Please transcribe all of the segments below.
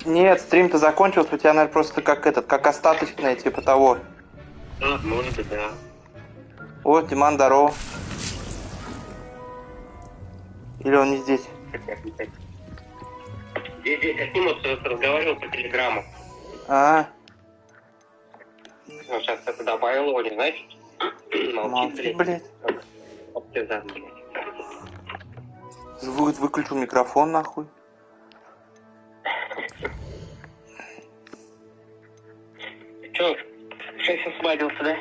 Нет, стрим-то закончился, у тебя, наверное, просто как остаточное, типа того. Может быть, да. О, Диман, здорово. Или он не здесь? Здесь с ним вот разговаривал по телеграмму. Ну, сейчас это добавил его, не знаешь? Молчит, блядь. Выключил микрофон, нахуй. Чё, в 6 освободился, да?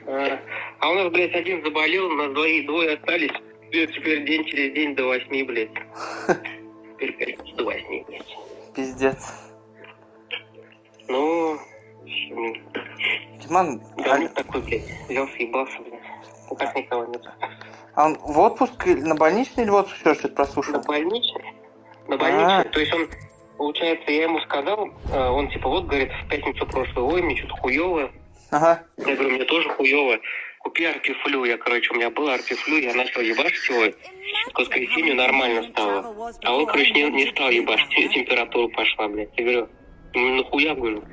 Да. А у нас, блядь, один заболел, у нас двое остались. Теперь день через день до 8, блядь. Теперь до 8, блядь. Пиздец. Ну... Диман... Говнюк такой, блядь. Взял, съебался, блядь. Ну как никого нет. А он в отпуск, на больничный или в отпуск что-то прослушал? На больничный. На больничный. То есть он, получается, я ему сказал, он типа, вот, говорит, в пятницу прошлой, ой, мне что-то хуёво. Ага. Я говорю, мне тоже хуёво. Купи арпифлю. Я, короче, у меня был арпифлю, я начал ебашить его. К воскресенью нормально стало. А он, короче, не стал ебашить, температура пошла, блядь. Я говорю, ну нахуя, говорю.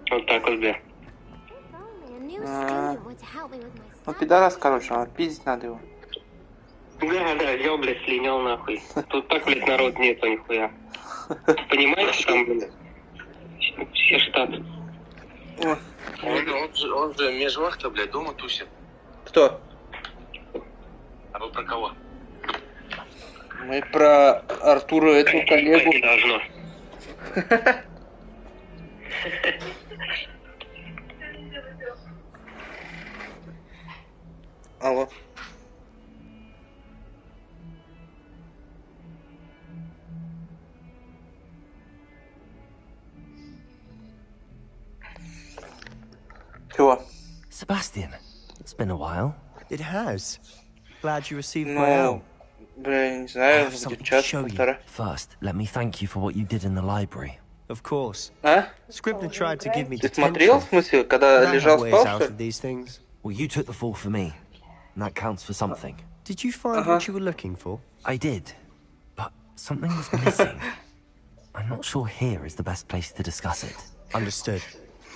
Вот так вот, бля. Ну, пидорас, короче, пиздить надо его. Да, взял, блядь, слинял нахуй. Тут так, блядь, народ нету нихуя. Понимаете, там, блядь, все штаты. Он же межвахта, блядь, дома тусит. Кто? А вы про кого? Мы про Артура, эту коллегу. Не должно. Алло. Чего? Sebastian, it's been a while. It has. Glad you received my Ну, help. бля, не I знаю, have something где to час, show you. полтора. First, let me thank you for what you did in the library. Of course. А? Scribner tried to give me Ты смотрел, в detention. смысле, когда But I лежал, have ways спал, out что of ли? these things. Well, you took the fall for me, and that counts for something. Did you find what you were looking for? I did, but something was missing. I'm not sure here is the best place to discuss it. Understood.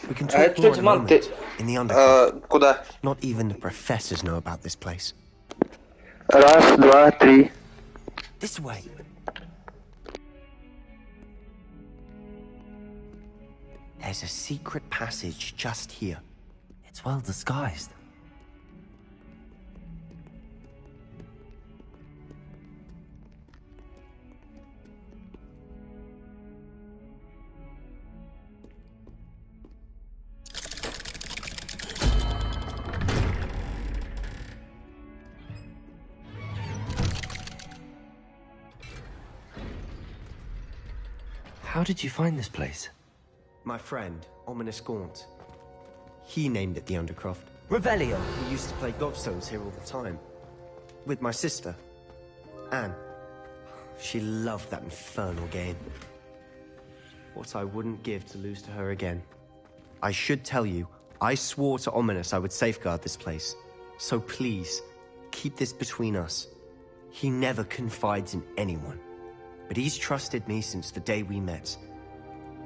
We can А talk это more что, in a Диман, ты... moment. In the undercroft. Куда? Not even the professors know about this place. Раз, два, три. This way. There's a secret passage just here. It's well disguised. How did you find this place? My friend, Ominous Gaunt. He named it the Undercroft. Revelio. We used to play gobstones here all the time. With my sister, Anne. She loved that infernal game. What I wouldn't give to lose to her again. I should tell you, I swore to Ominous I would safeguard this place. So please, keep this between us. He never confides in anyone. But he's trusted me since the day we met.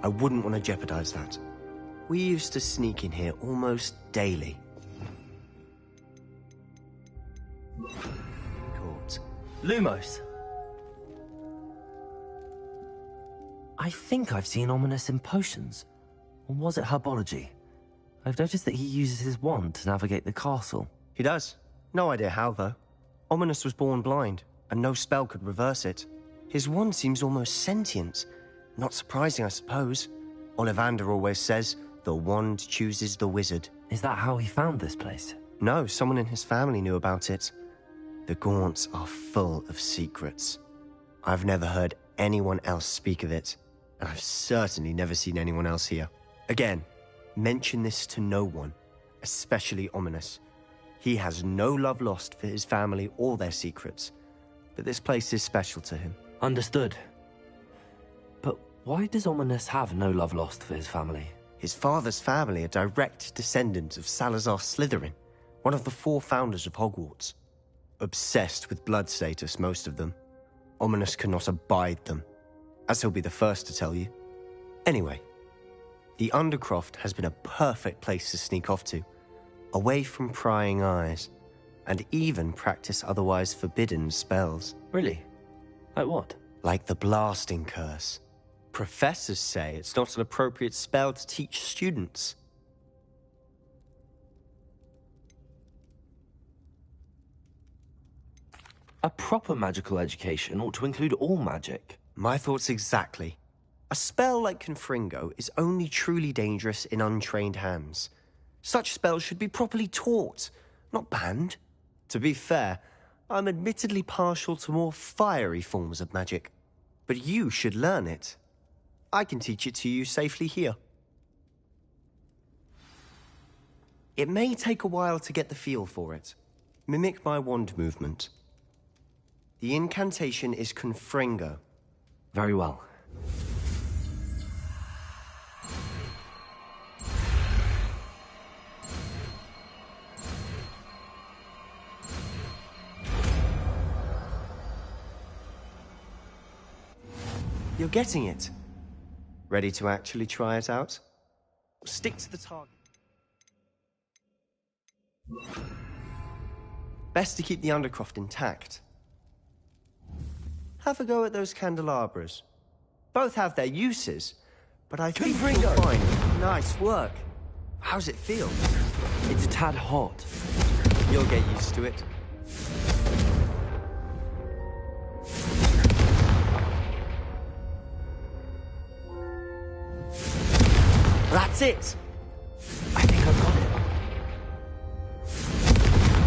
I wouldn't want to jeopardize that. We used to sneak in here almost daily. Court. Lumos. I think I've seen Ominous in potions. Or was it herbology? I've noticed that he uses his wand to navigate the castle. He does. No idea how, though. Ominous was born blind, and no spell could reverse it. His wand seems almost sentient. Not surprising, I suppose. Ollivander always says, the wand chooses the wizard. Is that how he found this place? No, someone in his family knew about it. The Gaunts are full of secrets. I've never heard anyone else speak of it, and I've certainly never seen anyone else here. Again, mention this to no one, especially Ominous. He has no love lost for his family or their secrets, but this place is special to him. Understood. But why does Ominous have no love lost for his family? His father's family are direct descendants of Salazar Slytherin, one of the 4 founders of Hogwarts. Obsessed with blood status, most of them. Ominous cannot abide them, as he'll be the first to tell you. Anyway, the Undercroft has been a perfect place to sneak off to, away from prying eyes, and even practice otherwise forbidden spells. Really? Like what? Like the blasting curse. Professors say it's not an appropriate spell to teach students. A proper magical education ought to include all magic. My thoughts exactly. A spell like Confringo is only truly dangerous in untrained hands. Such spells should be properly taught, not banned. To be fair, I'm admittedly partial to more fiery forms of magic. But you should learn it. I can teach it to you safely here. It may take a while to get the feel for it. Mimic my wand movement. The incantation is Confringo. Very well. You're getting it. Ready to actually try it out? Stick to the target. Best to keep the Undercroft intact. Have a go at those candelabras. Both have their uses, but I think you'll find nice work. How's it feel? It's a tad hot. You'll get used to it. That's it! I think I've got it.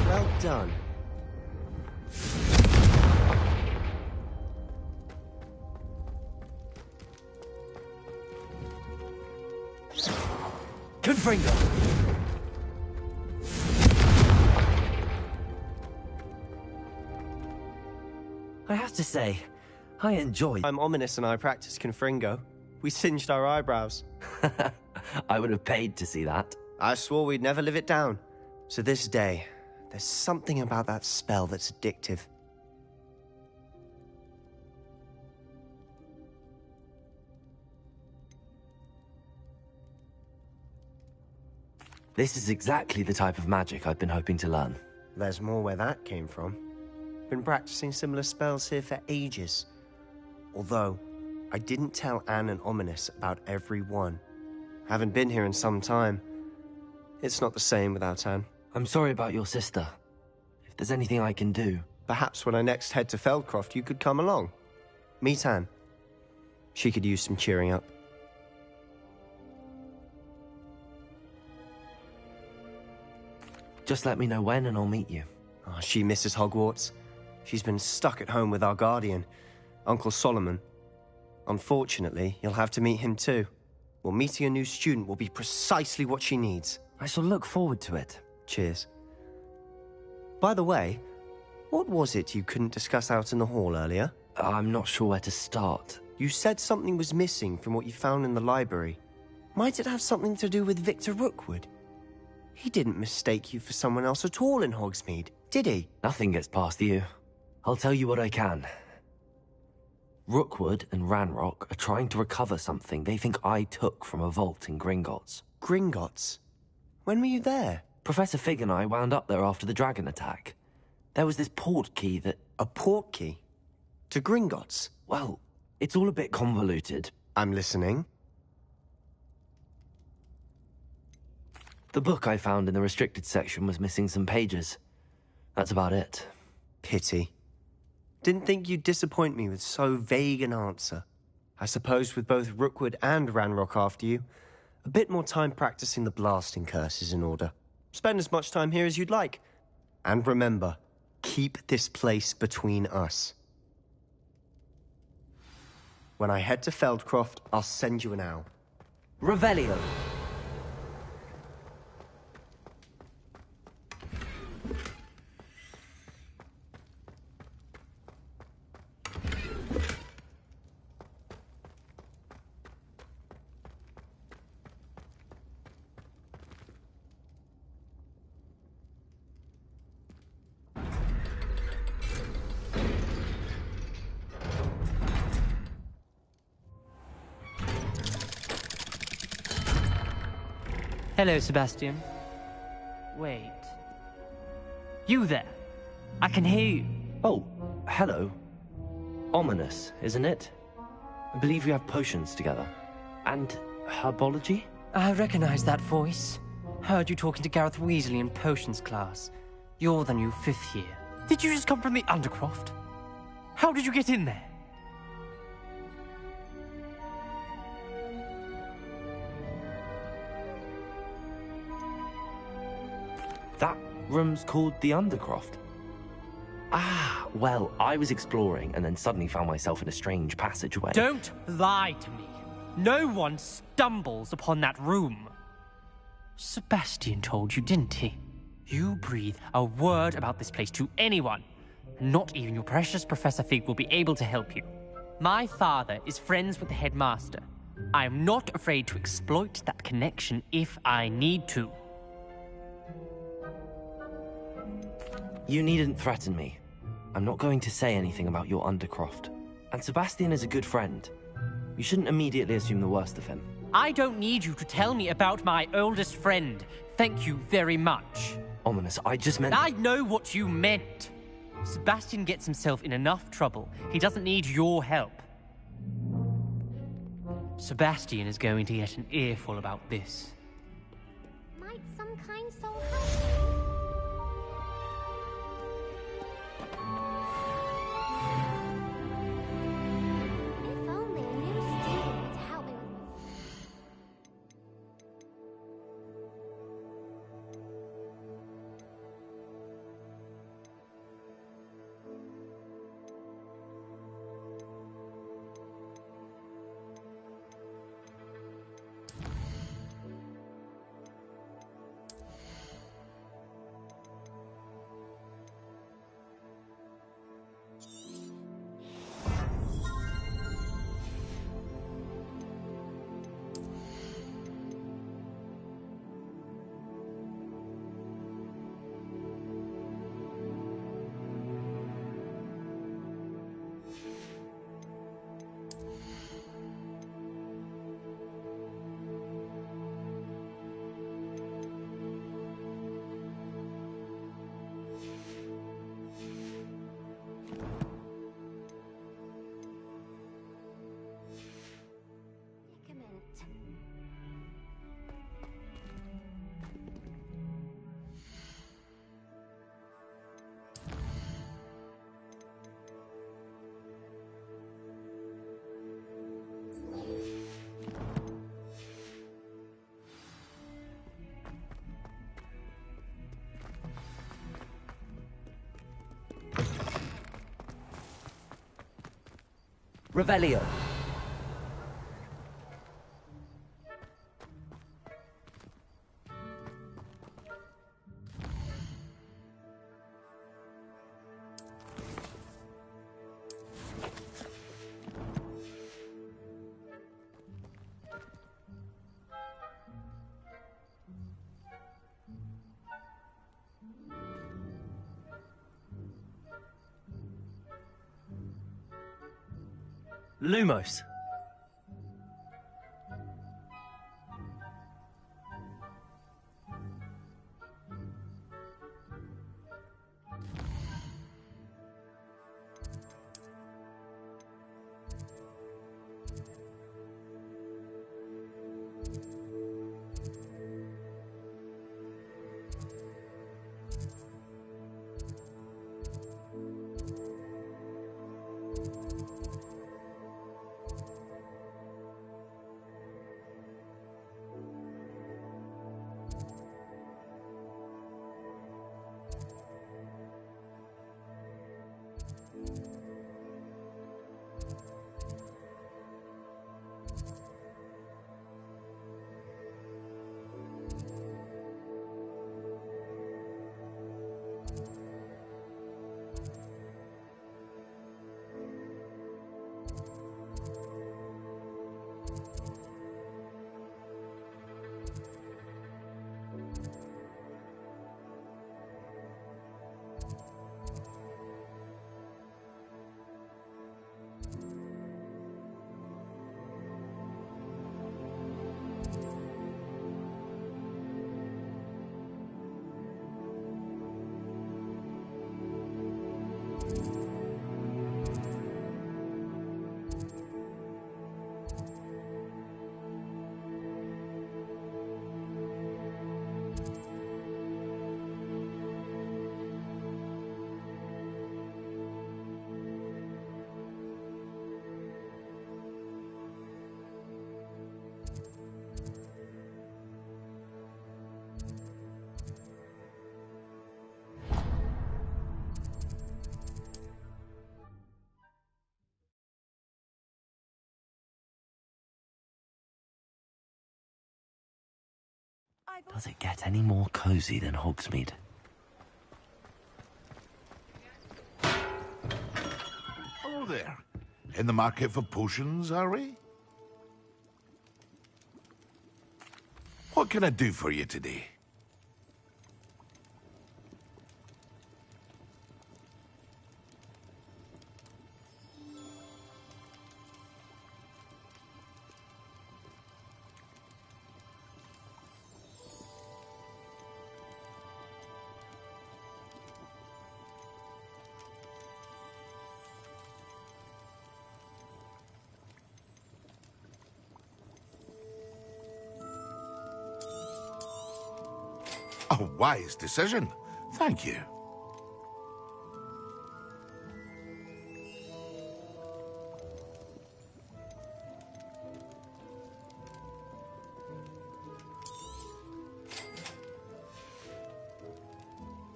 Well done. Confringo! I have to say, I enjoy... I'm Ominous and I practice Confringo. We singed our eyebrows. I would have paid to see that. I swore we'd never live it down. So this day, there's something about that spell that's addictive. This is exactly the type of magic I've been hoping to learn. There's more where that came from. Been practicing similar spells here for ages. Although, I didn't tell Anne and Ominous about every one. Haven't been here in some time. It's not the same without Anne. I'm sorry about your sister. If there's anything I can do... Perhaps when I next head to Feldcroft, you could come along. Meet Anne. She could use some cheering up. Just let me know when and I'll meet you. Oh, she misses Hogwarts. She's been stuck at home with our guardian, Uncle Solomon. Unfortunately, you'll have to meet him too. Well, meeting a new student will be precisely what she needs. I shall look forward to it. Cheers. By the way, what was it you couldn't discuss out in the hall earlier? I'm not sure where to start. You said something was missing from what you found in the library. Might it have something to do with Victor Rookwood? He didn't mistake you for someone else at all in Hogsmeade, did he? Nothing gets past you. I'll tell you what I can. Rookwood and Ranrock are trying to recover something they think I took from a vault in Gringotts. Gringotts? When were you there? Professor Fig and I wound up there after the dragon attack. There was this port key that... A port key? To Gringotts? Well, it's all a bit convoluted. I'm listening. The book I found in the restricted section was missing some pages. That's about it. Pity. Didn't think you'd disappoint me with so vague an answer. I suppose with both Rookwood and Ranrock after you, a bit more time practicing the blasting curse is in order. Spend as much time here as you'd like. And remember, keep this place between us. When I head to Feldcroft, I'll send you an owl. Revelio. Hello, Sebastian. Wait. You there? I can hear you. Oh, hello. Ominous, isn't it? I believe you have potions together. And herbology? I recognize that voice. Heard you talking to Gareth Weasley in potions class. You're the new 5th year. Did you just come from the Undercroft? How did you get in there? That room's called the Undercroft. Ah, well, I was exploring and then suddenly found myself in a strange passageway. Don't lie to me. No one stumbles upon that room. Sebastian told you, didn't he? You breathe a word about this place to anyone, and not even your precious Professor Fig will be able to help you. My father is friends with the headmaster. I am not afraid to exploit that connection if I need to. You needn't threaten me. I'm not going to say anything about your Undercroft. And Sebastian is a good friend. You shouldn't immediately assume the worst of him. I don't need you to tell me about my oldest friend. Thank you very much. Ominous, I just meant... I know what you meant. Sebastian gets himself in enough trouble. He doesn't need your help. Sebastian is going to get an earful about this. Might some kind soul help? If only a new student to help me with predicament. Revelio. Lumos. Does it get any more cozy than Hogsmeade? Hello there. In the market for potions, are we? What can I do for you today? A wise decision. Thank you.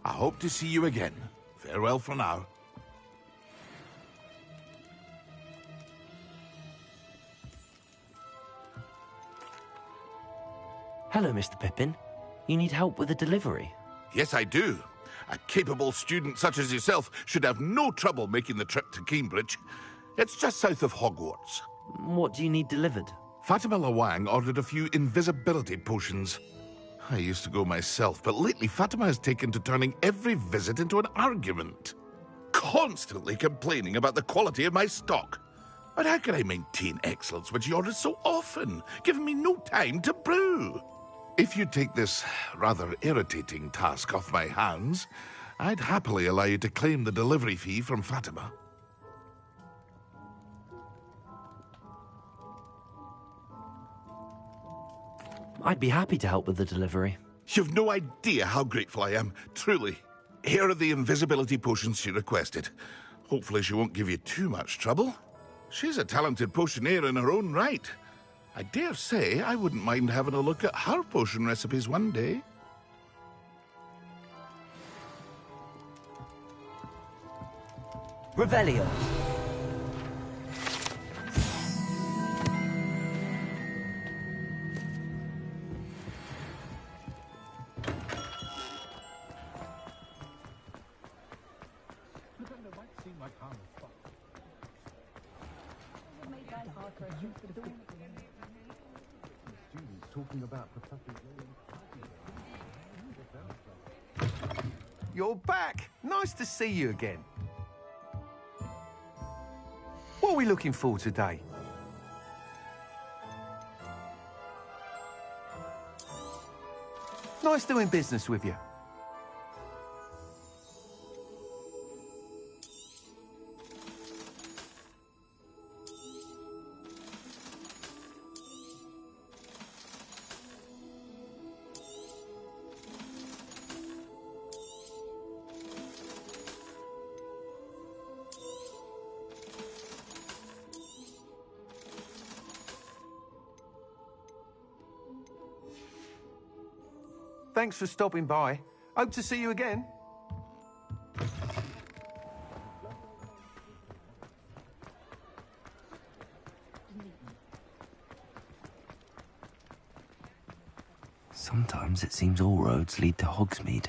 I hope to see you again. Farewell for now. Hello, Mr. Pippin. You need help with a delivery? Yes, I do. A capable student such as yourself should have no trouble making the trip to Cambridge. It's just south of Hogwarts. What do you need delivered? Fatima Lawang ordered a few invisibility potions. I used to go myself, but lately Fatima has taken to turning every visit into an argument. Constantly complaining about the quality of my stock. But how can I maintain excellence when she orders so often, giving me no time to brew? If you take this rather irritating task off my hands, I'd happily allow you to claim the delivery fee from Fatima. I'd be happy to help with the delivery. You've no idea how grateful I am, truly. Here are the invisibility potions she requested. Hopefully she won't give you too much trouble. She's a talented potioneer in her own right. I dare say I wouldn't mind having a look at her potion recipes one day. Revelio. You're back! Nice to see you again. What are we looking for today? Nice doing business with you. Thanks for stopping by. Hope to see you again. Sometimes it seems all roads lead to Hogsmeade.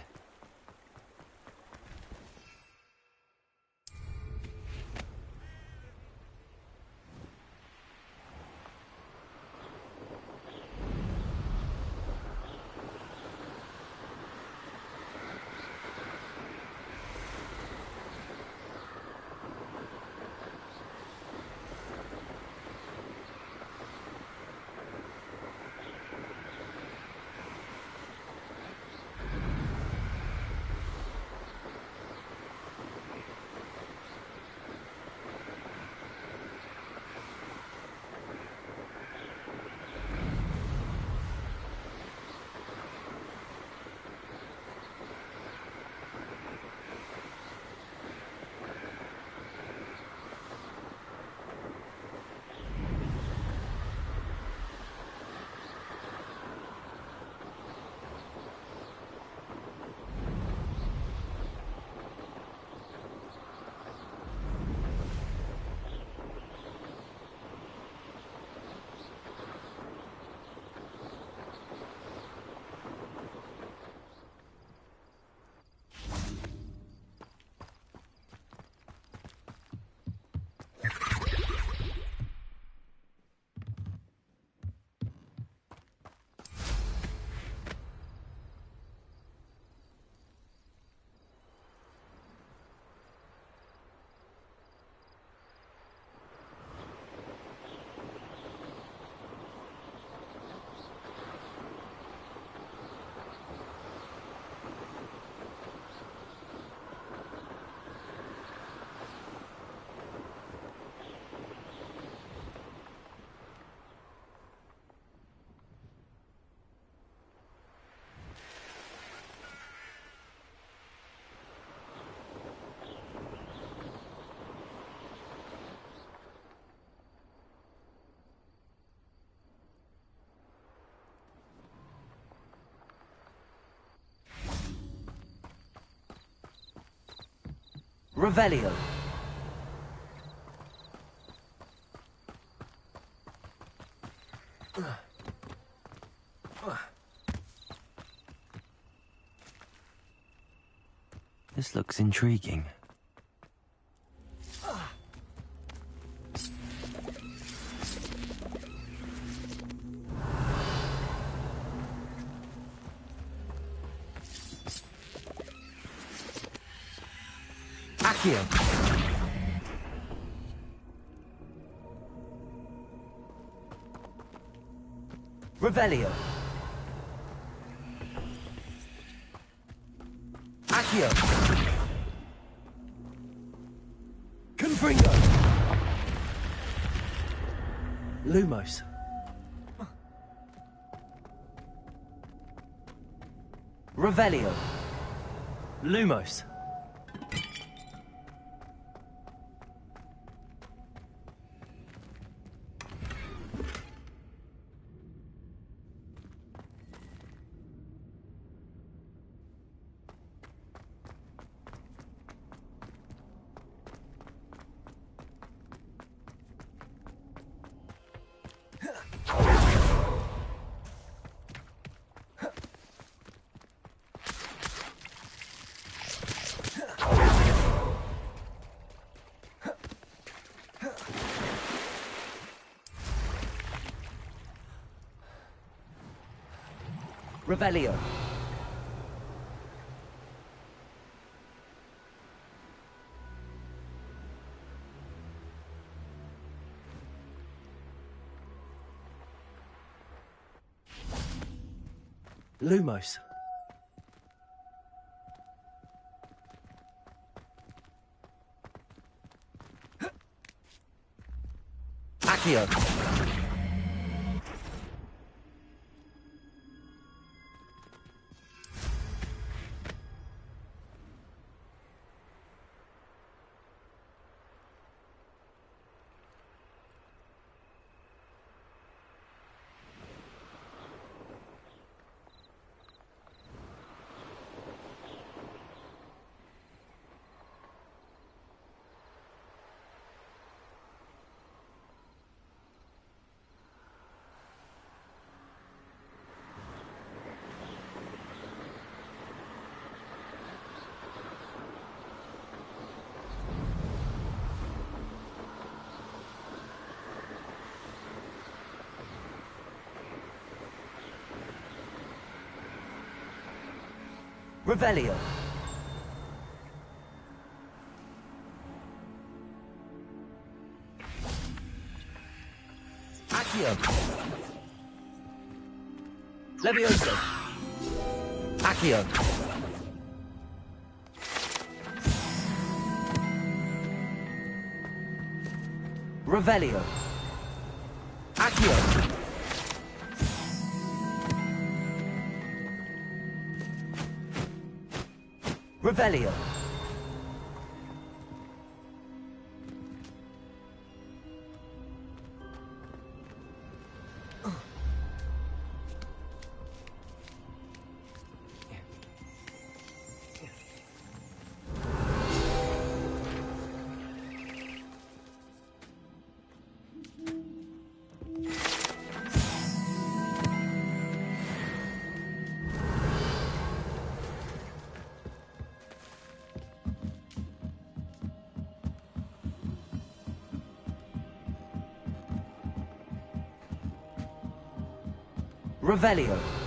Revelio. This looks intriguing. Accio. Revelio. Accio. Confringo. Lumos. Revelio. Lumos. Revelio. Lumos. Accio. Revelio. Accio. Levioso. Accio. Revelio. Accio. Revelio. Revelio.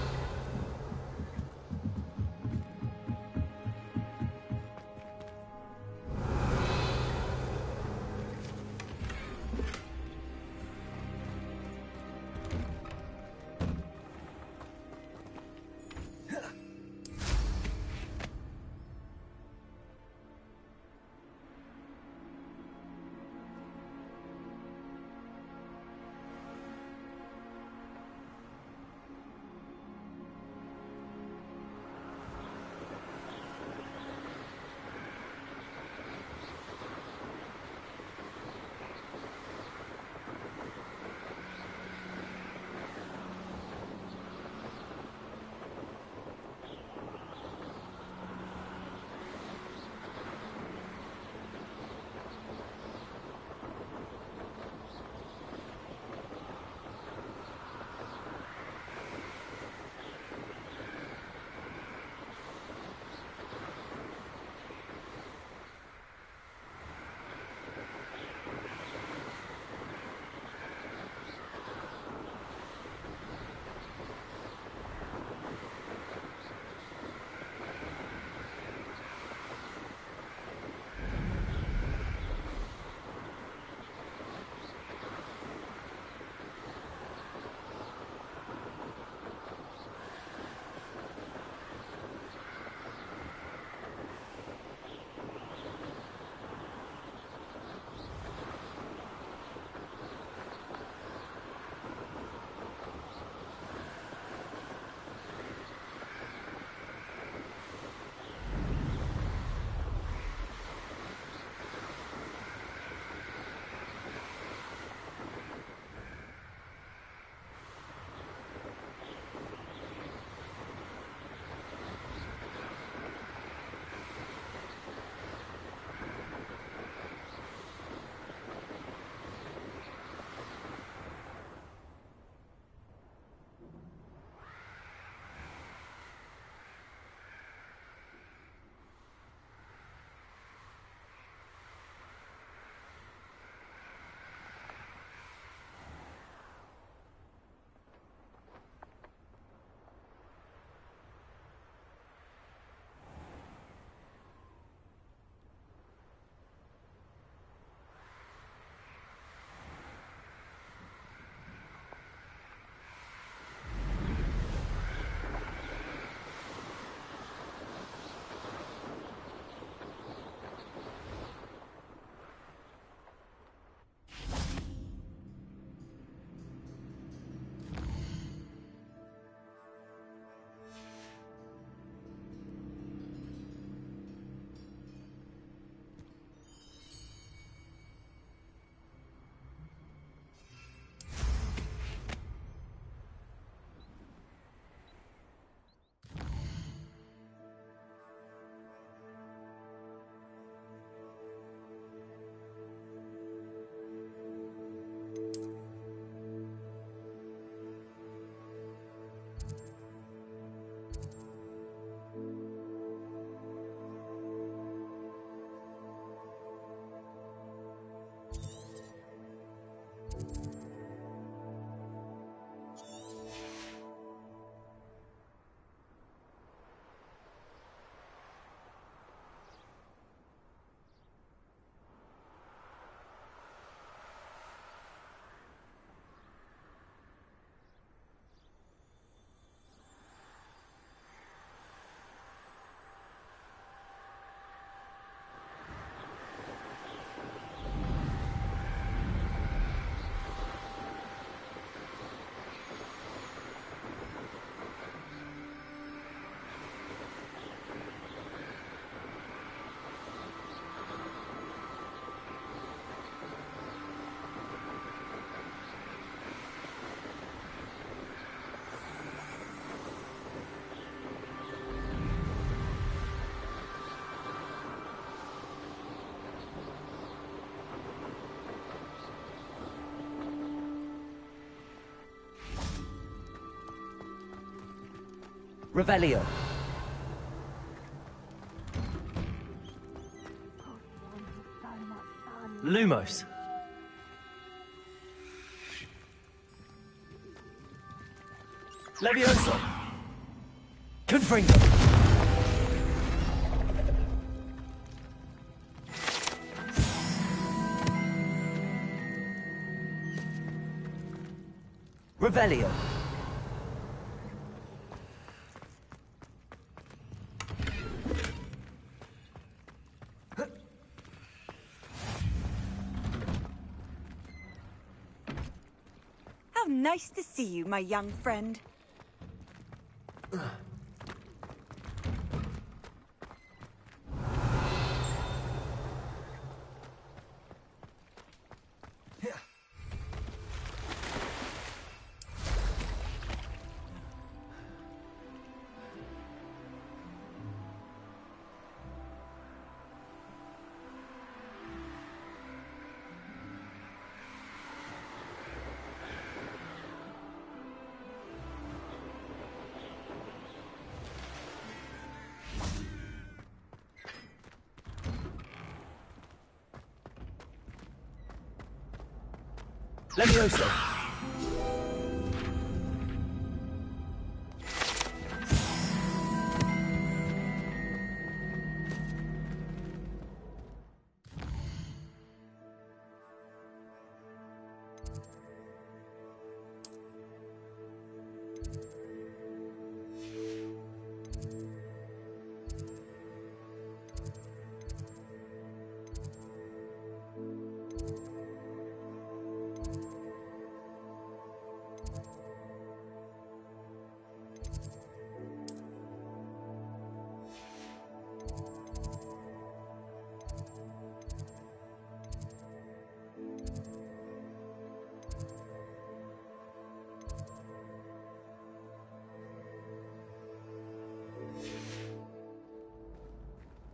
Revelio. Lumos. Levioso. Confringo. Revelio. How nice to see you, my young friend. Levioso.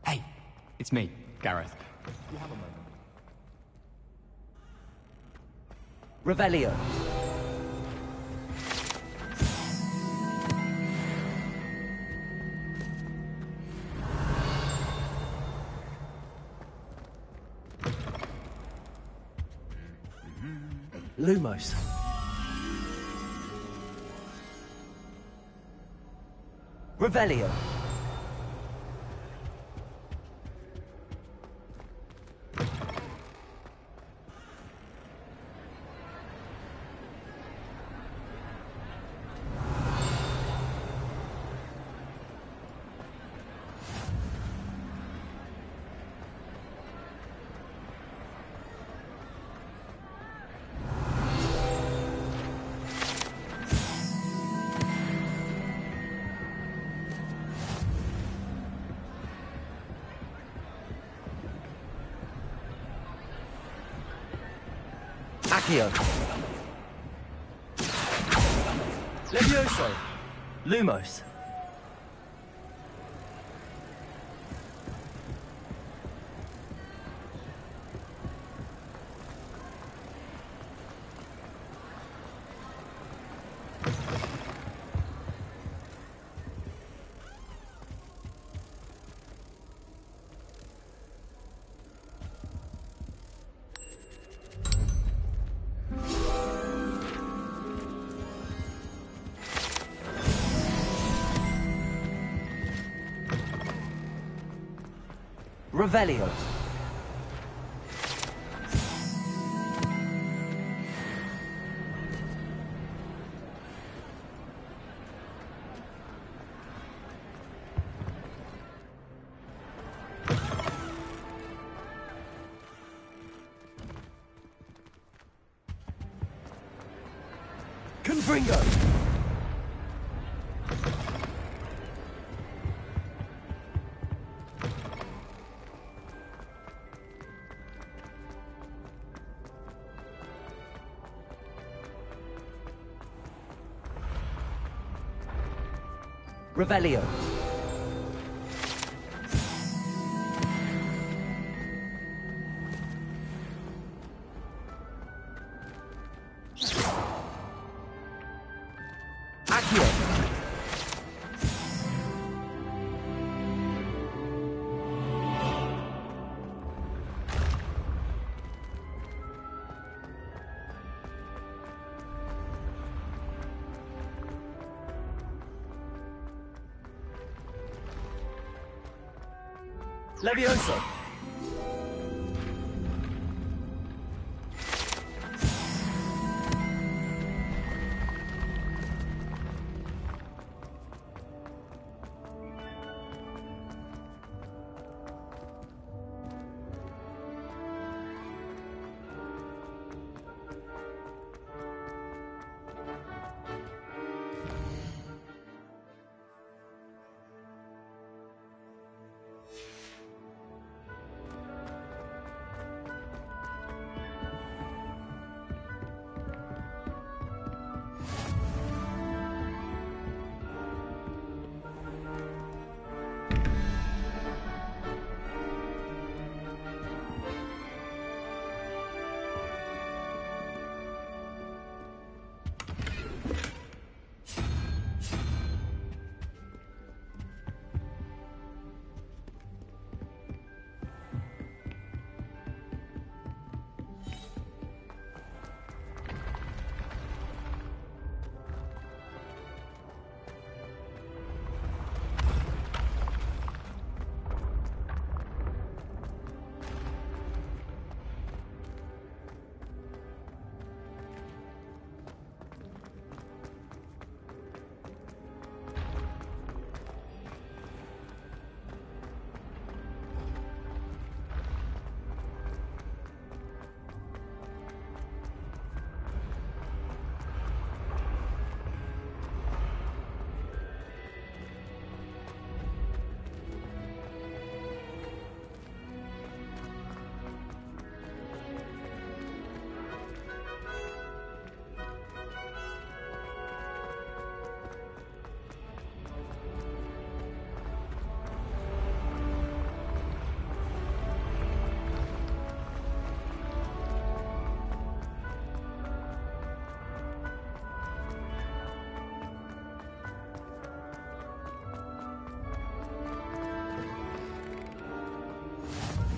Hey, it's me, Gareth. Revelio. Lumos. Revelio. Accio. Levioso. Lumos. Revelio. Confringo. Revelio. Accio. Levioso!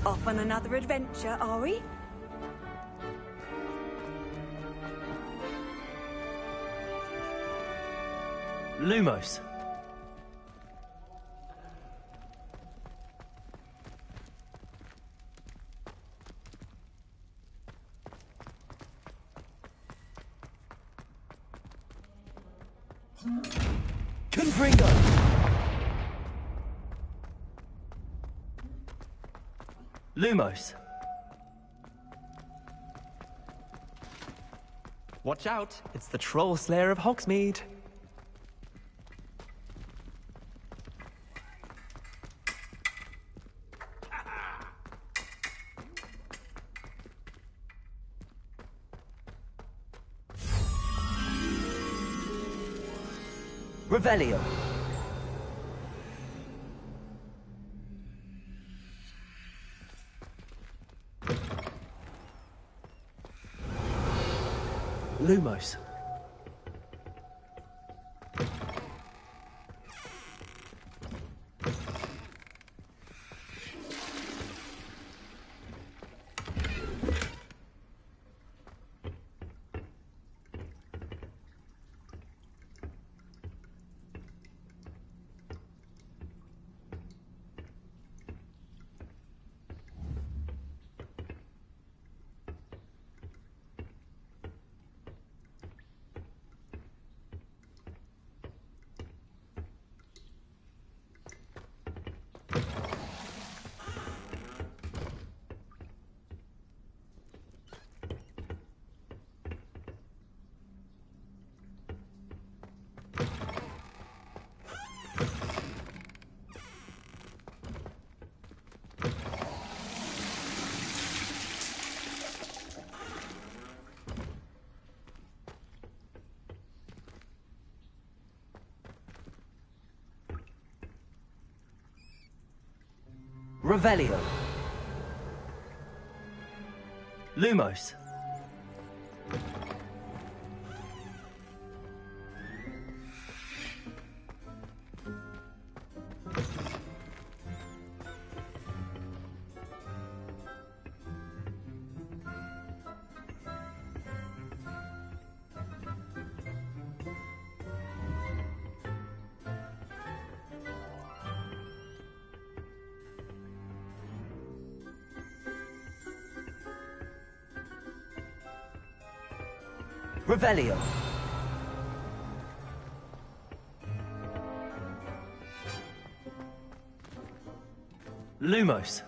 Off on another adventure, are we? Lumos. Confringo. Lumos. Watch out, it's the Troll Slayer of Hogsmeade. Revelio. Lumos. Revelio. Lumos. Revelio. Lumos.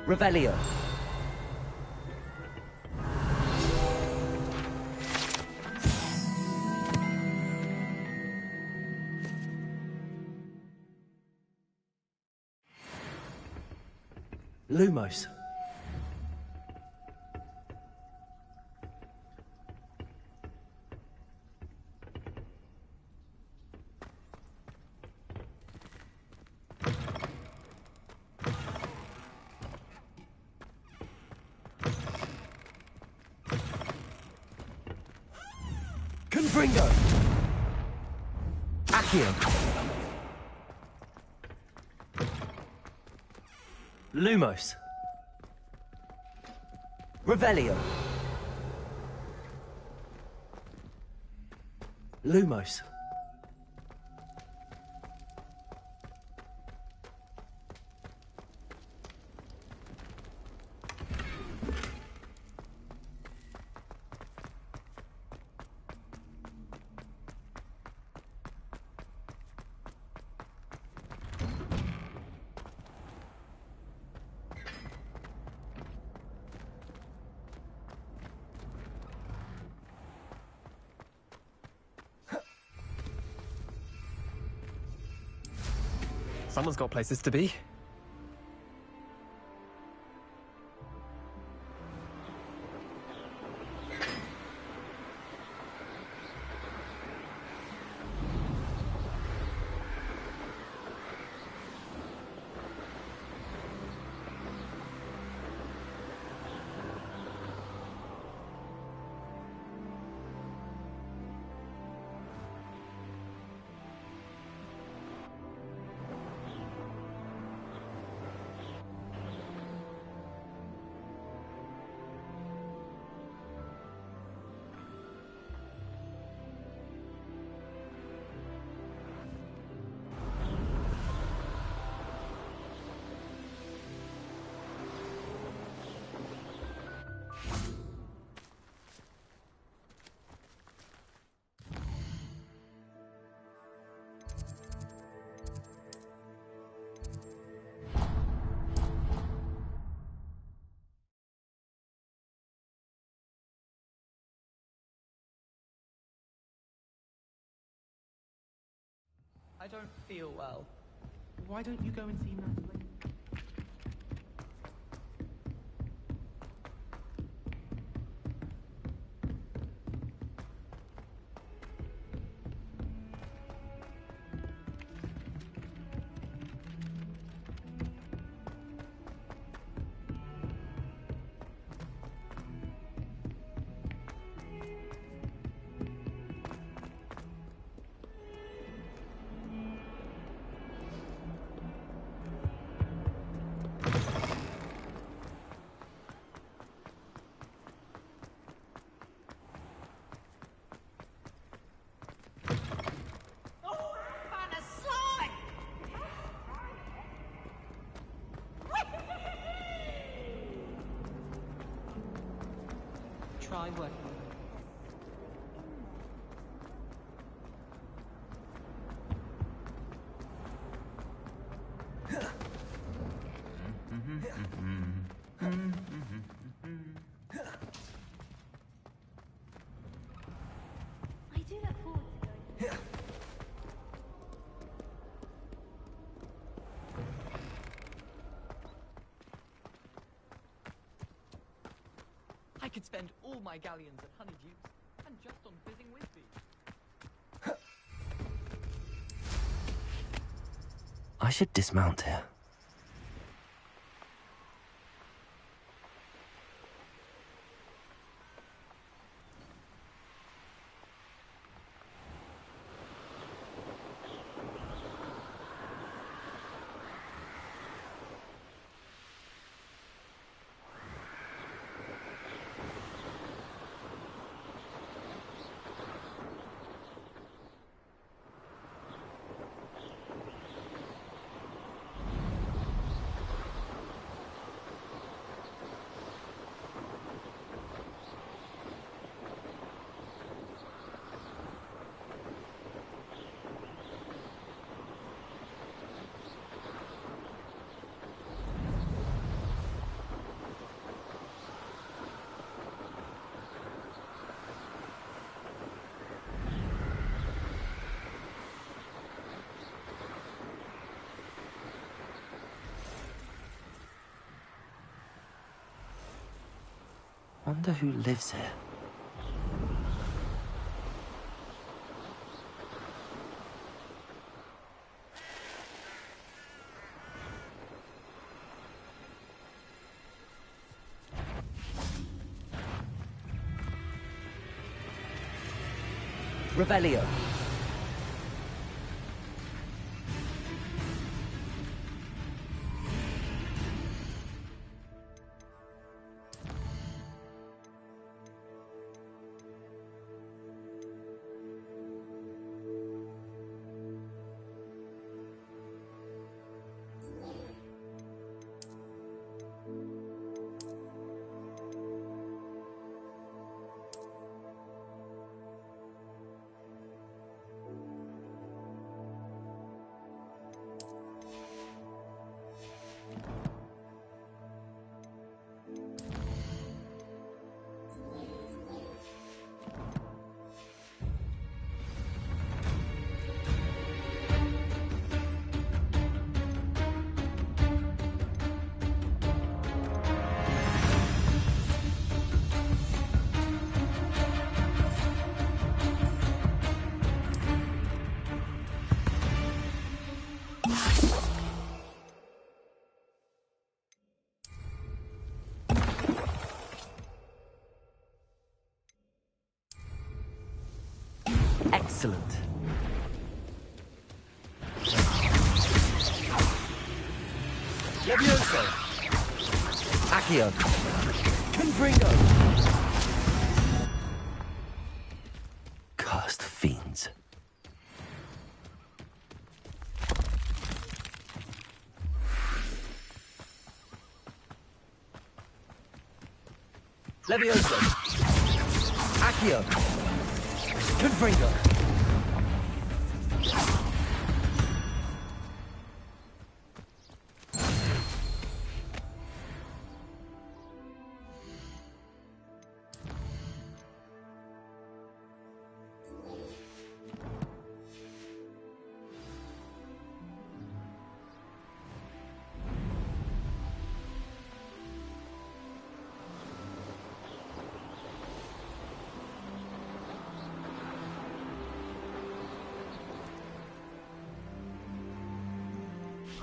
Revelio. Lumos. Confringo. Accio. Lumos. Revelio. Lumos. Someone's got places to be. I don't feel well. Why don't you go and see Natalie? Try working with it. I do look forward to going. I could spend all my galleons at Honeydews and just on fizzing whiskey. I should dismount here. Wonder who lives here. Revelio. Excellent. Levioso. Accio. Confringo. Cursed fiends. Levioso. Accio. Confringo.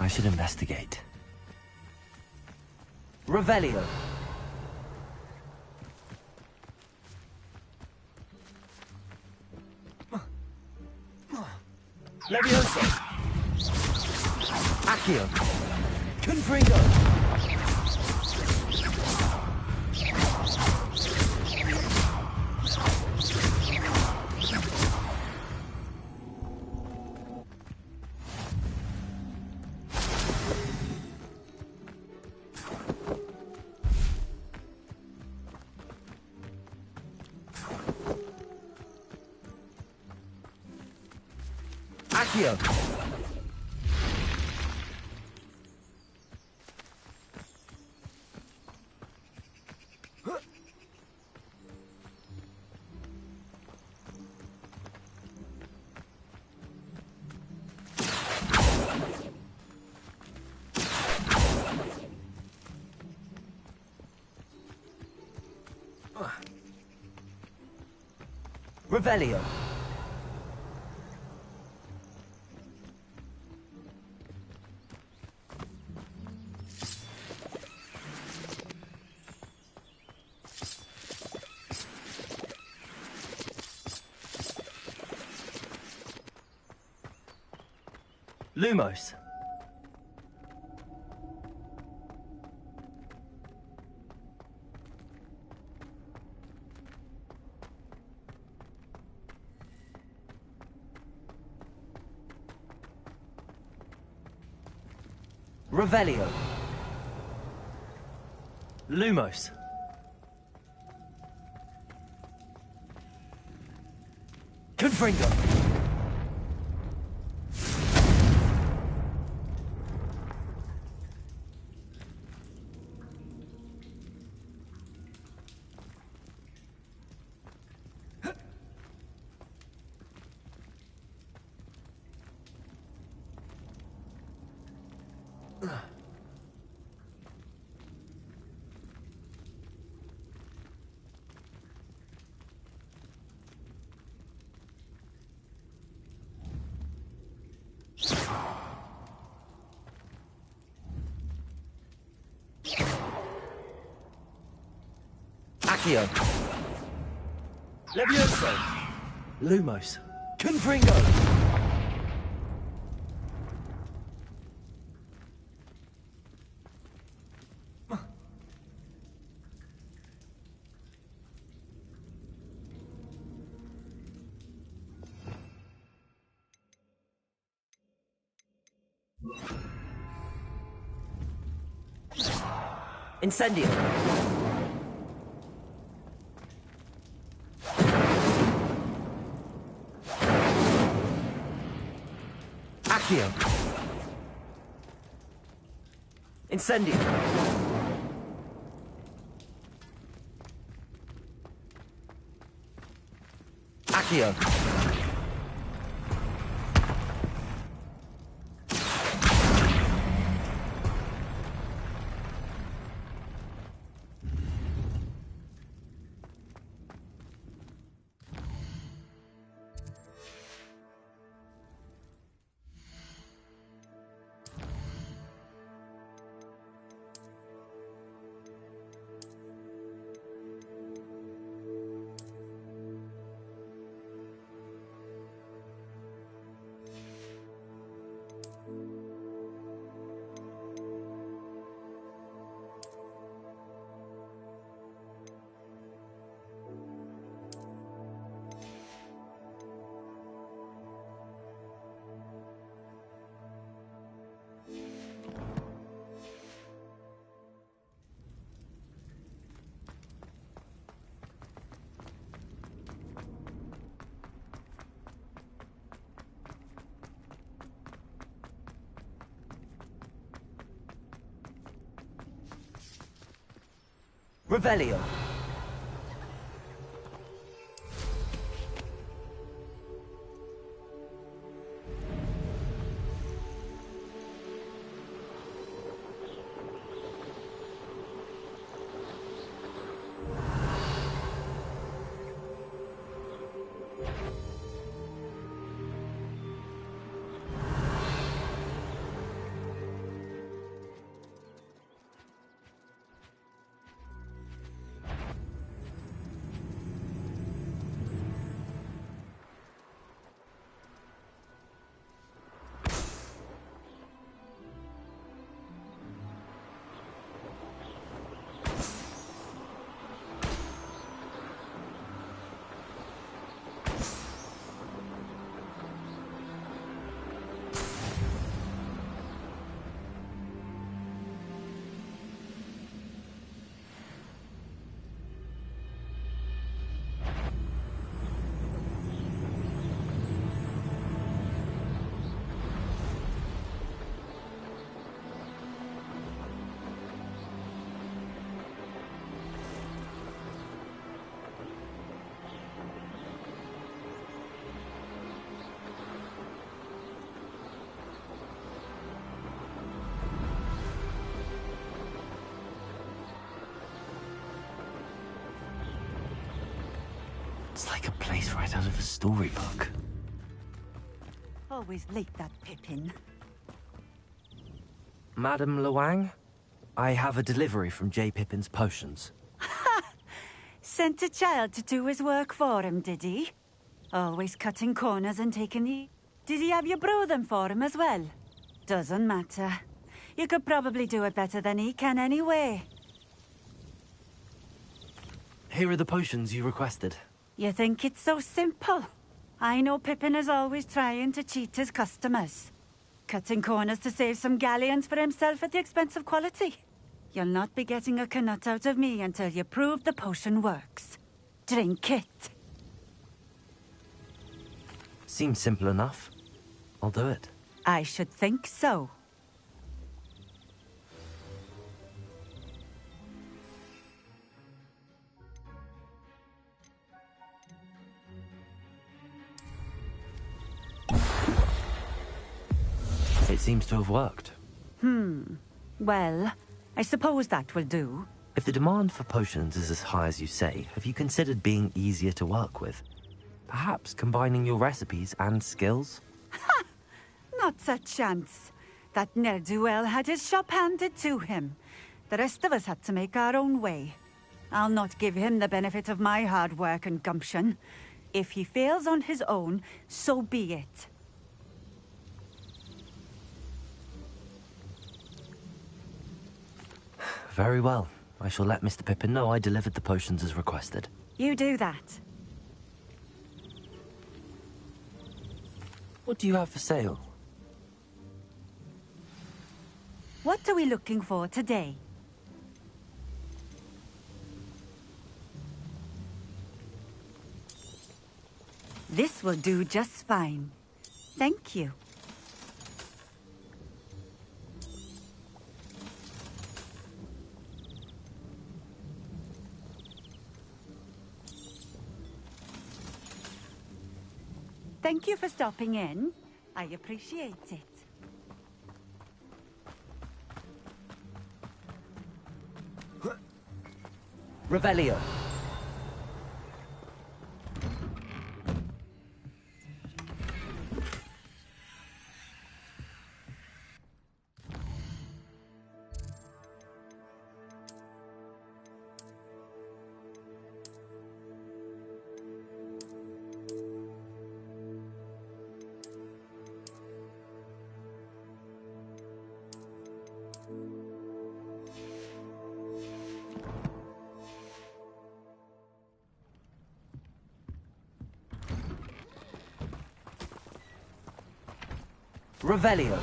I should investigate. Revelio. Levioso. Accio. Confringo. Accio. Revelio. Lumos. Revelio. Lumos. Confringo. Accio. Levioso. Lumos. Confringo. Incendio. Accio. Incendio. Accio. Revelio. It's like a place right out of a storybook. Always late, that Pippin. Madam Luang, I have a delivery from J. Pippin's Potions. Sent a child to do his work for him, did he? Always cutting corners and taking the... Did he have you brew them for him as well? Doesn't matter. You could probably do it better than he can anyway. Here are the potions you requested. You think it's so simple? I know Pippin is always trying to cheat his customers. Cutting corners to save some galleons for himself at the expense of quality. You'll not be getting a canut out of me until you prove the potion works. Drink it. Seems simple enough. I'll do it. I should think so. It seems to have worked. Well, I suppose that will do. If the demand for potions is as high as you say, have you considered being easier to work with? Perhaps combining your recipes and skills? Not a chance. That ne'er-do-well had his shop handed to him. The rest of us had to make our own way. I'll not give him the benefit of my hard work and gumption. If he fails on his own, so be it. Very well. I shall let Mr. Pippin know I delivered the potions as requested. You do that. What do you have for sale? What are we looking for today? This will do just fine. Thank you. Thank you for stopping in. I appreciate it. Revelio. Revelio.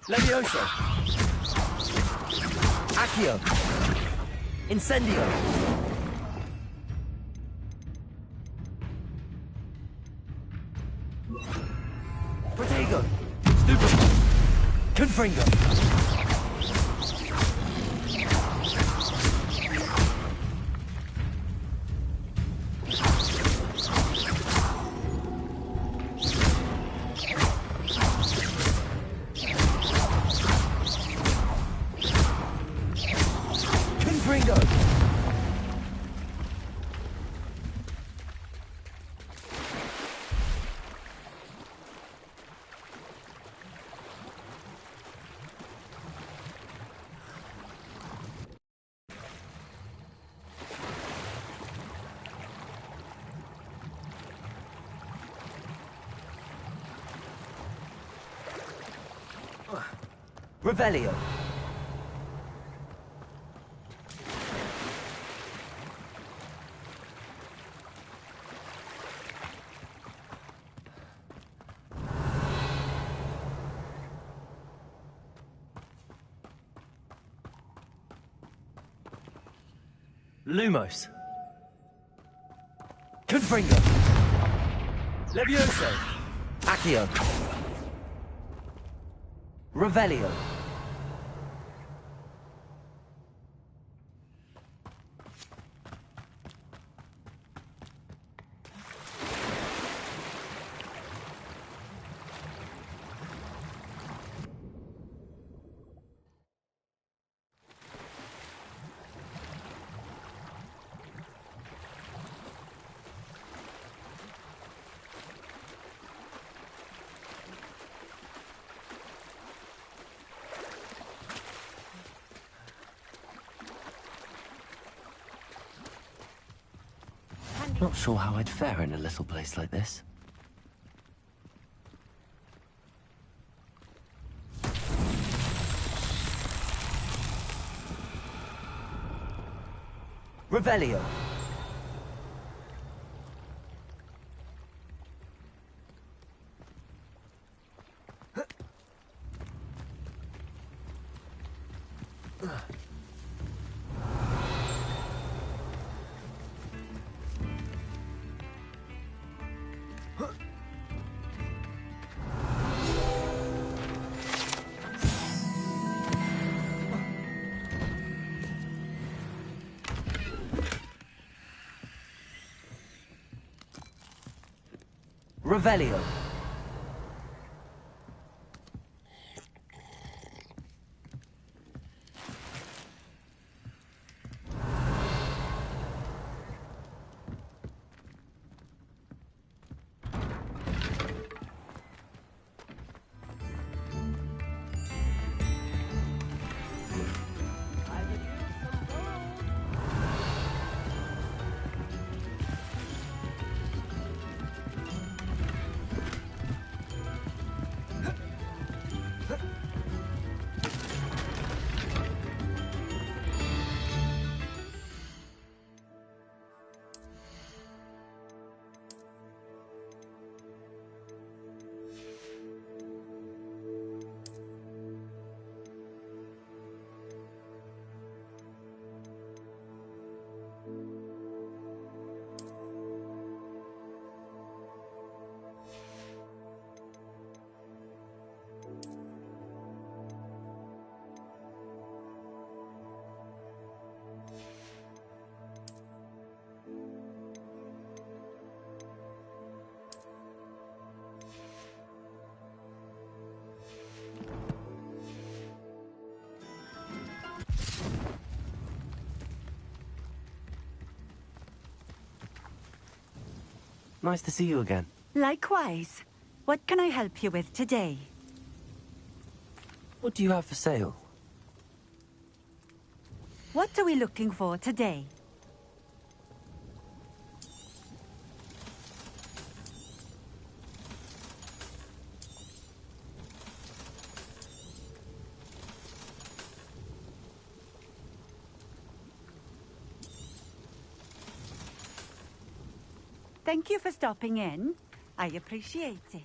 Levioso. Accio. Incendio. Protego. Stupefy. Confringo. Confringo. Revelio. Lumos. Confringo. Levioso. Accio. Revelio. Not sure how I'd fare in a little place like this. Revelio. Revelio. Nice to see you again. Likewise. What can I help you with today? What do you have for sale? What are we looking for today? Thank you for stopping in. I appreciate it.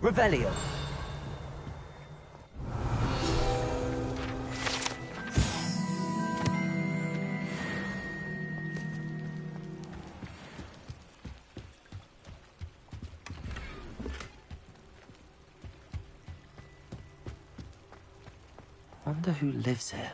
Revelio. Wonder who lives here.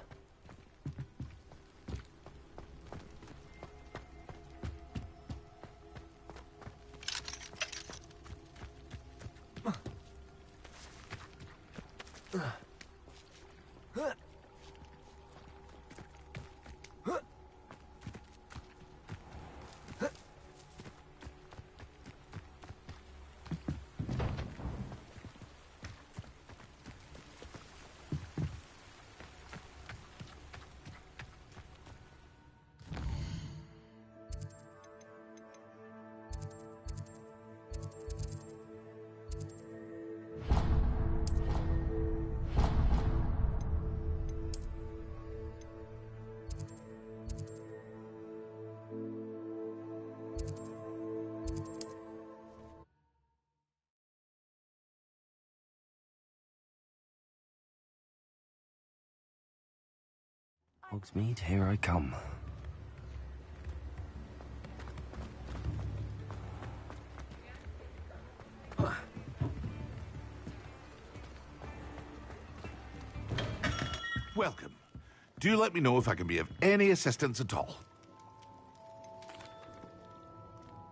Hogsmeade, here I come. Welcome. Do let me know if I can be of any assistance at all.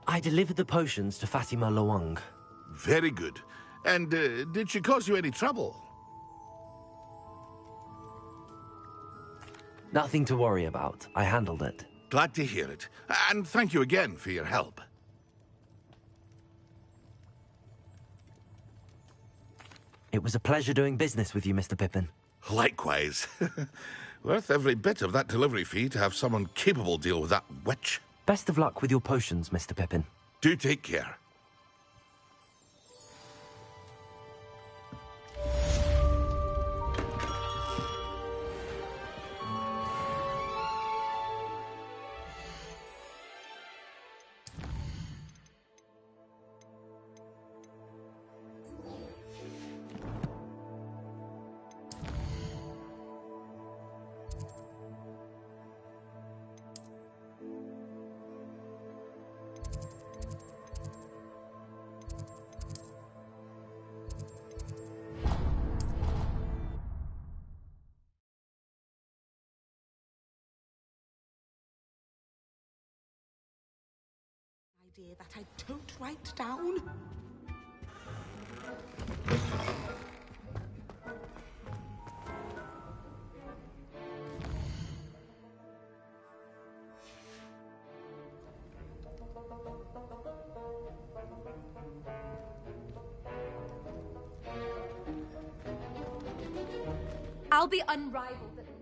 I delivered the potions to Fatima Lawang. Very good. And did she cause you any trouble? Nothing to worry about. I handled it. Glad to hear it. And thank you again for your help. It was a pleasure doing business with you, Mr. Pippin. Likewise. Worth every bit of that delivery fee to have someone capable deal with that witch. Best of luck with your potions, Mr. Pippin. Do take care. Idea that I don't write down. I'll be unrivaled at the next.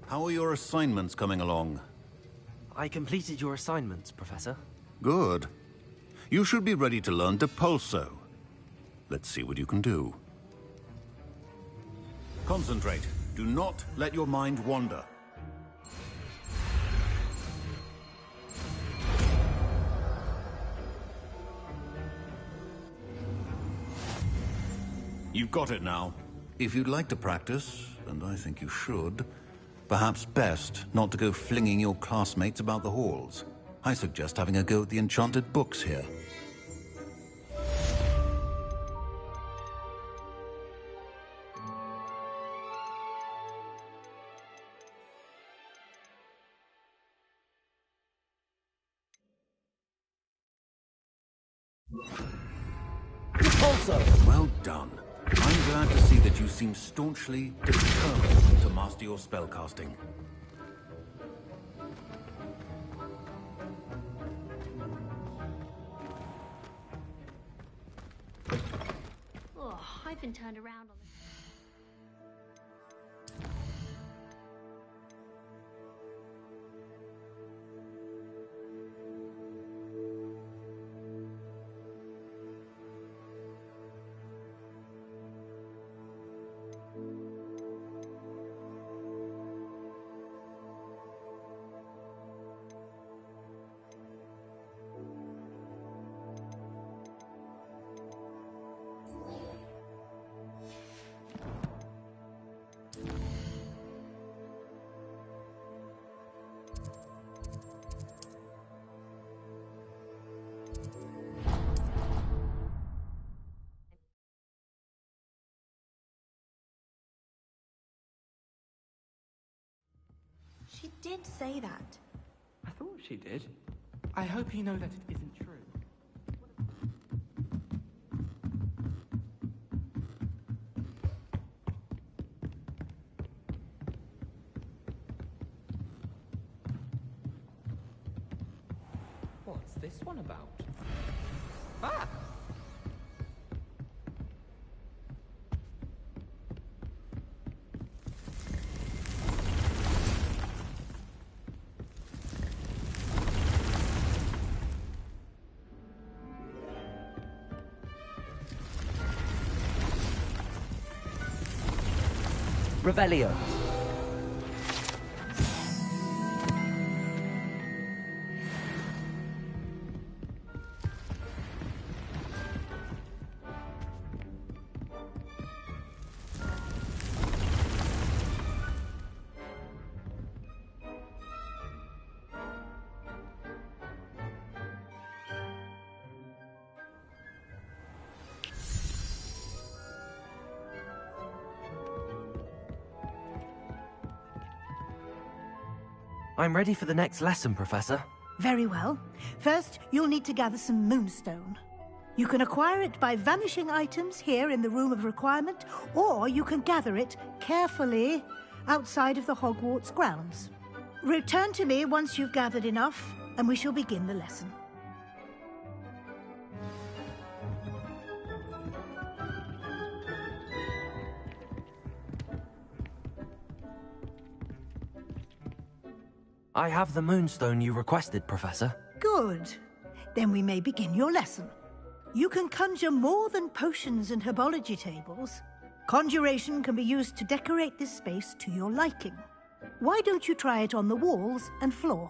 How are your assignments coming along? I completed your assignments, Professor. Good. You should be ready to learn Depulso. Let's see what you can do. Concentrate. Do not let your mind wander. You've got it now. If you'd like to practice, and I think you should, perhaps best not to go flinging your classmates about the halls. I suggest having a go at the enchanted books here. Well done. I'm glad to see that you seem staunchly determined to master your spellcasting. Oh, I've been turned around on this. She did say that. I thought she did. I hope you know that it isn't true. What's this one about? Ah! Revelio. I'm ready for the next lesson, Professor. Very well. First, you'll need to gather some moonstone. You can acquire it by vanishing items here in the Room of Requirement, or you can gather it carefully outside of the Hogwarts grounds. Return to me once you've gathered enough, and we shall begin the lesson. I have the moonstone you requested, Professor. Good. Then we may begin your lesson. You can conjure more than potions and herbology tables. Conjuration can be used to decorate this space to your liking. Why don't you try it on the walls and floor?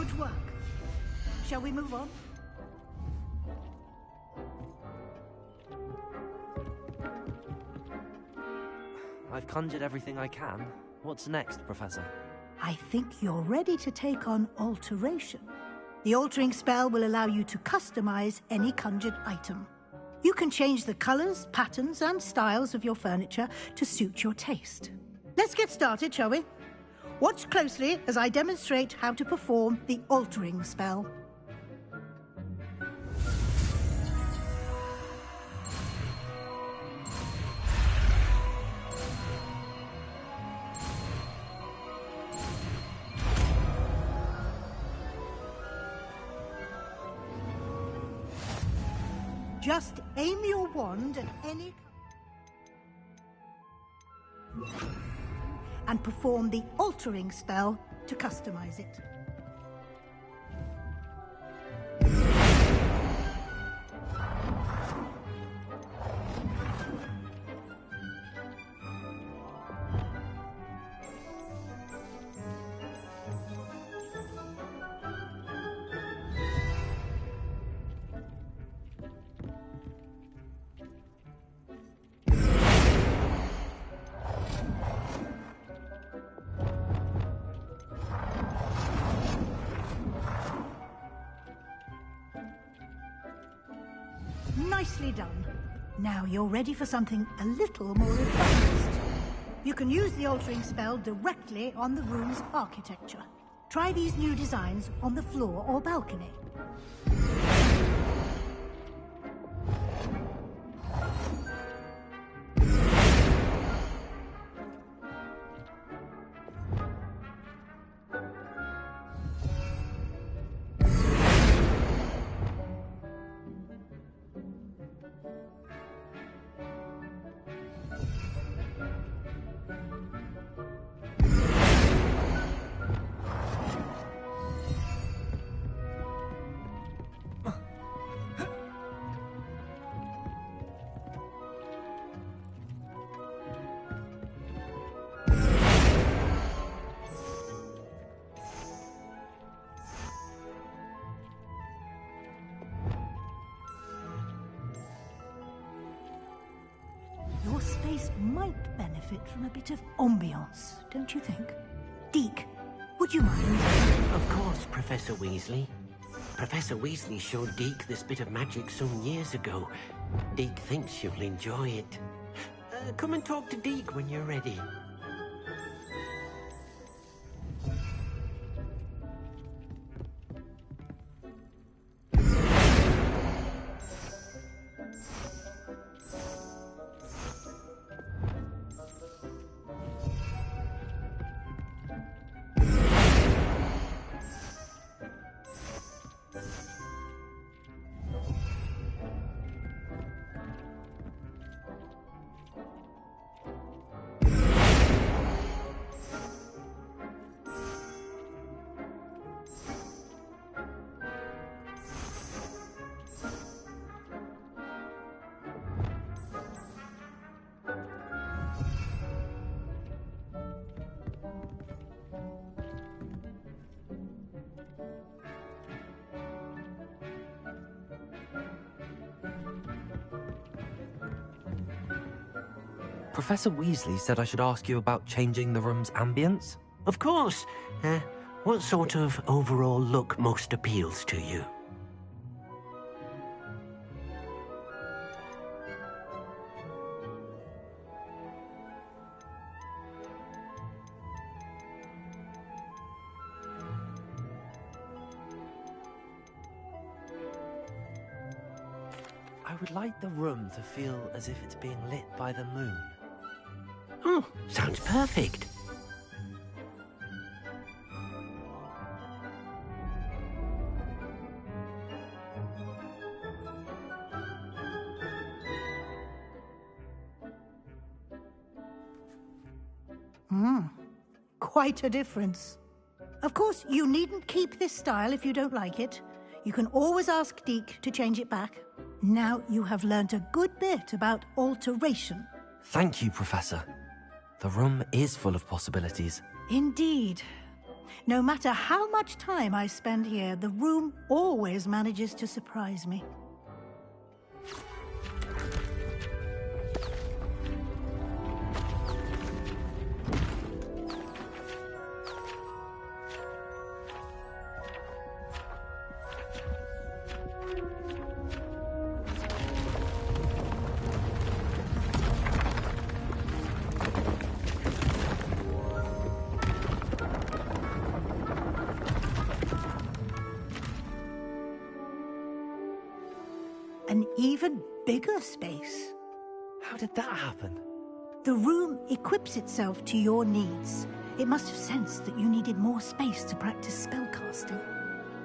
Good work. Shall we move on? I've conjured everything I can. What's next, Professor? I think you're ready to take on alteration. The altering spell will allow you to customize any conjured item. You can change the colors, patterns, and styles of your furniture to suit your taste. Let's get started, shall we? Watch closely as I demonstrate how to perform the altering spell. Just aim your wand at any... and perform the altering spell to customize it. Nicely done. Now you're ready for something a little more advanced. You can use the altering spell directly on the room's architecture. Try these new designs on the floor or balcony. Your space might benefit from a bit of ambiance, don't you think? Deke, would you mind? Of course, Professor Weasley. Professor Weasley showed Deke this bit of magic some years ago. Deke thinks you'll enjoy it. Come and talk to Deke when you're ready. Professor Weasley said I should ask you about changing the room's ambience? Of course. What sort of overall look most appeals to you? I would like the room to feel as if it's being lit by the moon. Oh, sounds perfect. Quite a difference. Of course, you needn't keep this style if you don't like it. You can always ask Deke to change it back. Now you have learnt a good bit about alteration. Thank you, Professor. The room is full of possibilities. Indeed. No matter how much time I spend here, the room always manages to surprise me. An even bigger space. How did that happen? The room equips itself to your needs. It must have sensed that you needed more space to practice spellcasting.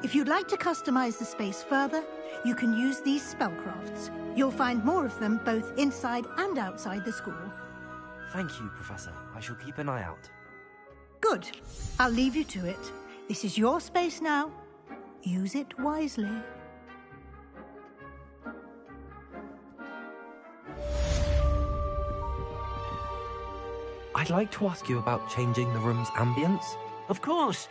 If you'd like to customize the space further, you can use these spellcrafts. You'll find more of them both inside and outside the school. Thank you, Professor. I shall keep an eye out. Good. I'll leave you to it. This is your space now. Use it wisely. I'd like to ask you about changing the room's ambience. Of course.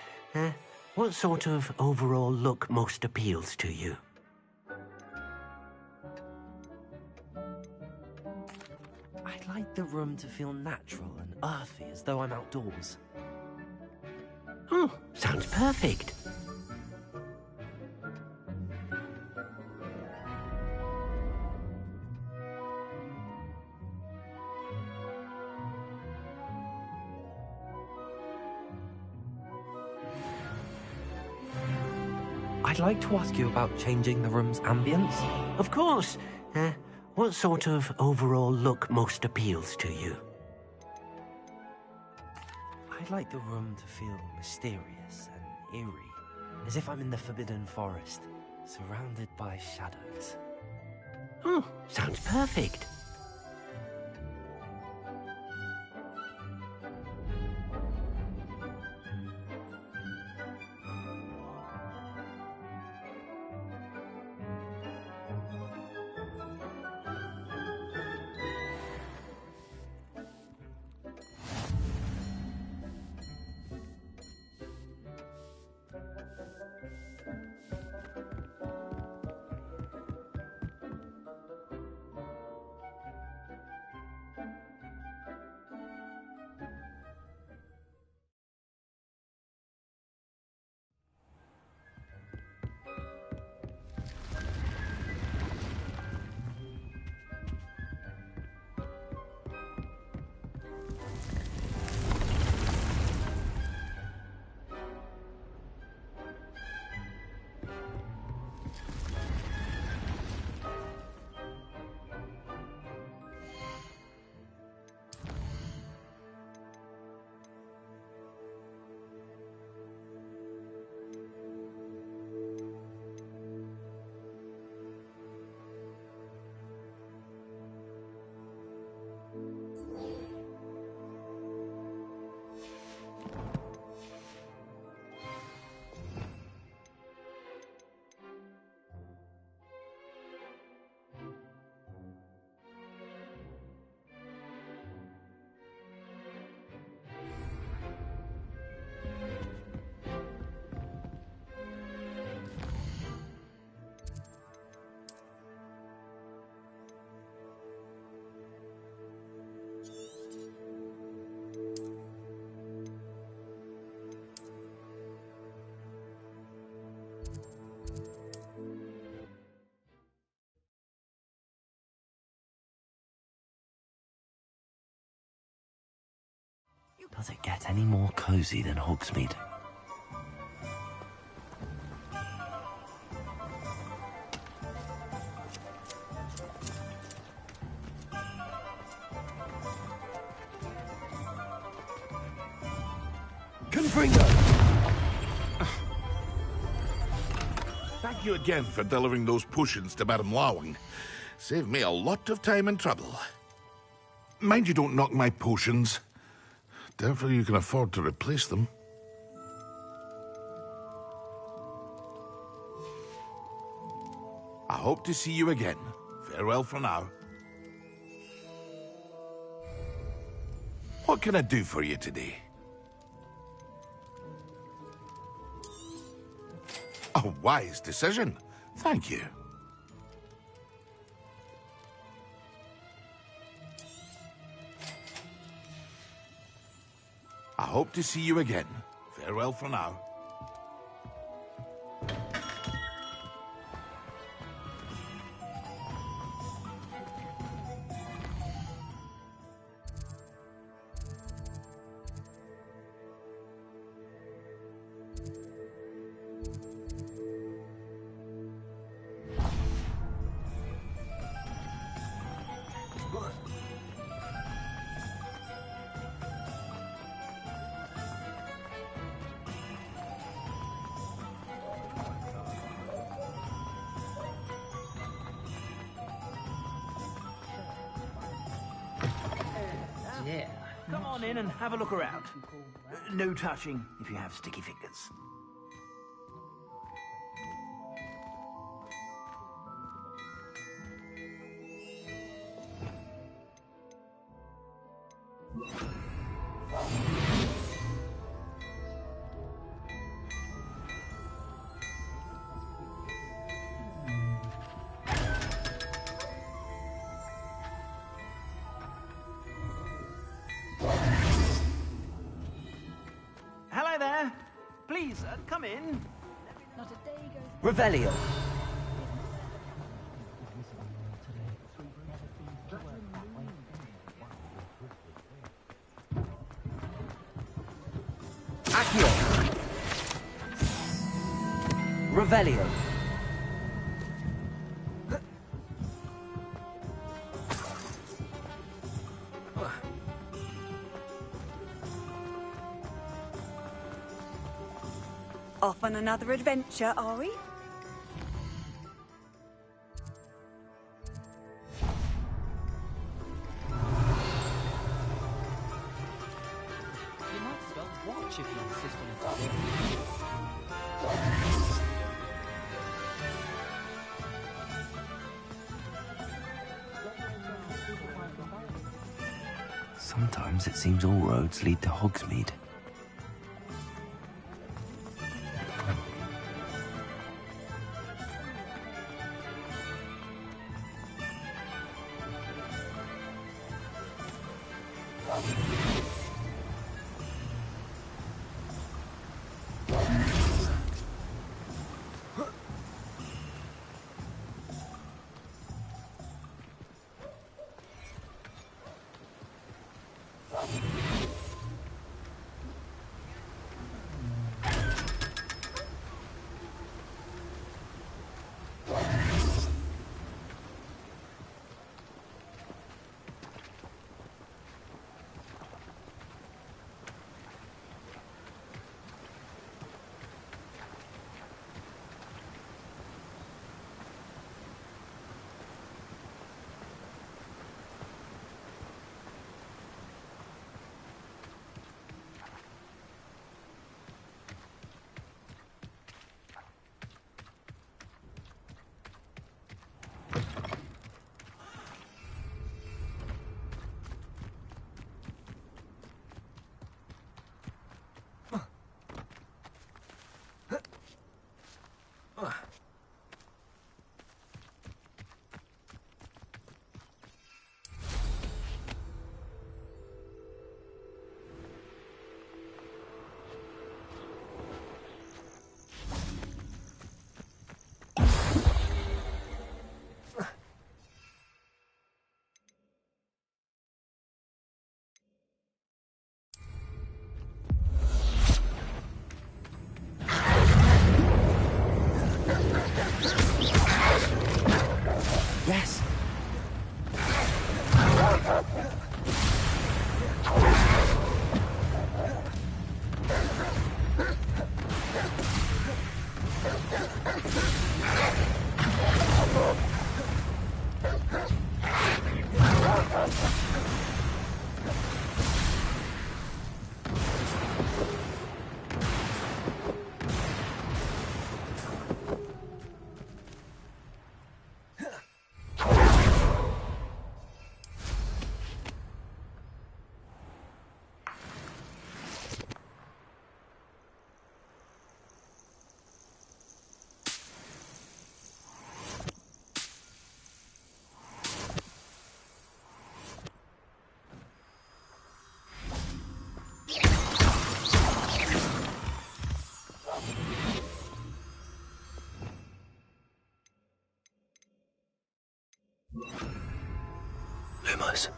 What sort of overall look most appeals to you? I'd like the room to feel natural and earthy, as though I'm outdoors. Oh, sounds perfect. I'd like to ask you about changing the room's ambience. Of course. What sort of overall look most appeals to you? I'd like the room to feel mysterious and eerie, as if I'm in the Forbidden Forest, surrounded by shadows. Oh, sounds perfect. Does it get any more cozy than Hogsmeade? Confringo! Thank you again for delivering those potions to Madame Lawing. Saved me a lot of time and trouble. Mind you don't knock my potions. Therefore you can afford to replace them. I hope to see you again. Farewell for now. What can I do for you today? A wise decision. Thank you. I hope to see you again. Farewell for now. Yeah. Come on in and have a look around. No touching if you have sticky fingers. Hello there. Please, come in. Not a day goes Revelio. Accio. Revelio. Off on another adventure, are we? You might as well watch if you insist on it. Sometimes it seems all roads lead to Hogsmeade. Lumos.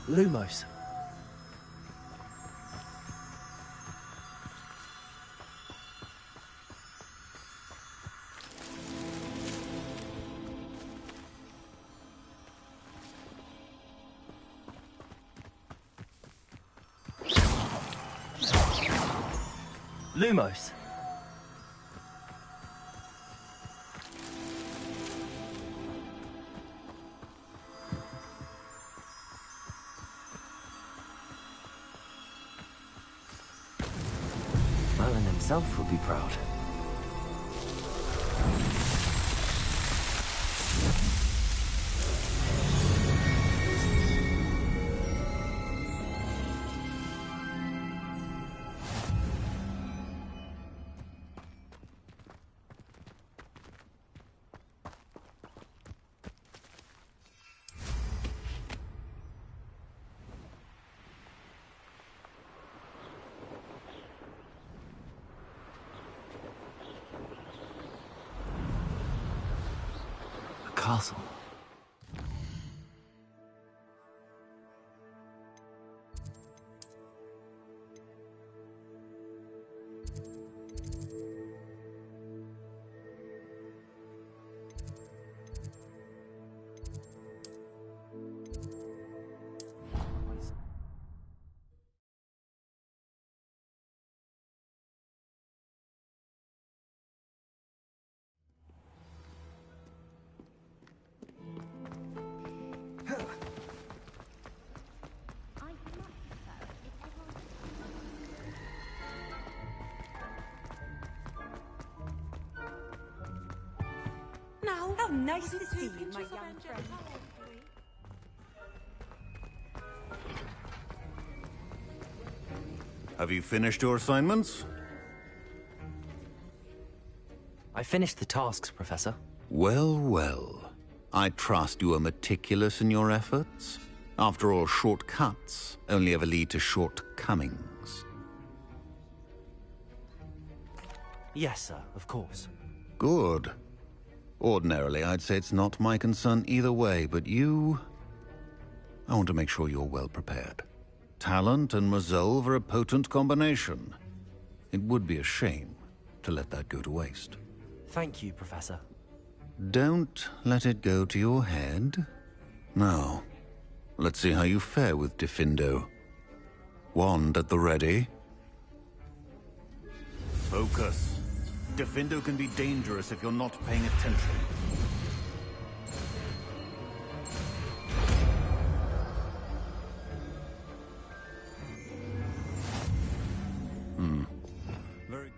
Lumos. Lumos. Merlin himself would be proud. Castle. Now, How nice to see you, my young friend. Have you finished your assignments? I finished the tasks, Professor. Well, well. I trust you are meticulous in your efforts. After all, shortcuts only ever lead to shortcomings. Yes, sir, of course. Good. Ordinarily, I'd say it's not my concern either way, but you... I want to make sure you're well prepared. Talent and resolve are a potent combination. It would be a shame to let that go to waste. Thank you, Professor. Don't let it go to your head. Now, let's see how you fare with Diffindo. Wand at the ready. Focus. Diffindo can be dangerous if you're not paying attention. Very...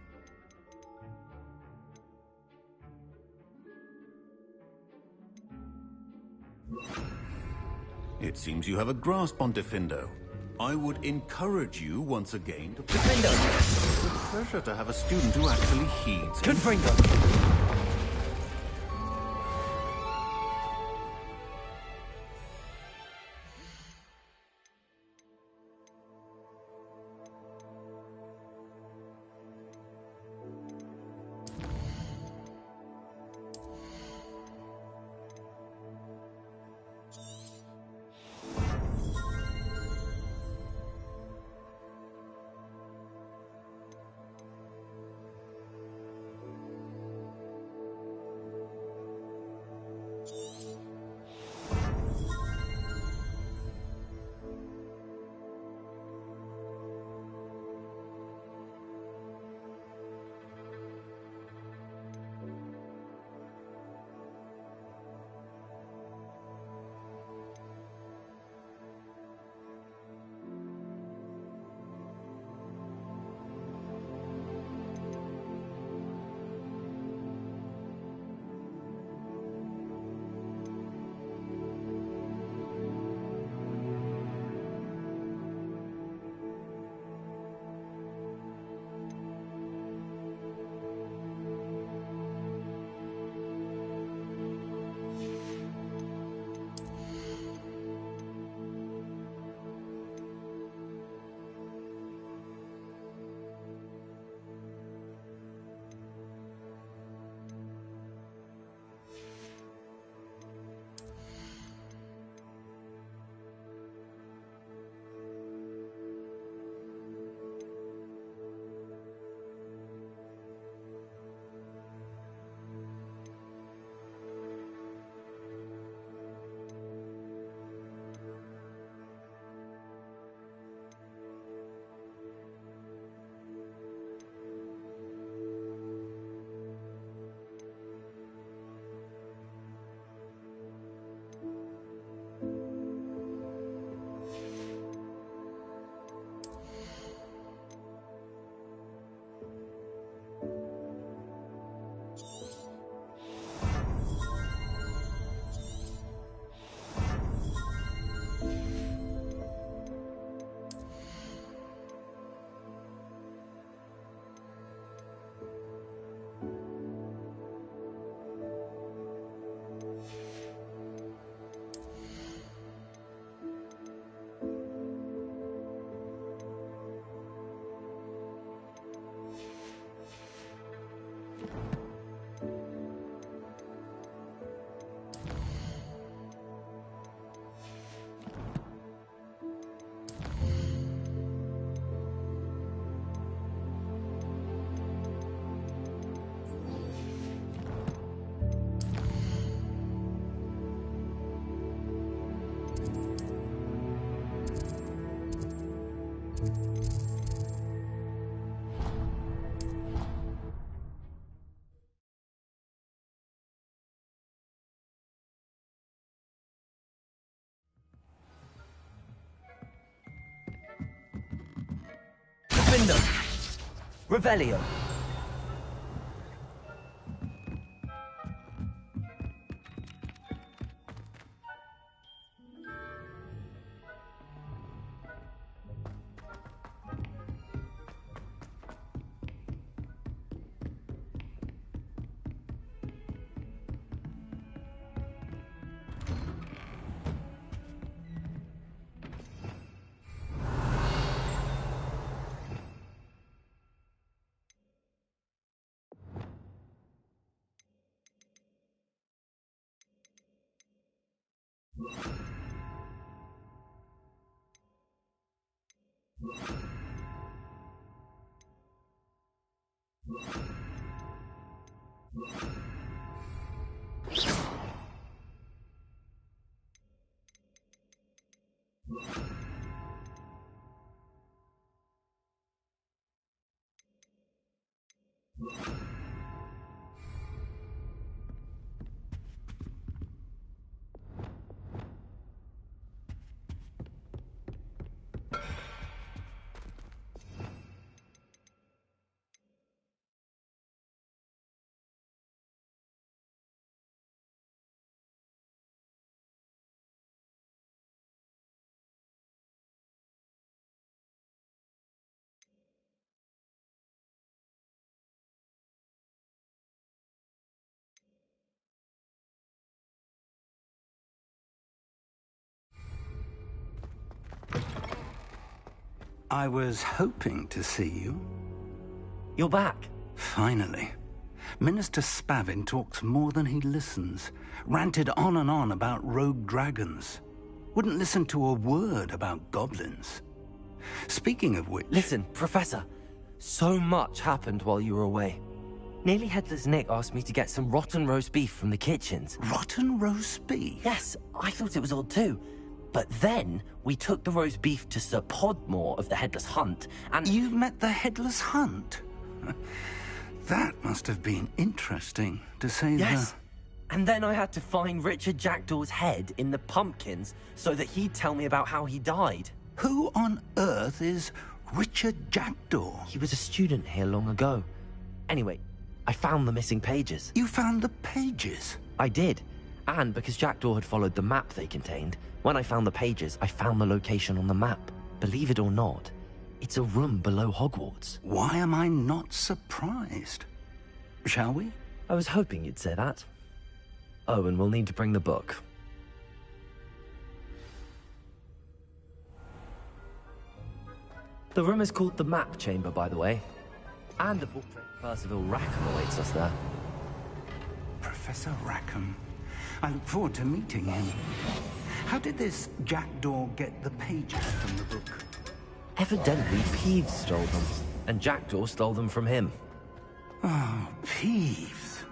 It seems you have a grasp on Diffindo. I would encourage you once again to... Diffindo! It's a pleasure to have a student who actually heeds... Confringo! Open them! Revelio. I was hoping to see you. You're back. Finally. Minister Spavin talks more than he listens. Ranted on and on about rogue dragons. Wouldn't listen to a word about goblins. Speaking of which... Listen, Professor. So much happened while you were away. Nearly Headless Nick asked me to get some rotten roast beef from the kitchens. Rotten roast beef? Yes, I thought it was odd too. But then, we took the roast beef to Sir Podmore of the Headless Hunt, and... You met the Headless Hunt? That must have been interesting, to say the... Yes. And then I had to find Richard Jackdaw's head in the pumpkins so that he'd tell me about how he died. Who on earth is Richard Jackdaw? He was a student here long ago. Anyway, I found the missing pages. You found the pages? I did. And because Jackdaw had followed the map they contained, when I found the pages, I found the location on the map. Believe it or not, it's a room below Hogwarts. Why am I not surprised? Shall we? I was hoping you'd say that. Oh, and we'll need to bring the book. The room is called the Map Chamber, by the way. And the portrait of Percival Rackham awaits us there. Professor Rackham. I look forward to meeting him. How did this Jackdaw get the pages from the book? Evidently, Peeves stole them, and Jackdaw stole them from him. Oh, Peeves.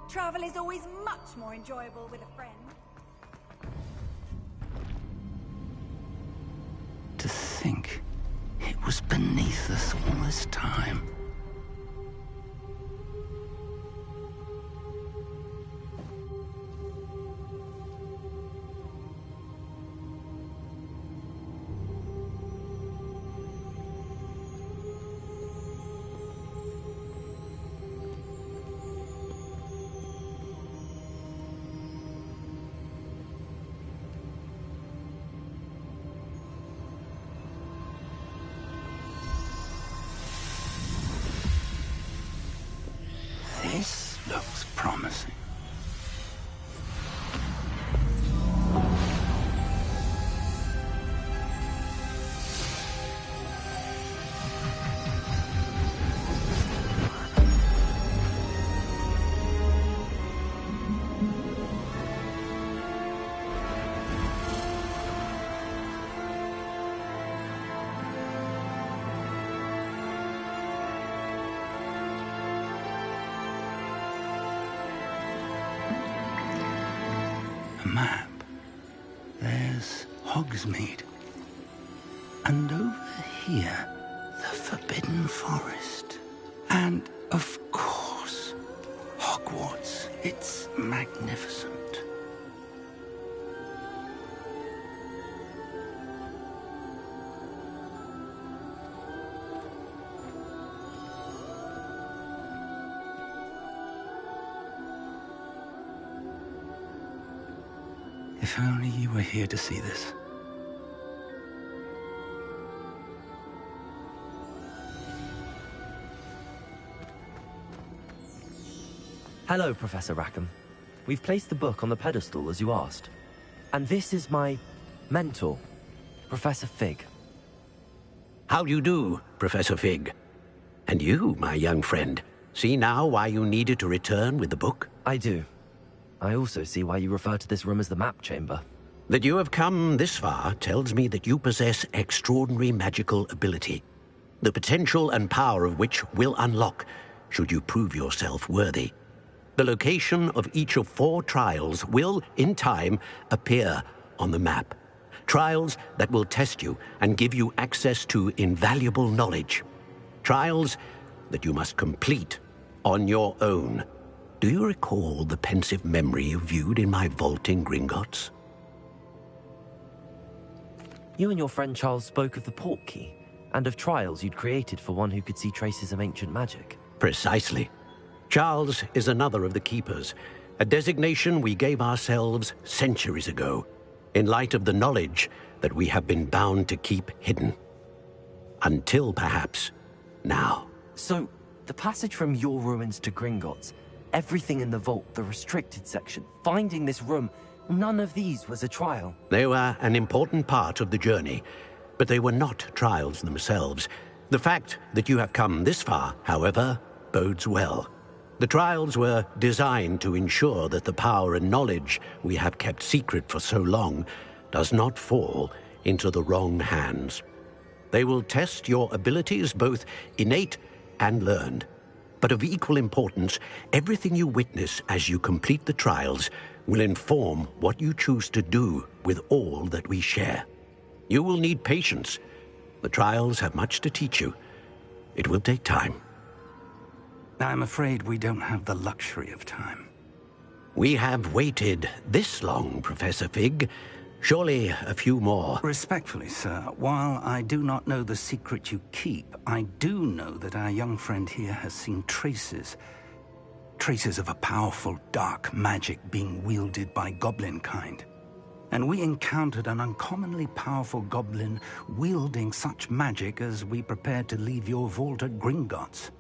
Travel is always much more enjoyable with a friend. To think it was beneath us all this time. This looks promising. Map. There's Hogsmeade. And over here, the Forbidden Forest. And, of course, Hogwarts. It's magnificent. If only you were here to see this. Hello, Professor Rackham. We've placed the book on the pedestal as you asked. And this is my mentor, Professor Fig. How do you do, Professor Fig? And you, my young friend, see now why you needed to return with the book? I do. I also see why you refer to this room as the map chamber. That you have come this far tells me that you possess extraordinary magical ability, the potential and power of which will unlock should you prove yourself worthy. The location of each of 4 trials will, in time, appear on the map. Trials that will test you and give you access to invaluable knowledge. Trials that you must complete on your own. Do you recall the pensive memory you viewed in my vault in Gringotts? You and your friend Charles spoke of the port key, and of trials you'd created for one who could see traces of ancient magic. Precisely. Charles is another of the Keepers, a designation we gave ourselves centuries ago, in light of the knowledge that we have been bound to keep hidden. Until, perhaps, now. So, the passage from your ruins to Gringotts, everything in the vault, the restricted section, finding this room, none of these was a trial. They were an important part of the journey, but they were not trials themselves. The fact that you have come this far, however, bodes well. The trials were designed to ensure that the power and knowledge we have kept secret for so long does not fall into the wrong hands. They will test your abilities, both innate and learned. But of equal importance, everything you witness as you complete the trials will inform what you choose to do with all that we share. You will need patience. The trials have much to teach you. It will take time. I'm afraid we don't have the luxury of time. We have waited this long, Professor Fig. Surely a few more. Respectfully, sir, while I do not know the secret you keep, I do know that our young friend here has seen traces of a powerful dark magic being wielded by goblin kind. And we encountered an uncommonly powerful goblin wielding such magic as we prepared to leave your vault at Gringotts.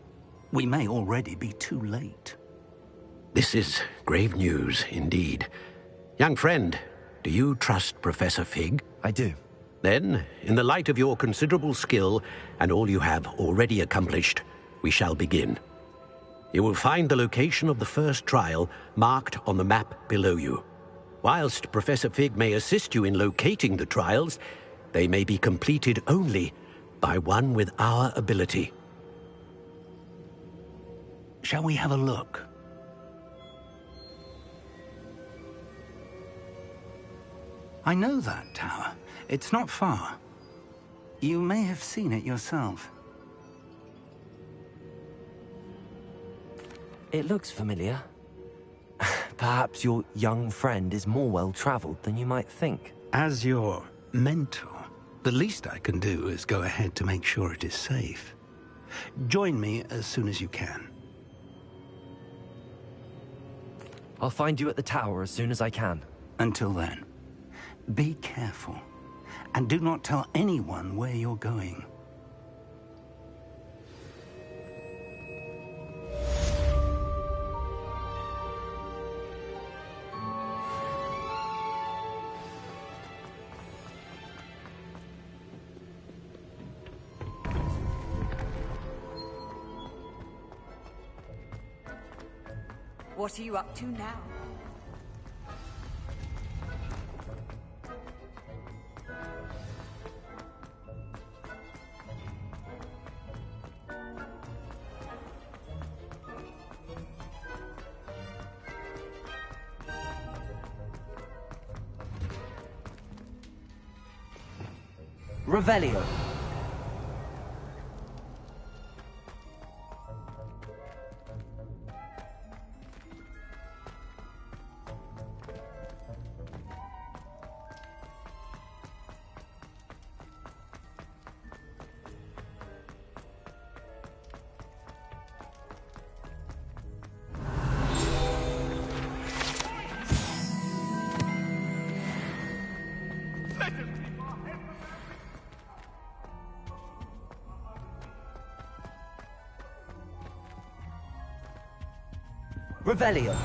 We may already be too late. This is grave news, indeed. Young friend, do you trust Professor Fig? I do. Then, in the light of your considerable skill and all you have already accomplished, we shall begin. You will find the location of the first trial marked on the map below you. Whilst Professor Fig may assist you in locating the trials, they may be completed only by one with our ability. Shall we have a look? I know that tower. It's not far. You may have seen it yourself. It looks familiar. Perhaps your young friend is more well-traveled than you might think. As your mentor, the least I can do is go ahead to make sure it is safe. Join me as soon as you can. I'll find you at the tower as soon as I can. Until then, be careful, and do not tell anyone where you're going. What are you up to now? Revelio. Revelio.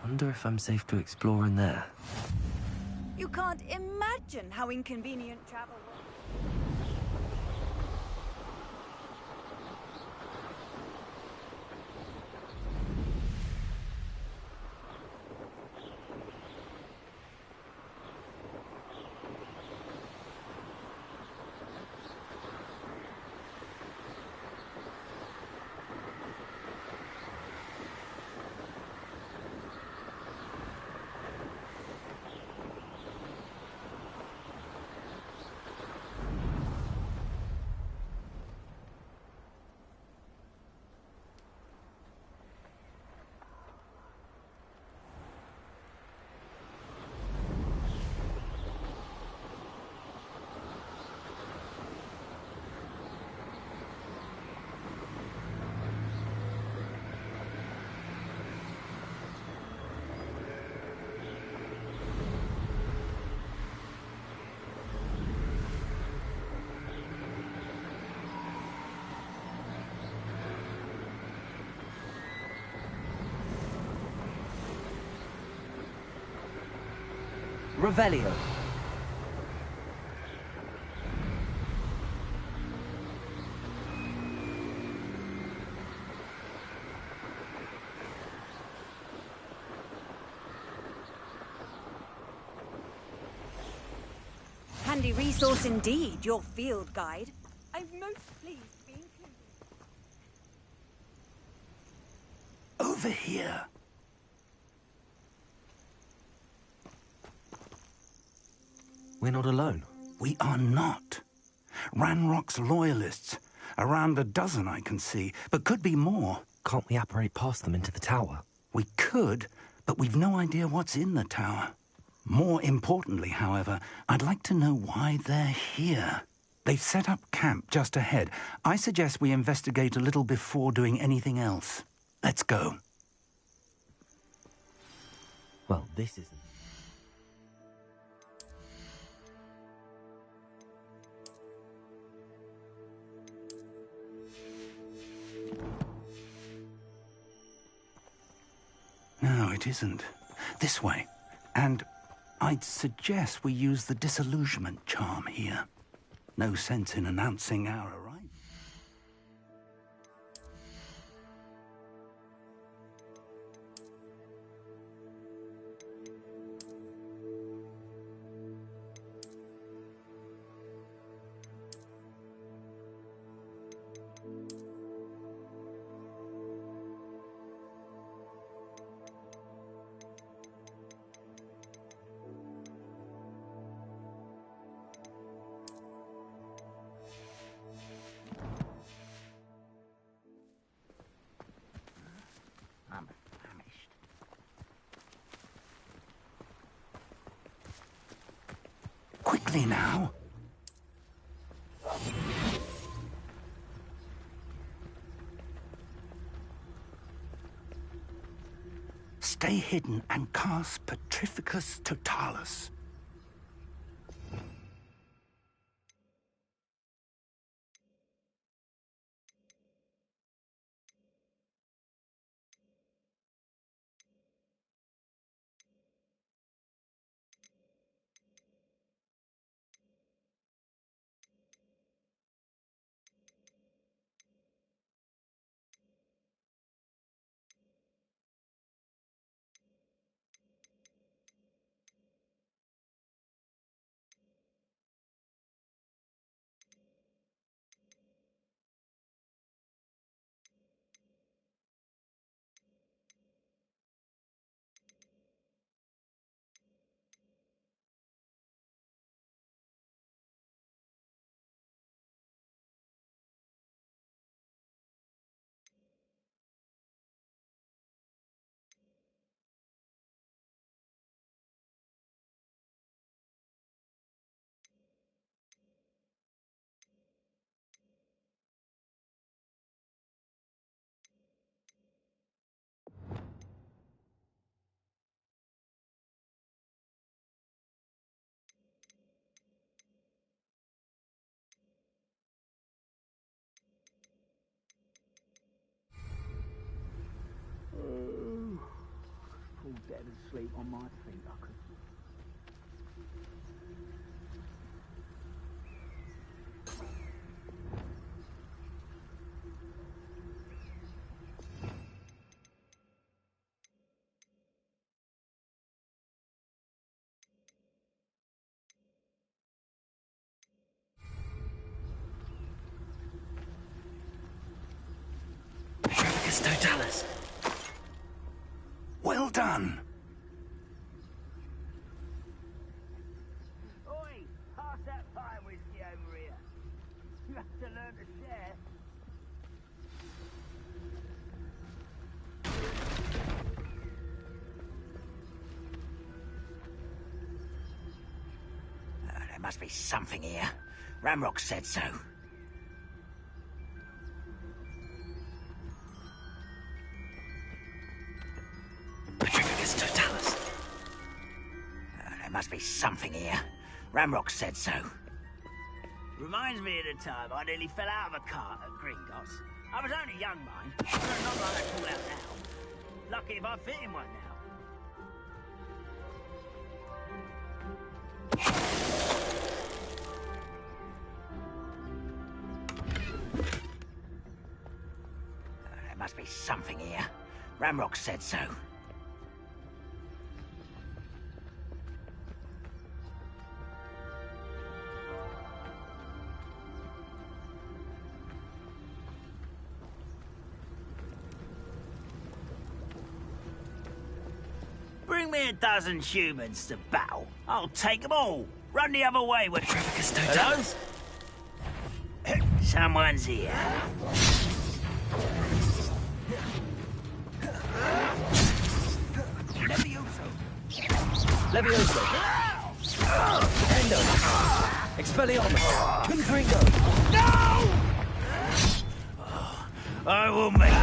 Wonder if I'm safe to explore in there. You can't imagine how inconvenient travel was. Revelio. Handy resource indeed, your field guide. I'm most pleased to be included. Over here. We're not alone. We are not. Ranrock's loyalists. Around a dozen I can see, but could be more. Can't we apparate past them into the tower? We could, but we've no idea what's in the tower. More importantly, however, I'd like to know why they're here. They've set up camp just ahead. I suggest we investigate a little before doing anything else. Let's go. Well, this isn't. No, it isn't. This way. And I'd suggest we use the disillusionment charm here. No sense in announcing our arrival. I'm famished. Quickly now. Stay hidden and cast Petrificus Totalis. sleep on my feet, I could. Totalis. Well done. Oi! Pass that fire whiskey over here. You have to learn to share. There must be something here. Ramrock said so. Totalis. There must be something here. Ramrock said so. Reminds me of the time I nearly fell out of a cart at Gringotts. I was only young, mind. But not like I fall out now. Lucky if I fit in one now. There must be something here. Ramrock said so. Bring me a dozen humans to battle. I'll take them all. Run the other way with Hello? Someone's here. Levioso. Endo. Expelliarmus. Confringo. No! I will make you.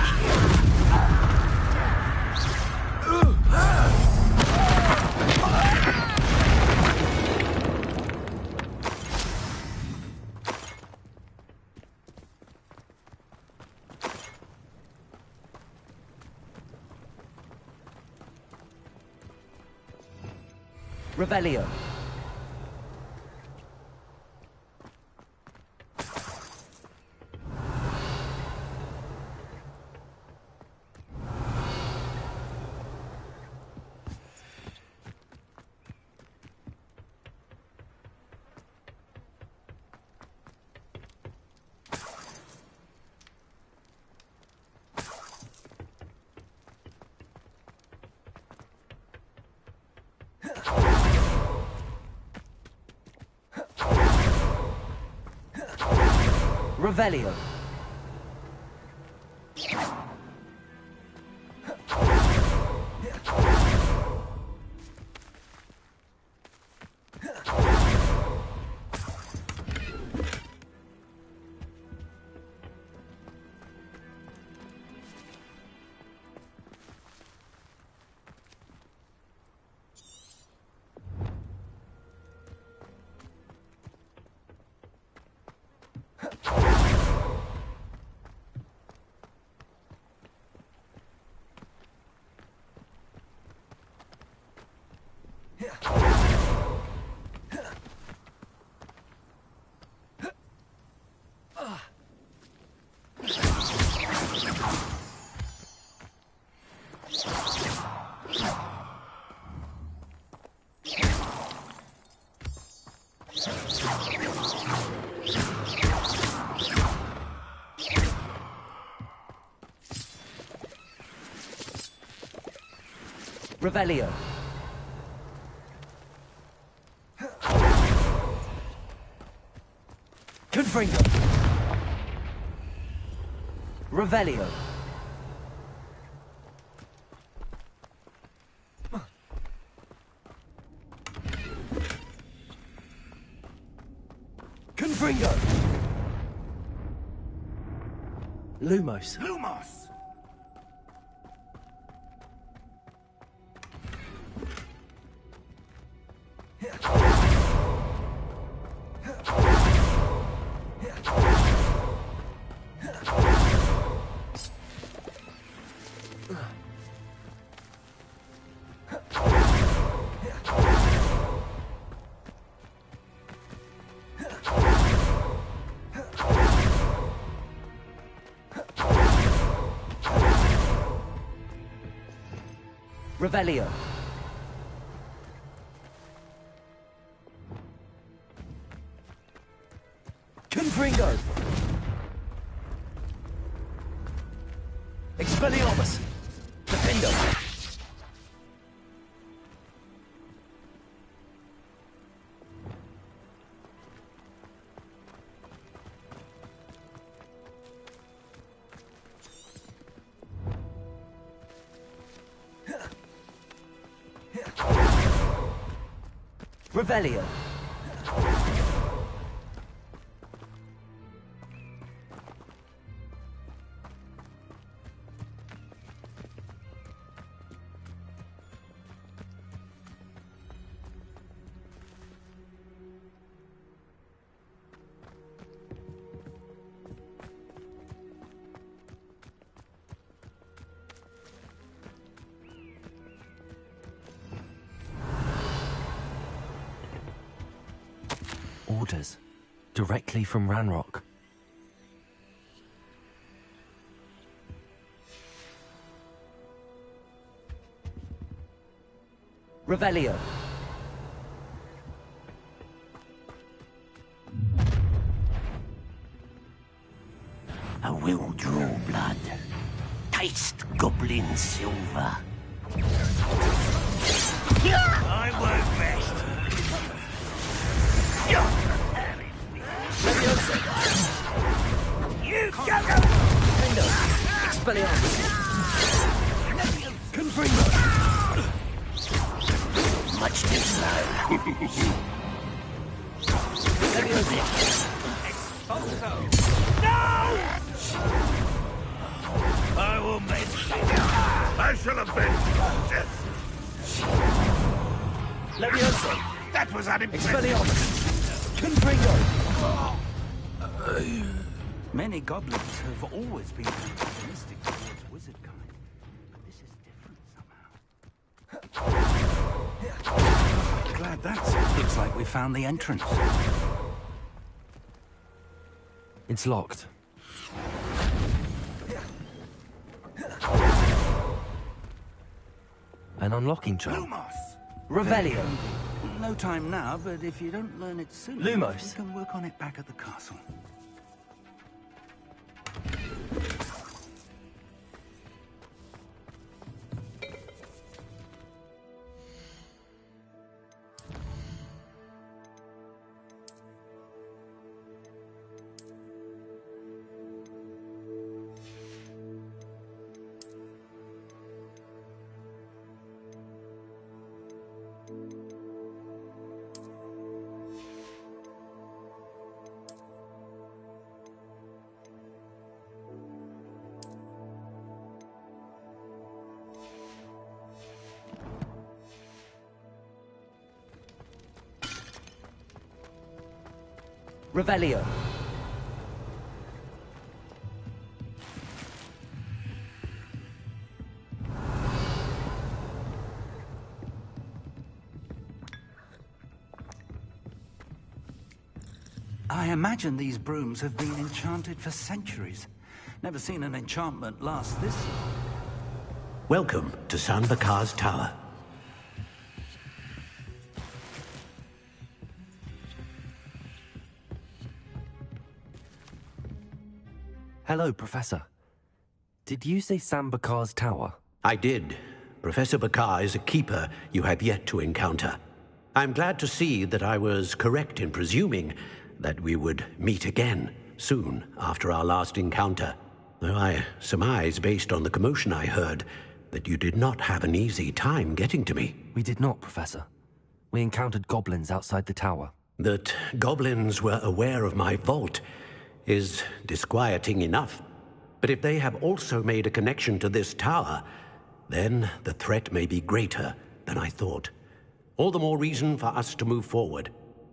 Revelio. Revelio. Revelio. Confringo. Revelio. Confringo. Lumos. Lumos! Revelio. Confringo. Expelliarmus. Defendo. Revelio. Orders. Directly from Ranrock. Revelio. I will draw blood. Taste goblin silver. I work best. You go! Defendo. Expelliarmus. Confringo. Much too slow. No! I will make I shall avenge death. Levioso. That was unimpressive. Expelliarmus. Confringo. Many goblins have always been antagonistic towards wizard kind, but this is different somehow. Glad that's it. Looks like we found the entrance. It's locked. An unlocking charm. Revelio. No time now, but if you don't learn it soon, Lumos. we can work on it back at the castle. Revelio. I imagine these brooms have been enchanted for centuries. Never seen an enchantment last this long. Welcome to San Bakar's Tower. Hello, Professor. Did you say Sam Bakar's tower? I did. Professor Bakar is a keeper you have yet to encounter. I'm glad to see that I was correct in presuming that we would meet again soon after our last encounter. Though I surmise, based on the commotion I heard, that you did not have an easy time getting to me. We did not, Professor. We encountered goblins outside the tower. That goblins were aware of my vault is disquieting enough. But if they have also made a connection to this tower, then the threat may be greater than I thought. All the more reason for us to move forward.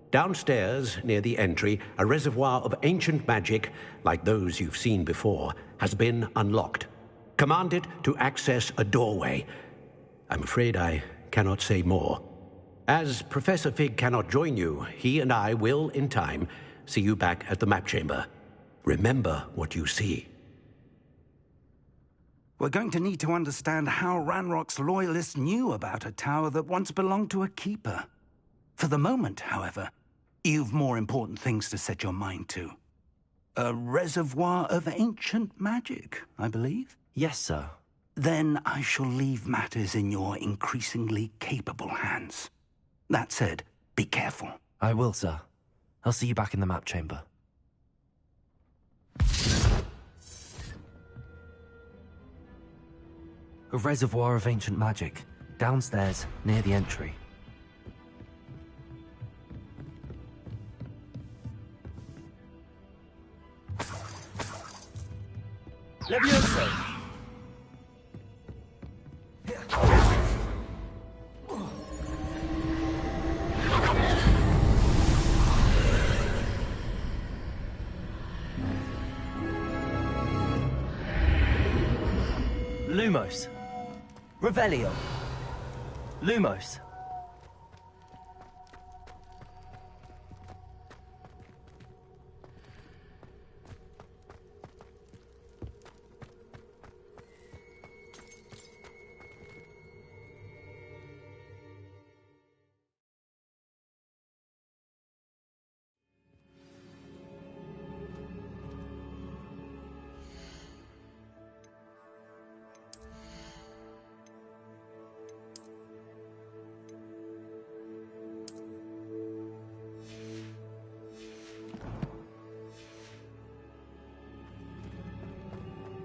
Downstairs, near the entry, a reservoir of ancient magic, like those you've seen before, has been unlocked. Command it to access a doorway. I'm afraid I cannot say more. As Professor Fig cannot join you, he and I will, in time, see you back at the map chamber. Remember what you see. We're going to need to understand how Ranrock's loyalists knew about a tower that once belonged to a keeper. For the moment, however, you've more important things to set your mind to. A reservoir of ancient magic, I believe? Yes, sir. Then I shall leave matters in your increasingly capable hands. That said, be careful. I will, sir. I'll see you back in the map chamber. A reservoir of ancient magic, downstairs, near the entry. Levioso! Lumos. Revelio. Lumos.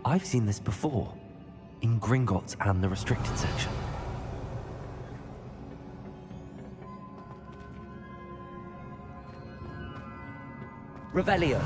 I've seen this before, in Gringotts and the restricted section. Revelio.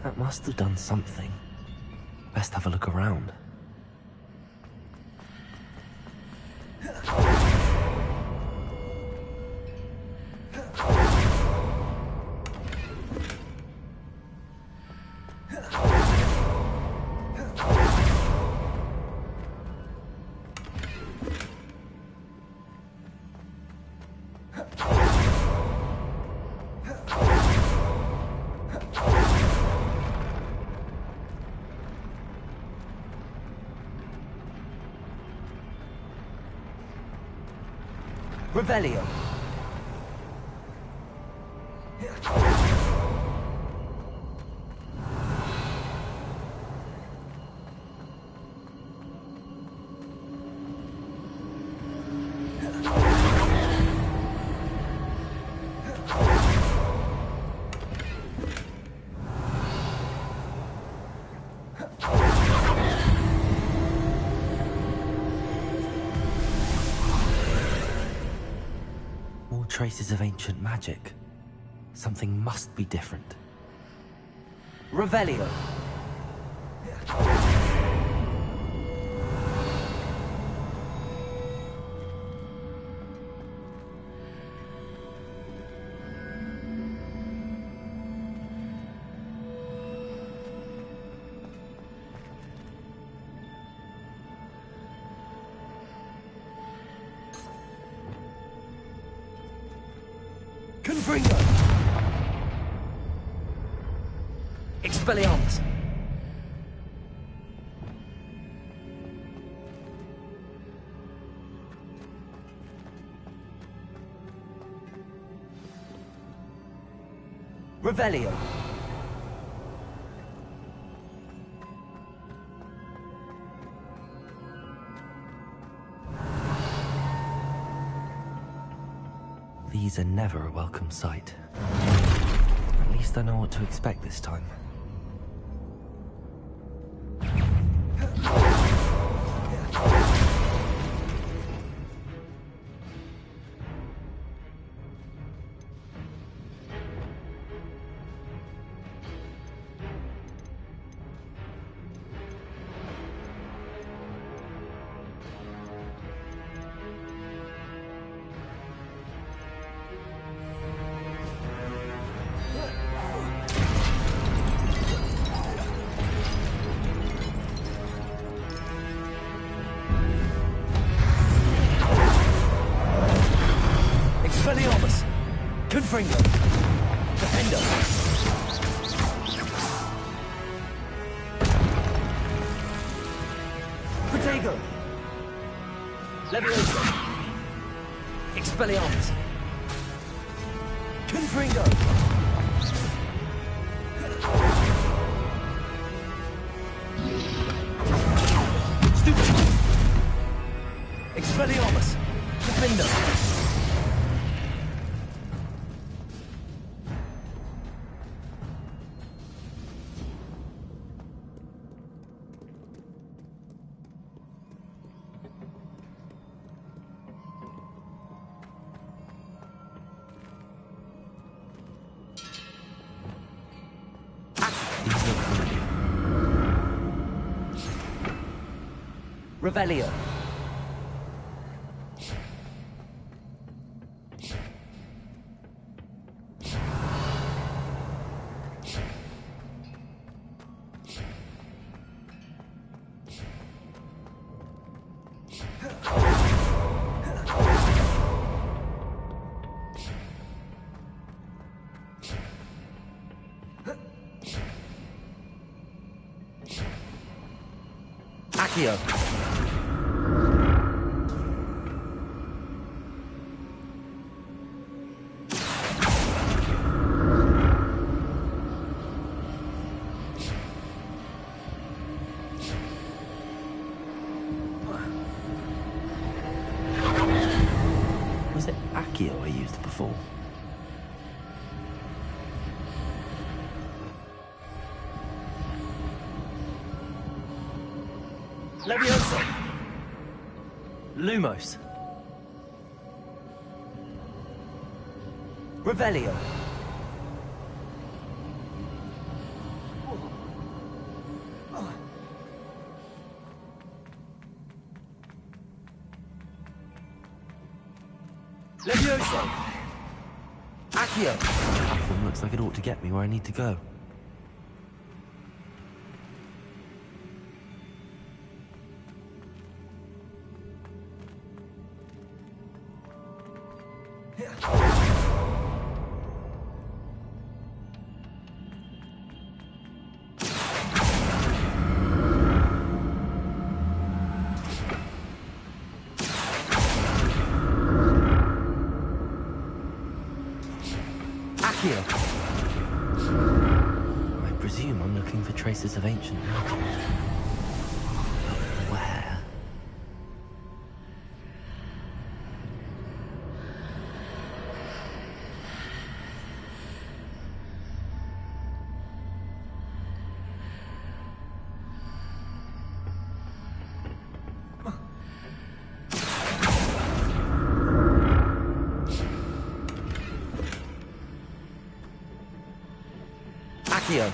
That must have done something. Best have a look around. Revelio. Traces of ancient magic. Something must be different. Revelio. Confringo. Expelliarmus. Revelio. These are never a welcome sight. At least I know what to expect this time. Expelliarmus! Confringo! Defender! Protego! Levioso! Expelliarmus! Confringo! Stupid! Expelliarmus! Defender! Revelio. Accio. Was it Accio I used before? Levioso! Lumos! Revelio! Levioso! Accio! Platform looks like it ought to get me where I need to go. I presume I'm looking for traces of ancient magic. But where? Accio.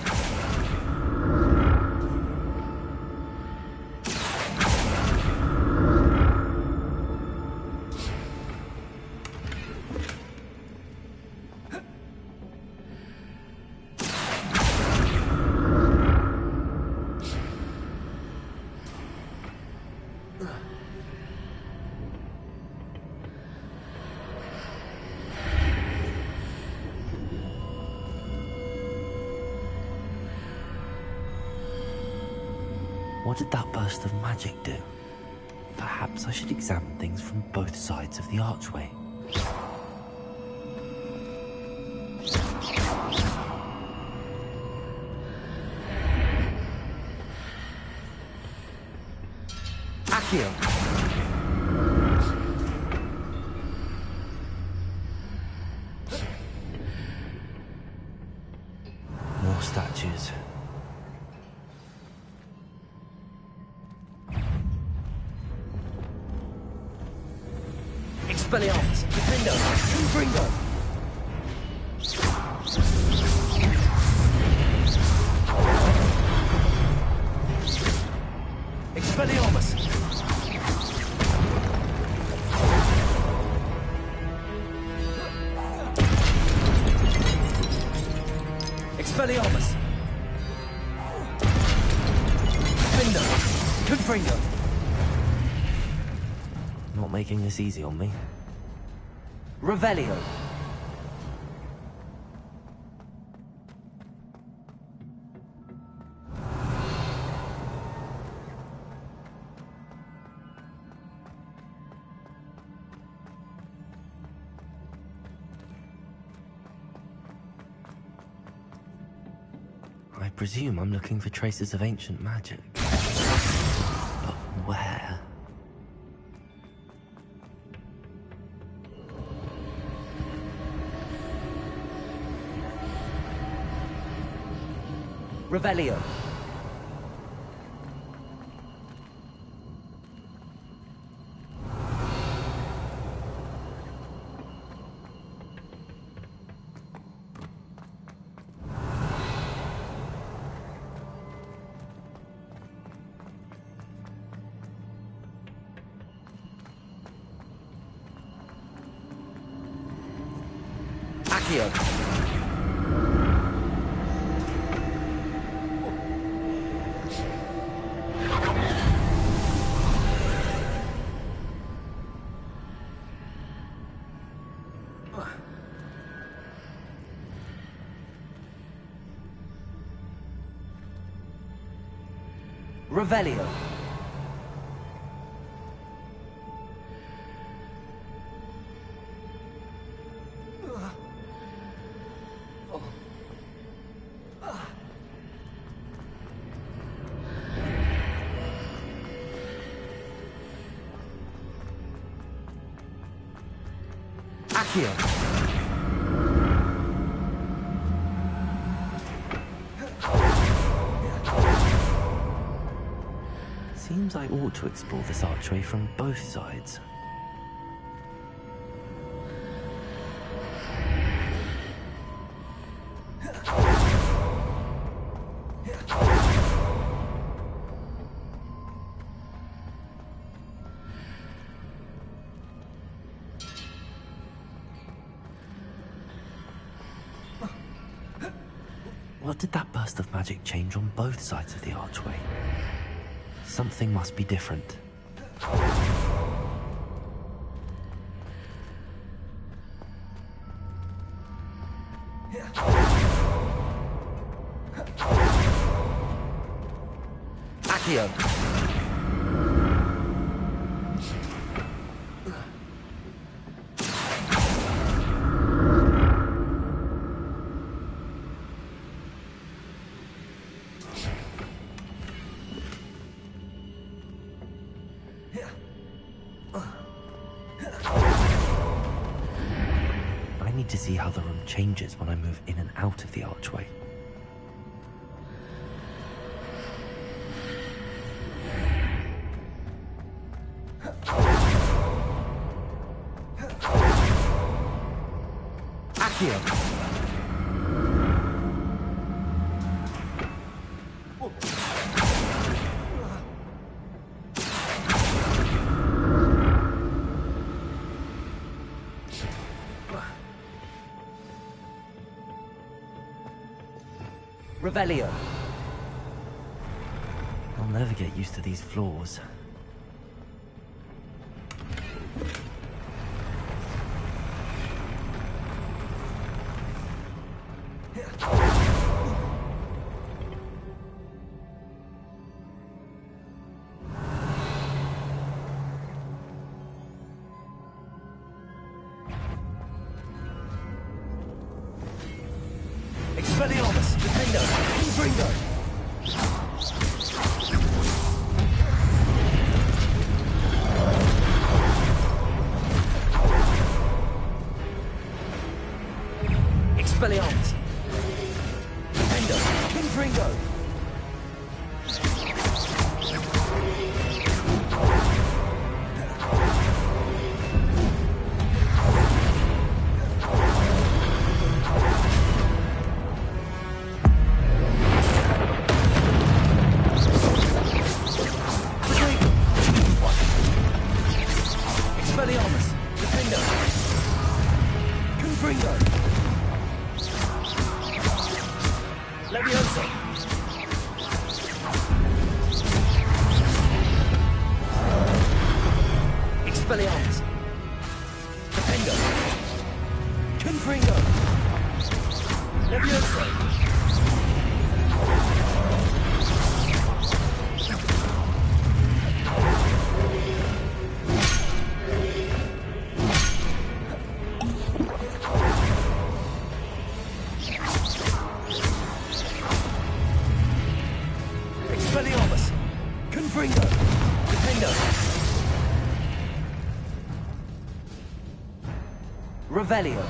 What did that burst of magic do? Perhaps I should examine things from both sides of the archway. Accio! More statues. Expelliarmus! Defendo! Confringo! Expelliarmus! Expelliarmus! Defendo! Confringo! Not making this easy on me. Revelio. I presume I'm looking for traces of ancient magic. But where? Revelio. Accio. Revelio. Accio. Seems I ought to explore this archway from both sides. What did that burst of magic change on both sides of the archway? Something must be different. Accio. I need to see how the room changes when I move in and out of the archway. Accio. Revelio. I'll never get used to these floors. Expelliarmus, Defendo, Bringo. Expelliarmus, Defendo, Bringo. Expelliarmus, Defendo, Confringo, Levioso, Expelliarmus, Defendo, Confringo! Levioso! Expelliarmus! Confringo! Defendo! Revelio!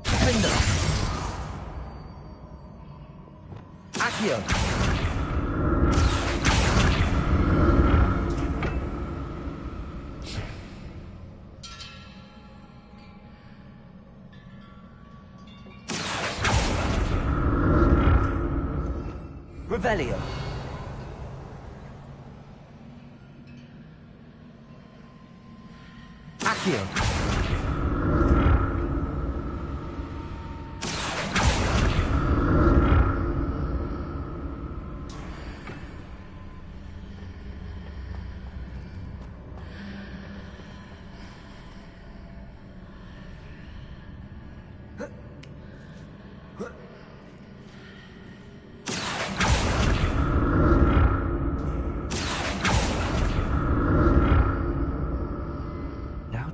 Defendo! Accio! Revelio. Accio.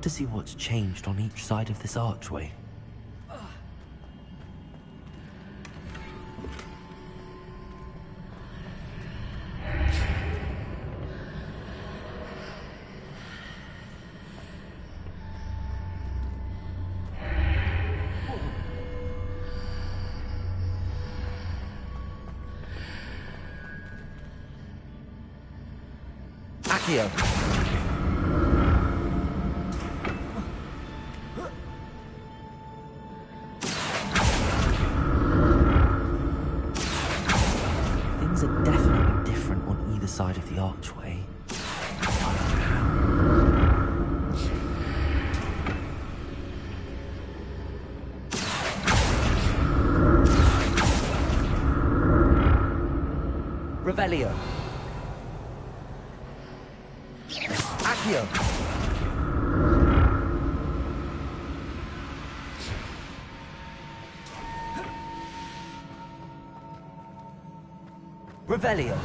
To see what's changed on each side of this archway. Accio. Things are definitely different on either side of the archway. Revelio. Accio. Revelio.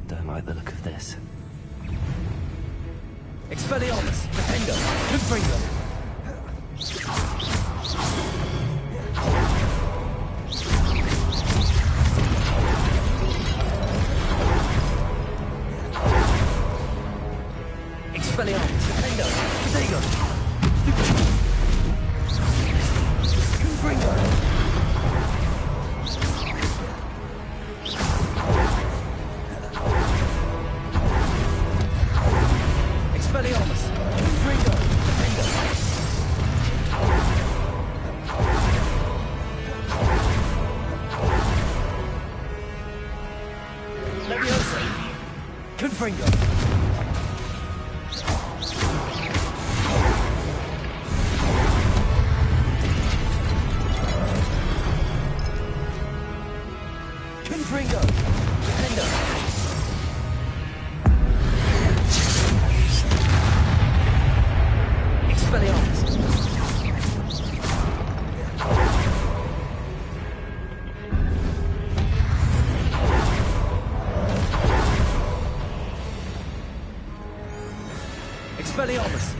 Don't like the look of this. Expelliarmus! Defendo! Confringo! Expelliarmus! Defendo! Stego! Confringo! Expelliarmus! Confringo! Defendo! Levioso! Confringo! Expelliarmus!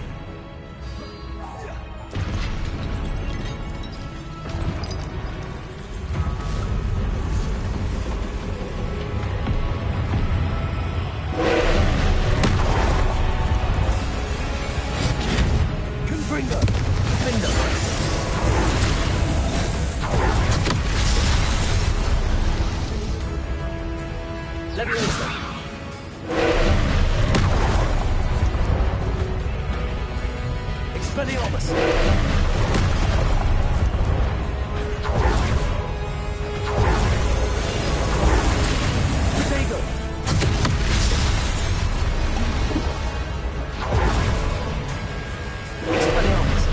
Confringo! Defender! Leviosa! Expelliarmus! Protego! Expelliarmus!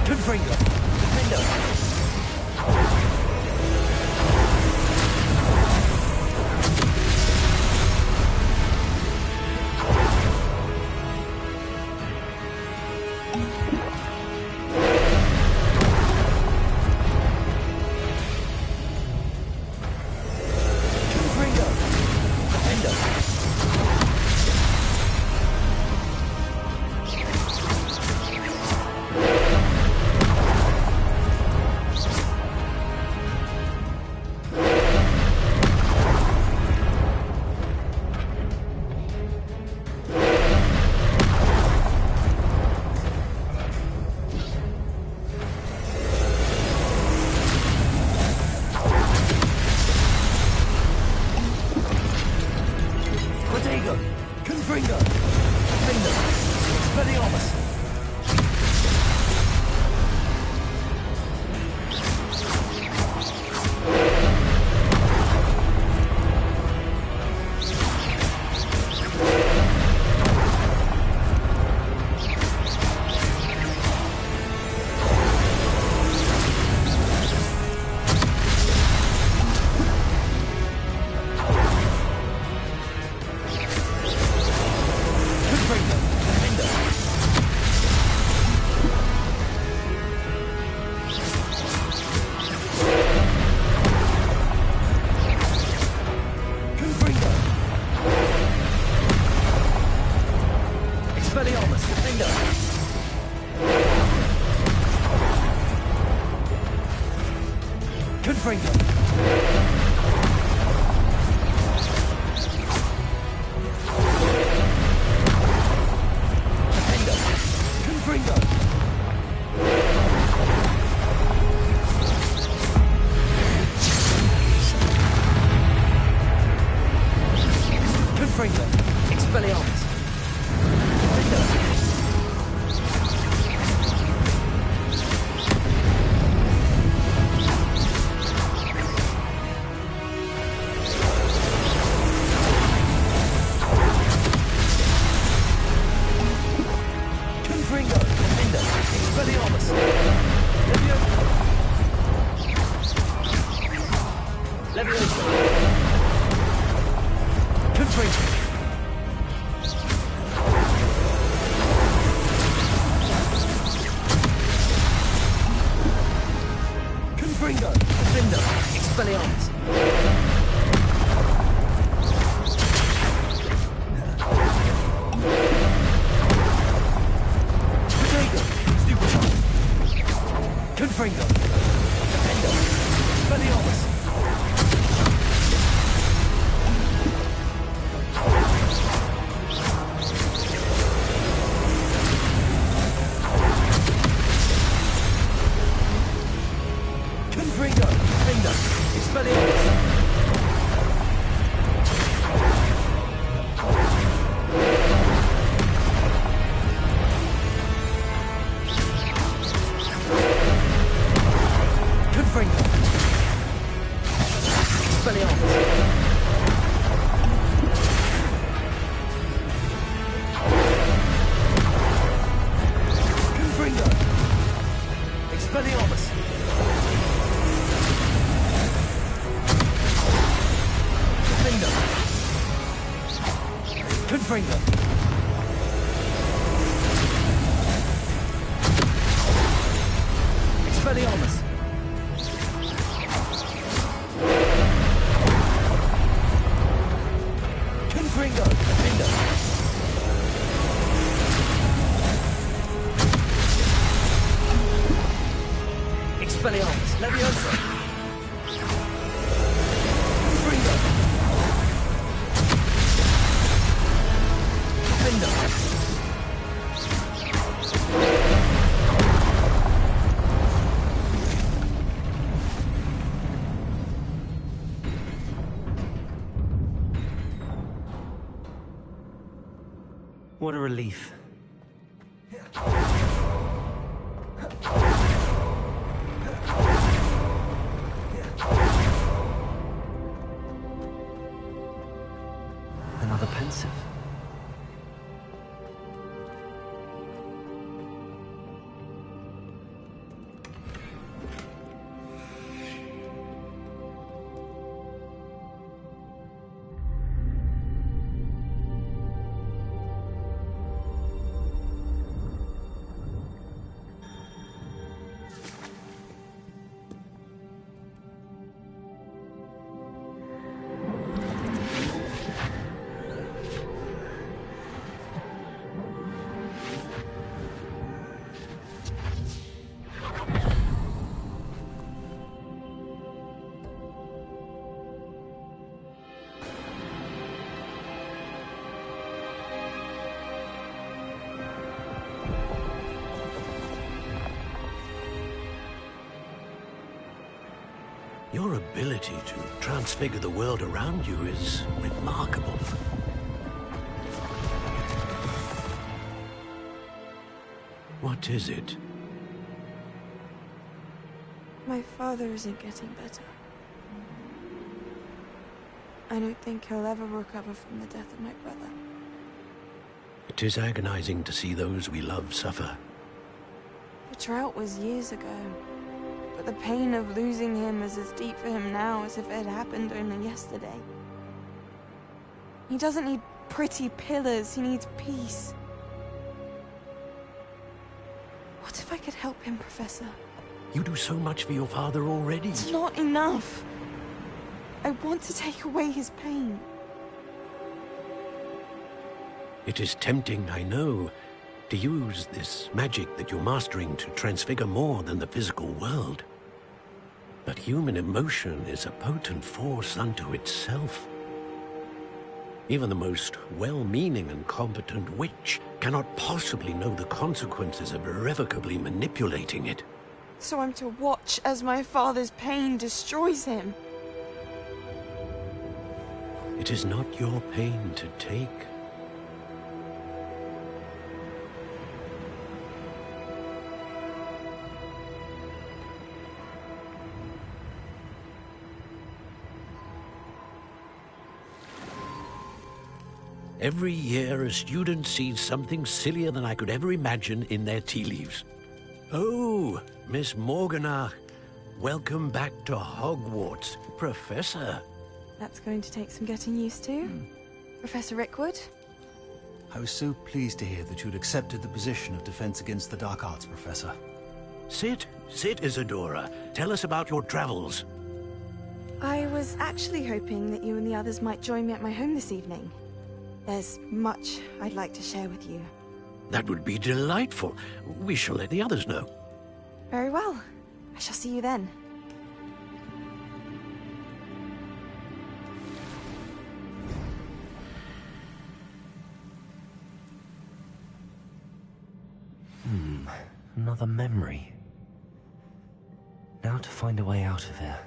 Confringo! Defender! Confringo! Defender! Protego! Confringo! Defender! Expelliarmus! Confringo! Defender! Confringo! Expelliarmus! Defender! Confringo! Defender! Confringo! Confringo! Expelliarmus! Defender! Confringo! Defender! Expelliarmus! Leviosa! Confringo! Confringo! Defender! Expelliarmus! Protego! Stupefy! Confringo! Defender! Expelliarmus! Confringo! Defender! Expelliarmus! Leviosa! Confringo! Defender! What a relief. Another pensive. Your ability to transfigure the world around you is remarkable. What is it? My father isn't getting better. I don't think he'll ever recover from the death of my brother. It is agonizing to see those we love suffer. The drought was years ago, but the pain of losing him is as deep for him now as if it had happened only yesterday. He doesn't need pretty pillars, he needs peace. What if I could help him, Professor? You do so much for your father already. It's not enough. I want to take away his pain. It is tempting, I know, to use this magic that you're mastering to transfigure more than the physical world. But human emotion is a potent force unto itself. Even the most well-meaning and competent witch cannot possibly know the consequences of irrevocably manipulating it. So I'm to watch as my father's pain destroys him. It is not your pain to take. Every year, a student sees something sillier than I could ever imagine in their tea leaves. Oh, Miss Morganach, welcome back to Hogwarts, Professor. That's going to take some getting used to. Professor Rickwood? I was so pleased to hear that you'd accepted the position of Defense Against the Dark Arts, Professor. Sit, Isadora. Tell us about your travels. I was actually hoping that you and the others might join me at my home this evening. There's much I'd like to share with you. That would be delightful. We shall let the others know. Very well. I shall see you then. Another memory. Now to find a way out of here.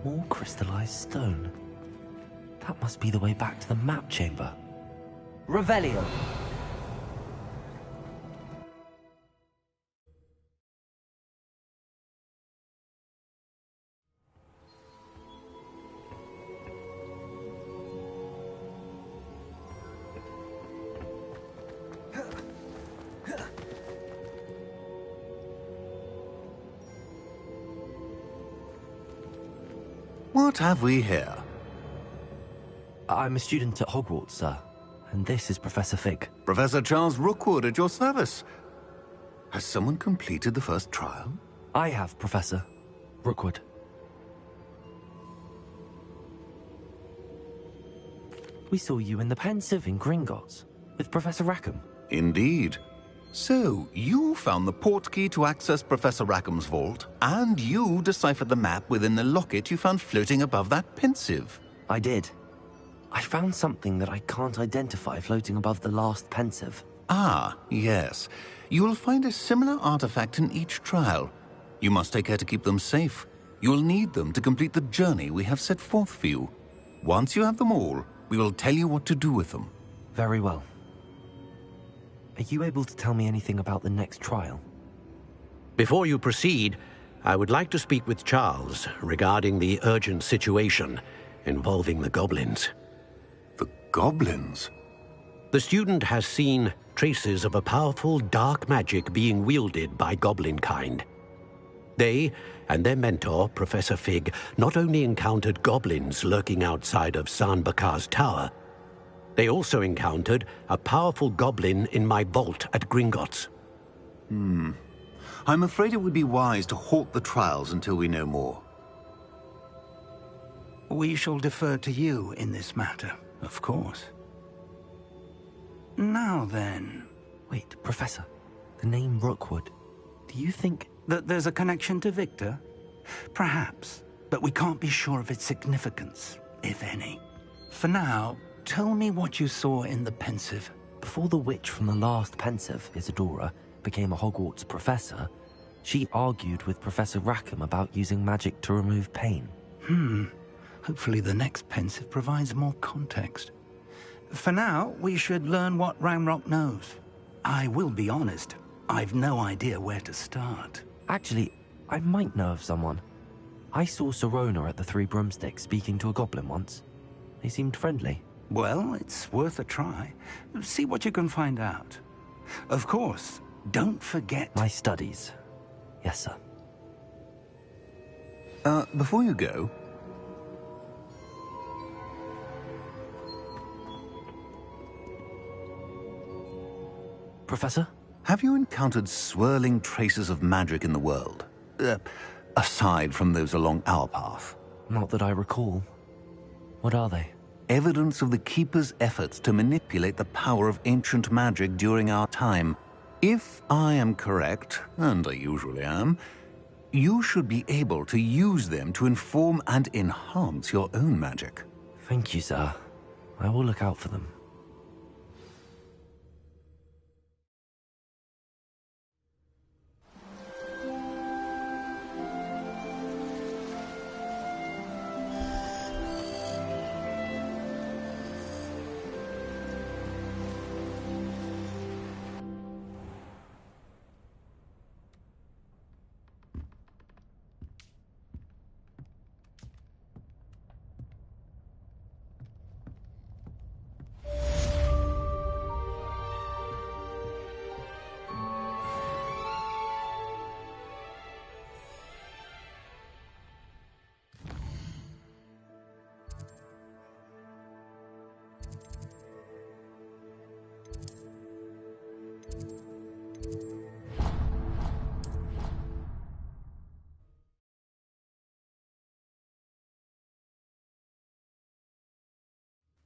More crystallized stone. That must be the way back to the map chamber. Revelio! What have we here? I'm a student at Hogwarts, sir. And this is Professor Fig. Professor Charles Rookwood at your service. Has someone completed the first trial? I have, Professor Rookwood. We saw you in the Pensive in Gringotts with Professor Rackham. Indeed. So, you found the portkey to access Professor Rackham's vault, and you deciphered the map within the locket you found floating above that Pensive. I did. I found something that I can't identify floating above the last Pensive. Ah, yes. You will find a similar artifact in each trial. You must take care to keep them safe. You will need them to complete the journey we have set forth for you. Once you have them all, we will tell you what to do with them. Very well. Are you able to tell me anything about the next trial? Before you proceed, I would like to speak with Charles regarding the urgent situation involving the goblins. The goblins? The student has seen traces of a powerful dark magic being wielded by goblin kind. They and their mentor, Professor Fig, not only encountered goblins lurking outside of San Bakar's tower, they also encountered a powerful goblin in my vault at Gringotts. I'm afraid it would be wise to halt the trials until we know more. We shall defer to you in this matter, of course. Now then... Wait, Professor. The name Rookwood. Do you think... that there's a connection to Victor? Perhaps, but we can't be sure of its significance, if any. For now, tell me what you saw in the Pensive. Before the witch from the last Pensive, Isadora, became a Hogwarts professor, she argued with Professor Rackham about using magic to remove pain. Hopefully the next Pensive provides more context. For now, we should learn what Ramrock knows. I will be honest, I've no idea where to start. Actually, I might know of someone. I saw Sirona at the Three Broomsticks speaking to a goblin once. They seemed friendly. Well, it's worth a try. See what you can find out. Of course, don't forget... My studies. Yes, sir. Before you go... Professor? Have you encountered swirling traces of magic in the world? Aside from those along our path? Not that I recall. What are they? Evidence of the Keeper's efforts to manipulate the power of ancient magic during our time. If I am correct, and I usually am, you should be able to use them to inform and enhance your own magic. Thank you, sir. I will look out for them.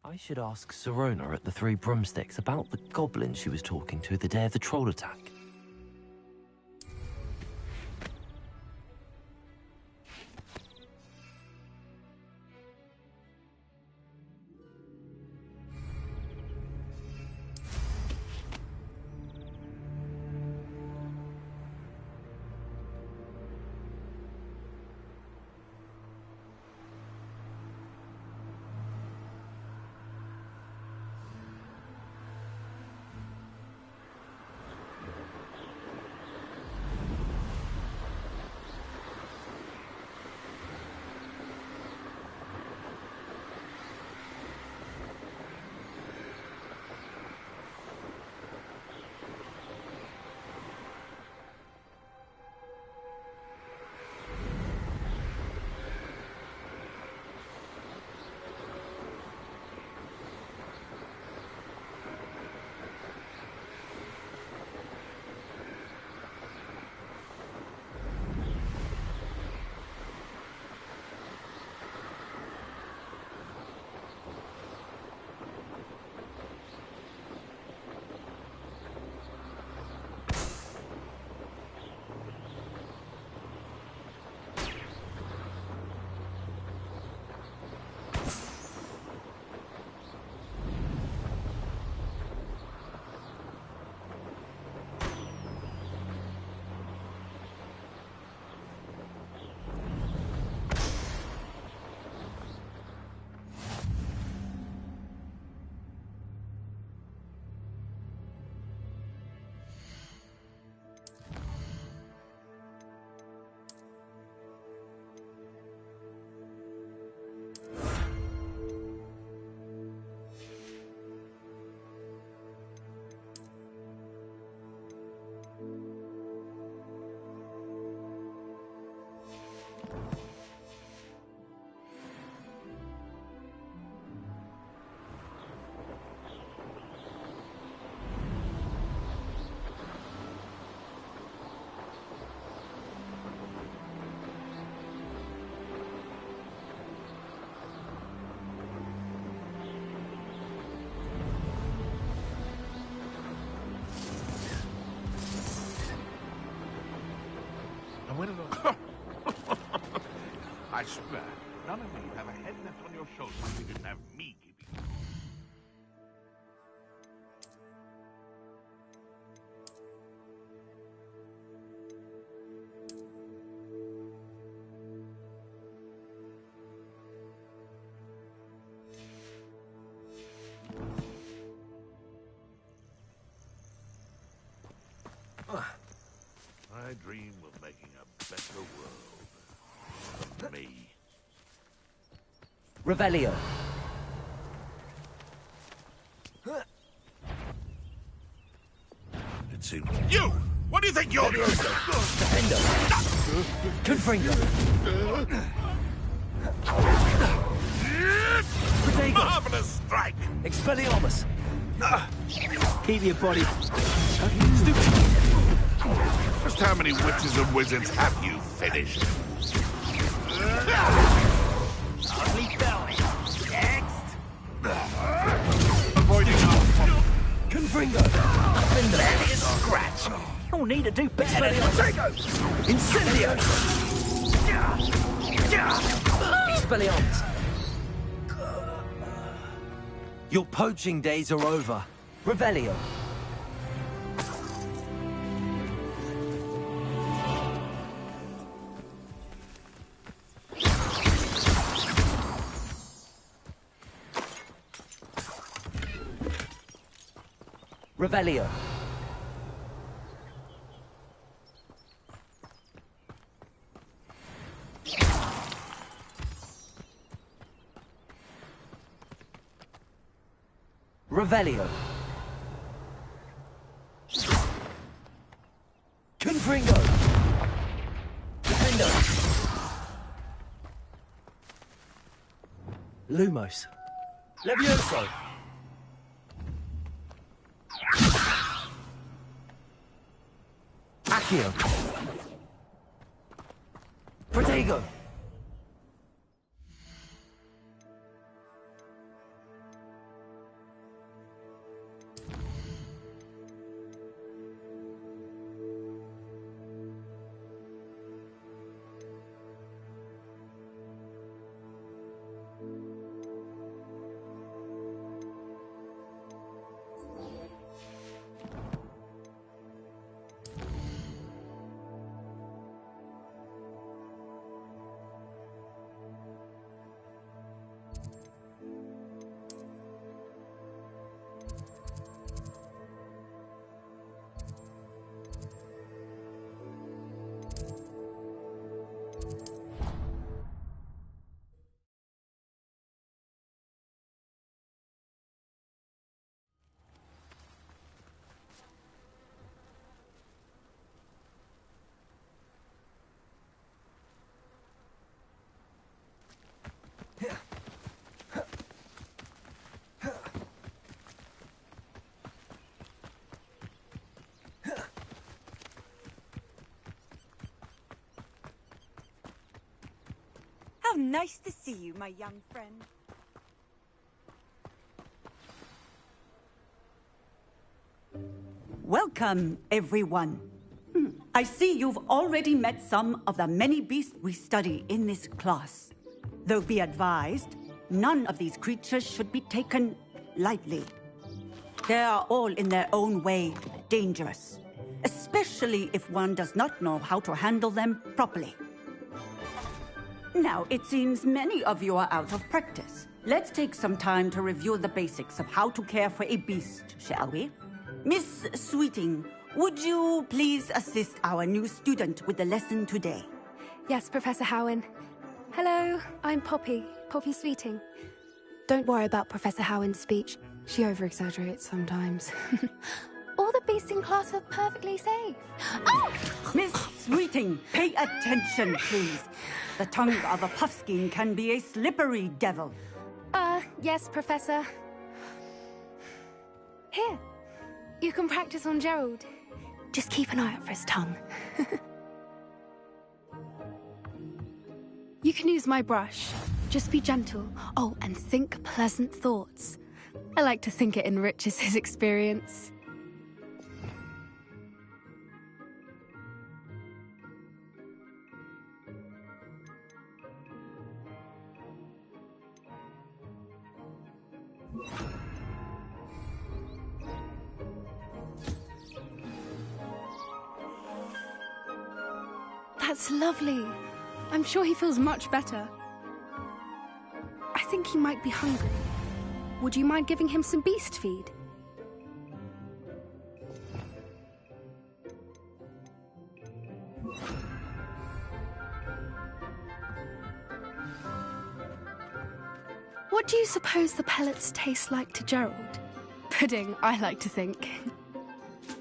I should ask Sirona at the Three Broomsticks about the goblin she was talking to the day of the troll attack. I swear, none of you have a head left on your shoulders if you didn't have me keeping you. I dream of making a better world for me. Revelio. It seems... You! What do you think you're doing? Defender. Confringo. Protego. Marvelous strike! Expelliarmus. Keep your body. Just how many witches and wizards have you finished? Ugly belly. Next. Avoiding our... Confringo. That is a scratch. You'll need to do better. Incendio. Expelliarmus. Your poaching days are over. Revelio. Revelio. Revelio. Confringo. Defendo. Lumos. Levioso. Accio. Protego. How nice to see you, my young friend. Welcome, everyone. I see you've already met some of the many beasts we study in this class. Though be advised, none of these creatures should be taken lightly. They are all in their own way dangerous, especially if one does not know how to handle them properly. Now, it seems many of you are out of practice. Let's take some time to review the basics of how to care for a beast, shall we? Miss Sweeting, would you please assist our new student with the lesson today? Yes, Professor Howen. Hello, I'm Poppy Sweeting. Don't worry about Professor Howen's speech. She over-exaggerates sometimes. All the beasts in class are perfectly safe. Oh! Miss Sweeting, pay attention, please. The tongue of a puffskein can be a slippery devil. Yes, Professor. Here, you can practice on Gerald. Just keep an eye out for his tongue. You can use my brush. Just be gentle. Oh, and think pleasant thoughts. I like to think it enriches his experience. That's lovely. I'm sure he feels much better. I think he might be hungry. Would you mind giving him some beast feed? What do you suppose the pellets taste like to Gerald? Pudding, I like to think.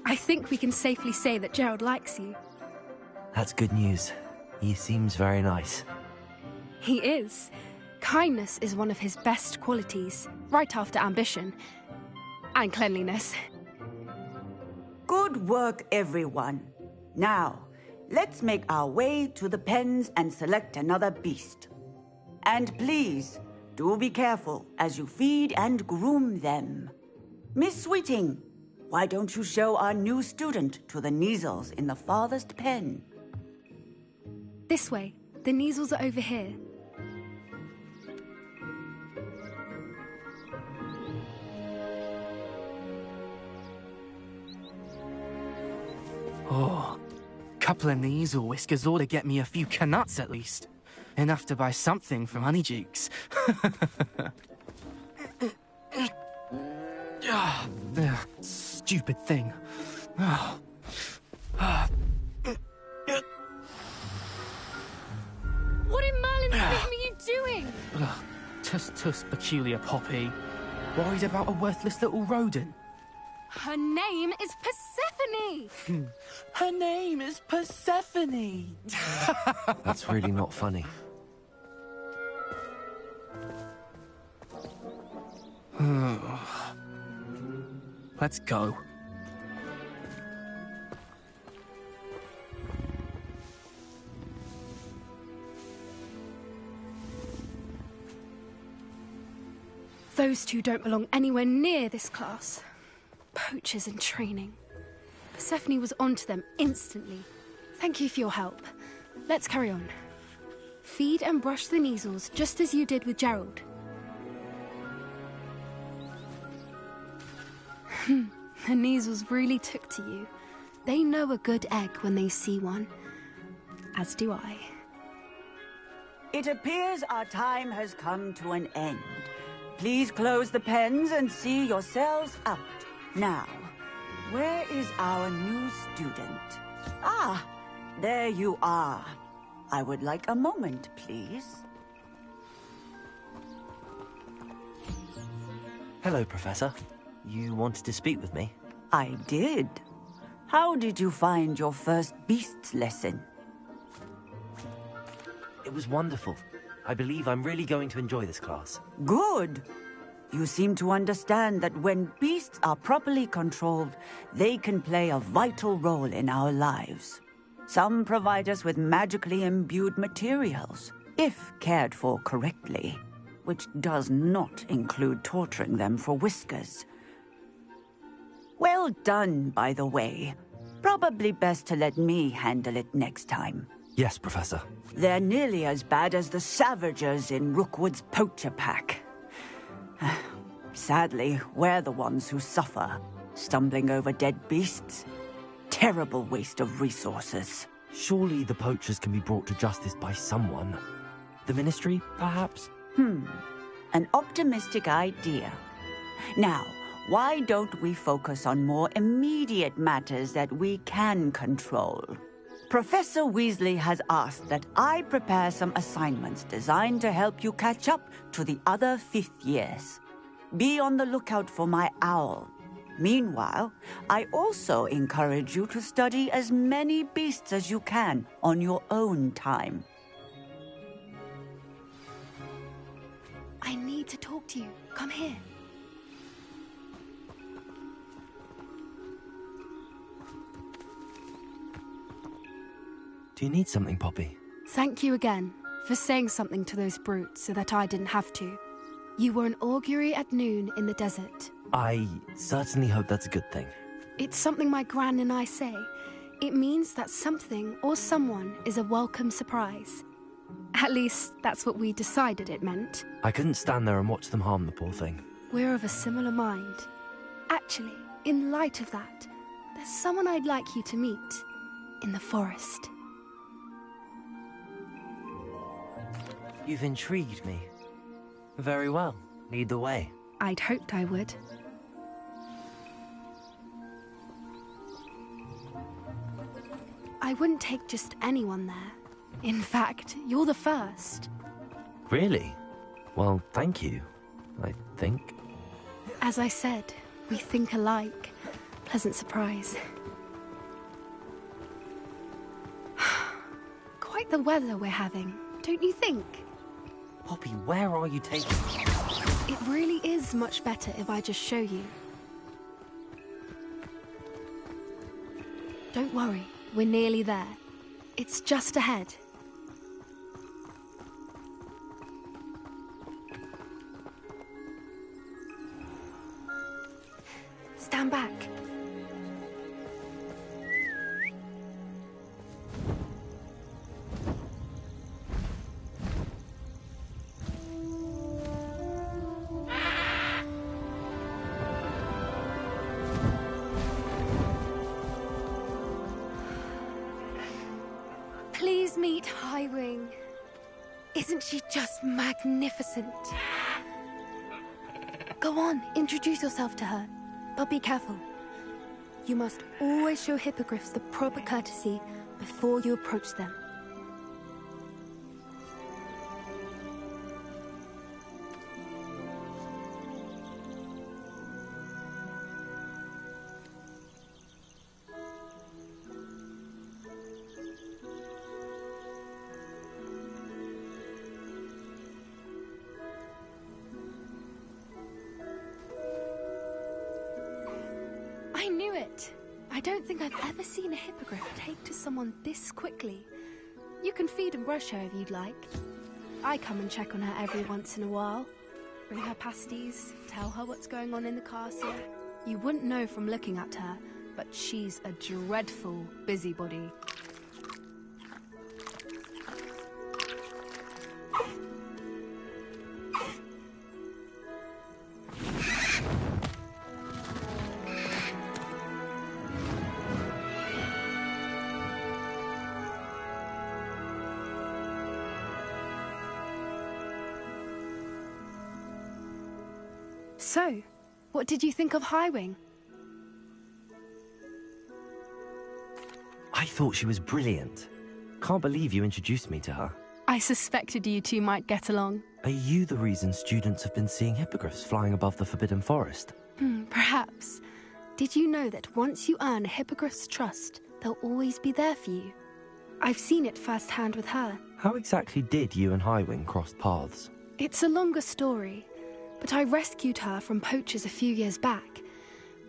I think we can safely say that Gerald likes you. That's good news. He seems very nice. He is. Kindness is one of his best qualities, right after ambition. And cleanliness. Good work, everyone. Now, let's make our way to the pens and select another beast. And please, do be careful as you feed and groom them. Miss Sweeting, why don't you show our new student to the Kneazles in the farthest pen? This way. The Kneazles are over here. Oh, couple of Kneazle whiskers ought to get me a few canuts at least. Enough to buy something from Honeydukes. Stupid thing. What in Merlin's name are you doing? Tuss, peculiar Poppy. Worried about a worthless little rodent. Her name is Persephone! Her name is Persephone! That's really not funny. Let's go. Those two don't belong anywhere near this class. Poachers in training. Persephone was onto them instantly. Thank you for your help. Let's carry on. Feed and brush the Kneazles just as you did with Gerald. The Kneazles really took to you. They know a good egg when they see one. As do I. It appears our time has come to an end. Please close the pens and see yourselves out. Now, where is our new student? Ah, there you are. I would like a moment, please. Hello, Professor. You wanted to speak with me? I did. How did you find your first beasts lesson? It was wonderful. I believe I'm really going to enjoy this class. Good. You seem to understand that when beasts are properly controlled, they can play a vital role in our lives. Some provide us with magically imbued materials, if cared for correctly, which does not include torturing them for whiskers. Well done, by the way. Probably best to let me handle it next time. Yes, Professor. They're nearly as bad as the Savagers in Rookwood's poacher pack. Sadly, we're the ones who suffer, stumbling over dead beasts. Terrible waste of resources. Surely the poachers can be brought to justice by someone. The Ministry, perhaps? An optimistic idea. Now, why don't we focus on more immediate matters that we can control? Professor Weasley has asked that I prepare some assignments designed to help you catch up to the other 5th years. Be on the lookout for my owl. Meanwhile, I also encourage you to study as many beasts as you can on your own time. I need to talk to you. Come here. Do you need something, Poppy? Thank you again for saying something to those brutes so that I didn't have to. You were an augury at noon in the desert. I certainly hope that's a good thing. It's something my gran and I say. It means that something or someone is a welcome surprise. At least, that's what we decided it meant. I couldn't stand there and watch them harm the poor thing. we're of a similar mind. Actually, in light of that, there's someone I'd like you to meet in the forest. You've intrigued me. Very well. Lead the way. I'd hoped I would. I wouldn't take just anyone there. In fact, you're the first. Really? Well, thank you, I think. As I said, we think alike. Pleasant surprise. Quite the weather we're having, don't you think? Poppy, where are you taking me? It really is much better if I just show you. Don't worry, we're nearly there. It's just ahead. Stand back. Please meet Highwing. Isn't she just magnificent? Go on, introduce yourself to her. But be careful. You must always show hippogriffs the proper courtesy before you approach them. I knew it! I don't think I've ever seen a hippogriff take to someone this quickly. You can feed and brush her if you'd like. I come and check on her every once in a while. Bring her pasties, tell her what's going on in the castle. You wouldn't know from looking at her, but she's a dreadful busybody. So, what did you think of Highwing? I thought she was brilliant. Can't believe you introduced me to her. I suspected you two might get along. Are you the reason students have been seeing hippogriffs flying above the Forbidden Forest? Perhaps. Did you know that once you earn a hippogriff's trust, they'll always be there for you? I've seen it firsthand with her. How exactly did you and Highwing cross paths? It's a longer story, but I rescued her from poachers a few years back.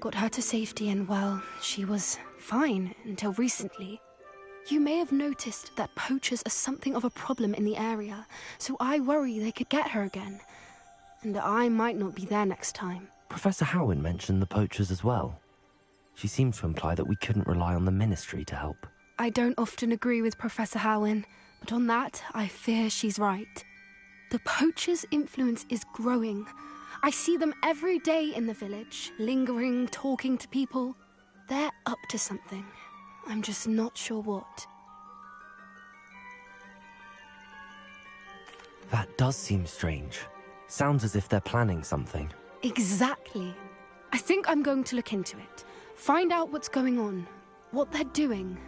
Got her to safety and, well, she was fine until recently. You may have noticed that poachers are something of a problem in the area, so I worry they could get her again. And I might not be there next time. Professor Howin mentioned the poachers as well. She seemed to imply that we couldn't rely on the Ministry to help. I don't often agree with Professor Howin, but on that, I fear she's right. The poachers' influence is growing. I see them every day in the village, lingering, talking to people. They're up to something. I'm just not sure what. That does seem strange. Sounds as if they're planning something. Exactly. I think I'm going to look into it. Find out what's going on, what they're doing.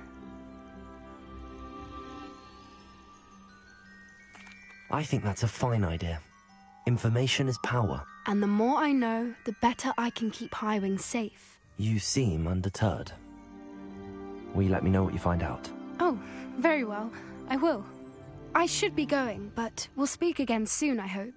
I think that's a fine idea. Information is power. And the more I know, the better I can keep Highwing safe. You seem undeterred. Will you let me know what you find out? Oh, very well. I will. I should be going, but we'll speak again soon, I hope.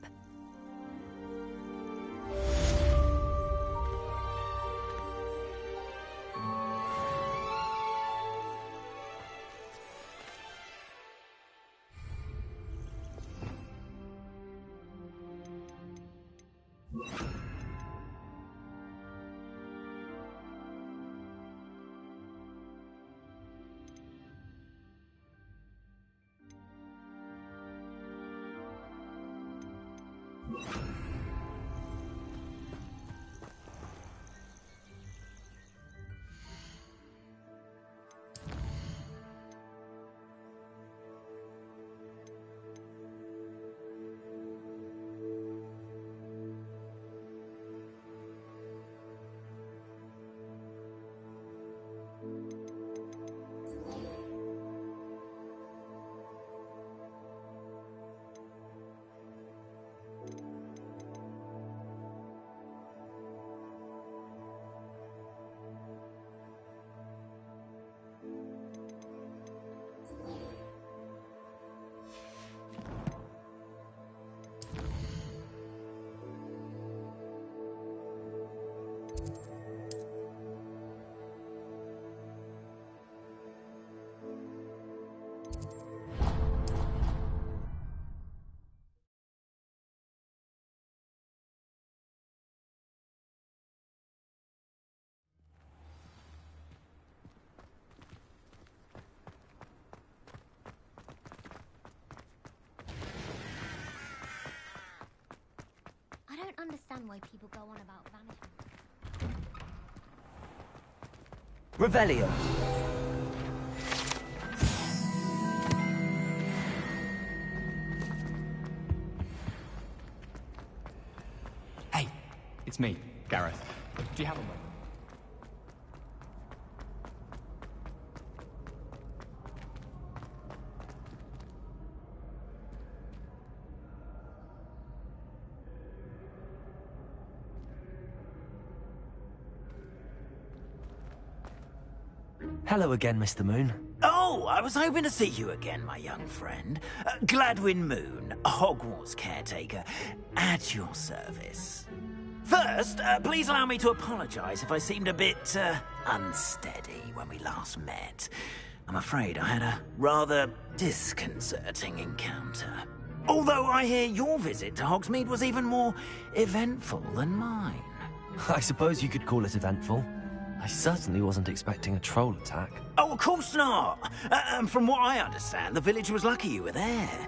understand why people go on about vanishing. Revelio. Hey, it's me, Gareth. Do you have a moment? Hello again, Mr. Moon. Oh, I was hoping to see you again, my young friend. Gladwin Moon, Hogwarts caretaker, at your service. First, please allow me to apologize if I seemed a bit, unsteady when we last met. I'm afraid I had a rather disconcerting encounter. Although I hear your visit to Hogsmeade was even more eventful than mine. I suppose you could call it eventful. I certainly wasn't expecting a troll attack. Oh, of course not. From what I understand, the village was lucky you were there.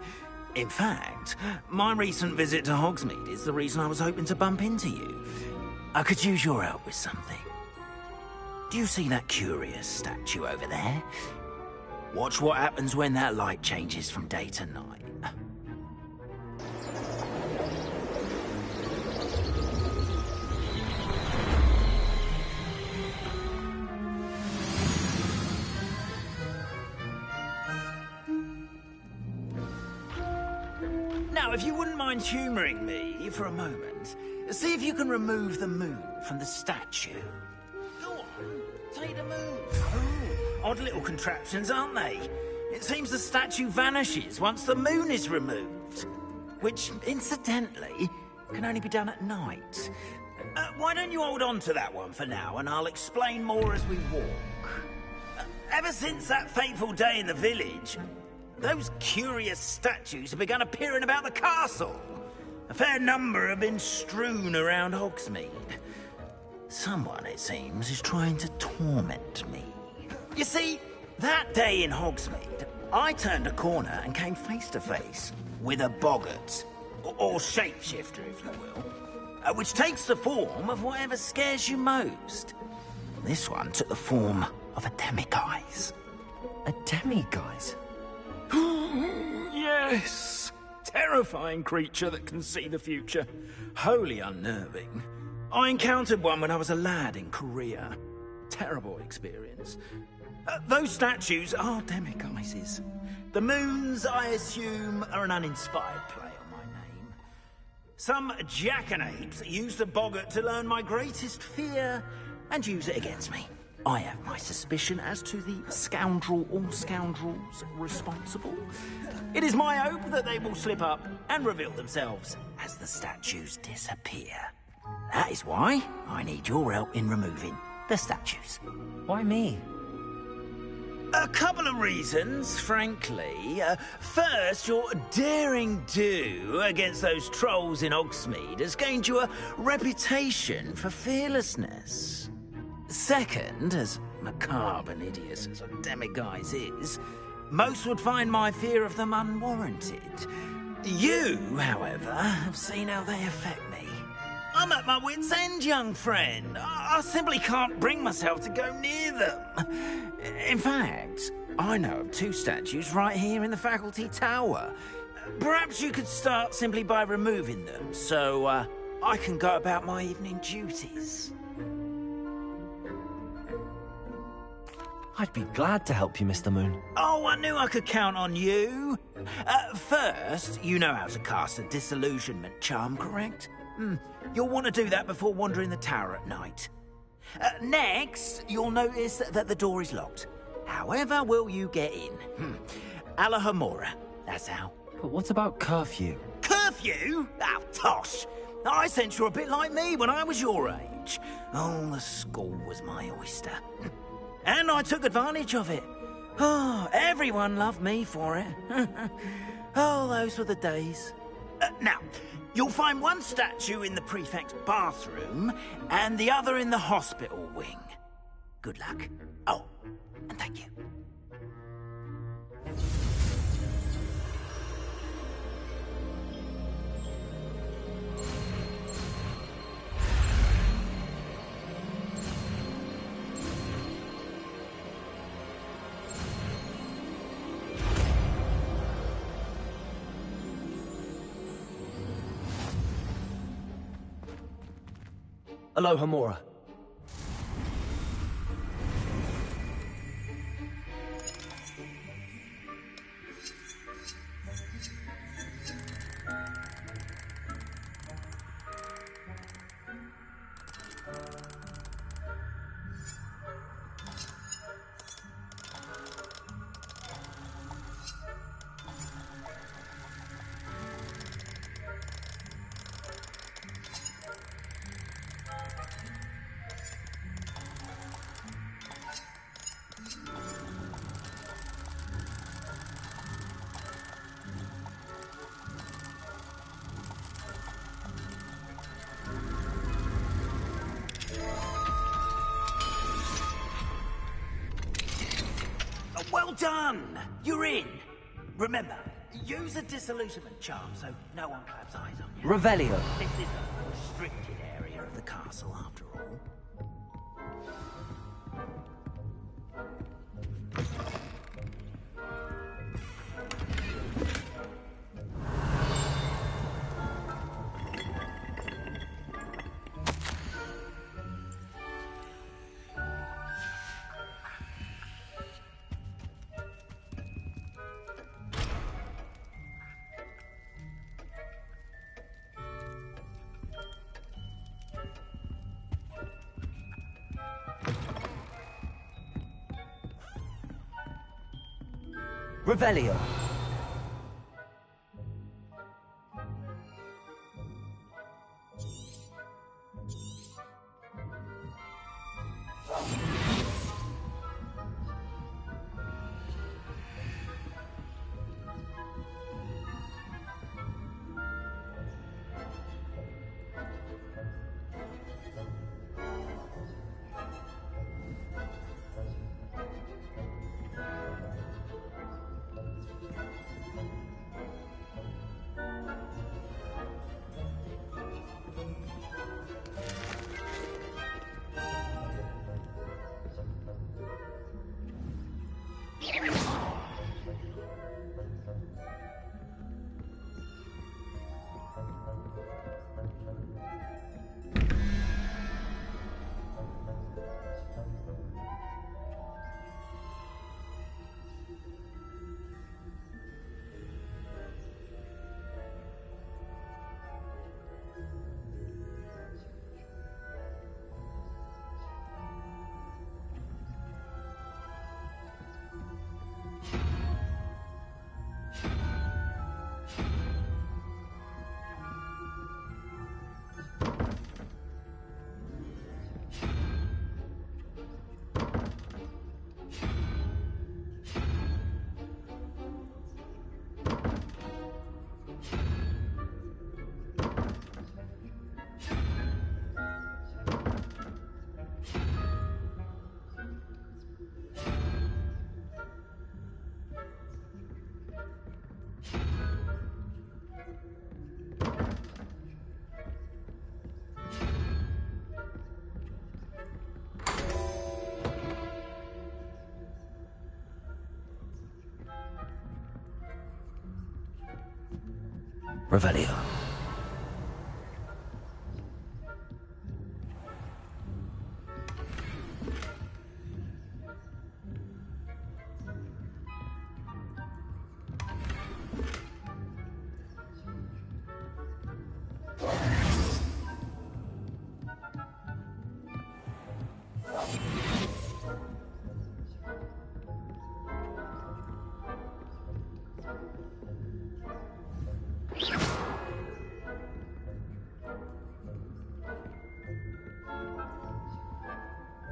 In fact, my recent visit to Hogsmeade is the reason I was hoping to bump into you. I could use your help with something. Do you see that curious statue over there? Watch what happens when that light changes from day to night. Now, if you wouldn't mind humouring me for a moment, see if you can remove the moon from the statue. Go on, take the moon. Oh, odd little contraptions, aren't they? It seems the statue vanishes once the moon is removed. Which, incidentally, can only be done at night. Why don't you hold on to that one for now, and I'll explain more as we walk. Ever since that fateful day in the village, those curious statues have begun appearing about the castle. A fair number have been strewn around Hogsmeade. Someone, it seems, is trying to torment me. You see, that day in Hogsmeade, I turned a corner and came face to face with a boggart, or shapeshifter, if you will, which takes the form of whatever scares you most. This one took the form of a demiguise. A demiguise? Yes! Terrifying creature that can see the future. Wholly unnerving. I encountered one when I was a lad in Korea. Terrible experience. Those statues are demiguises. The moons, I assume, are an uninspired play on my name. Some jackanapes used the boggart to learn my greatest fear and use it against me. I have my suspicion as to the scoundrel or scoundrels responsible. It is my hope that they will slip up and reveal themselves as the statues disappear. That is why I need your help in removing the statues. Why me? A couple of reasons, frankly. First, your daring do against those trolls in Hogsmeade has gained you a reputation for fearlessness. Second, as macabre and hideous as a demiguise is, most would find my fear of them unwarranted. You, however, have seen how they affect me. I'm at my wit's end, young friend. I simply can't bring myself to go near them. In fact, I know of 2 statues right here in the faculty tower. Perhaps you could start simply by removing them, so I can go about my evening duties. I'd be glad to help you, Mr. Moon. Oh, I knew I could count on you. First, you know how to cast a disillusionment charm, correct? You'll want to do that before wandering the tower at night. Next, you'll notice that the door is locked. However will you get in? Alahomora, that's how. But what about curfew? Curfew? Oh, tosh! I sense you're a bit like me when I was your age. Oh, the school was my oyster. And I took advantage of it. Oh, everyone loved me for it. Oh, those were the days. Now, you'll find one statue in the prefect's bathroom and the other in the hospital wing. Good luck. Oh, and thank you. Aloha Mora. Well done! You're in! Remember, use a disillusionment charm so no one claps eyes on you. Revelio. This is a restricted area of the castle, after all. Revelio. Revelio.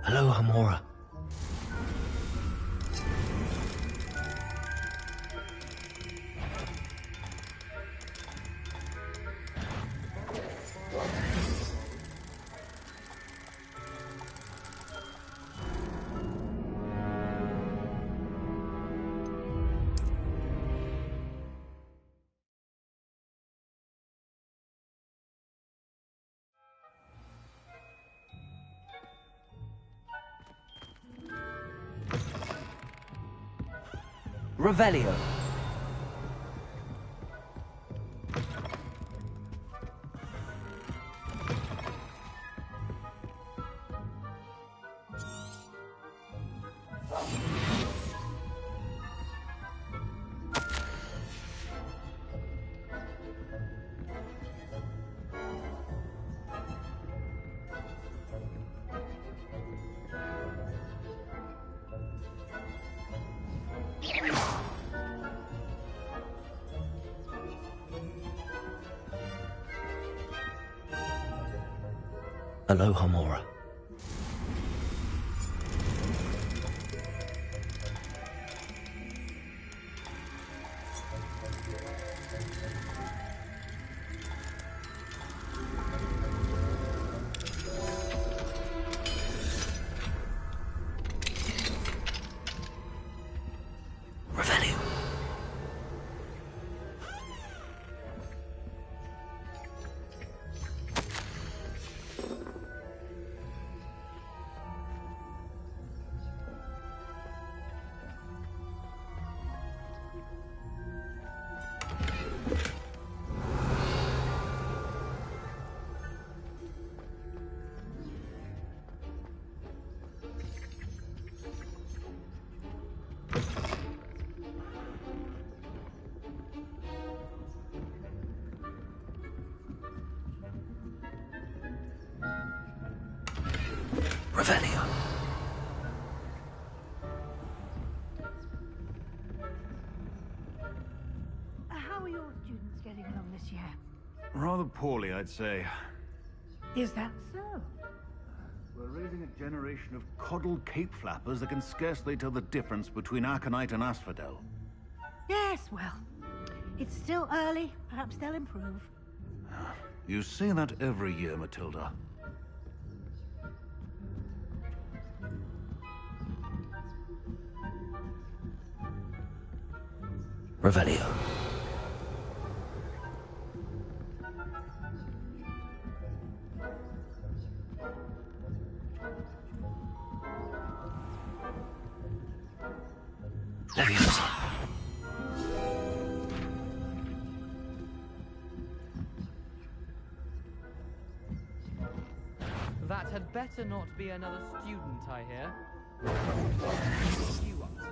Aloha Mora. Revelio. Aloha, Mora. Revelio. How are your students getting along this year? Rather poorly, I'd say. Is that so? We're raising a generation of coddled cape flappers that can scarcely tell the difference between aconite and asphodel. Yes, well, it's still early. Perhaps they'll improve. You say that every year, Matilda. Revelio. Leviosa. That had better not be another student, I hear. What are you up to?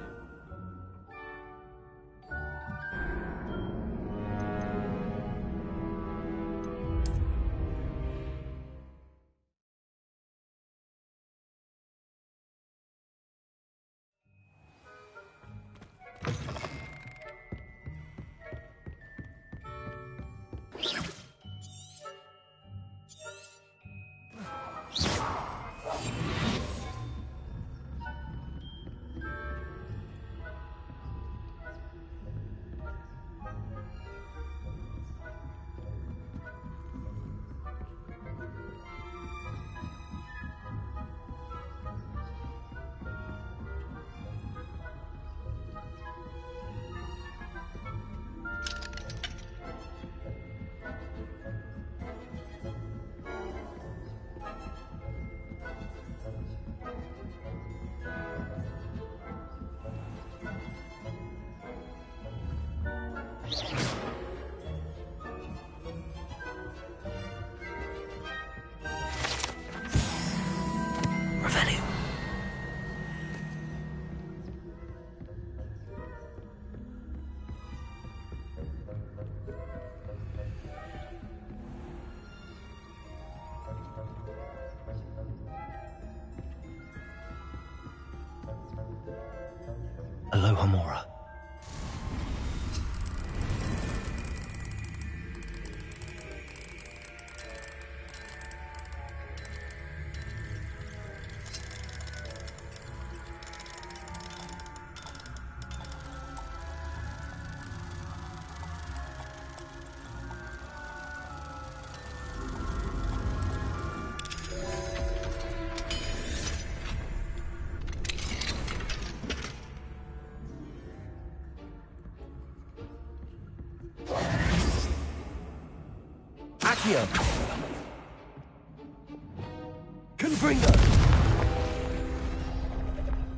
Revelio. Aloha, Mora. Accio. Confringo.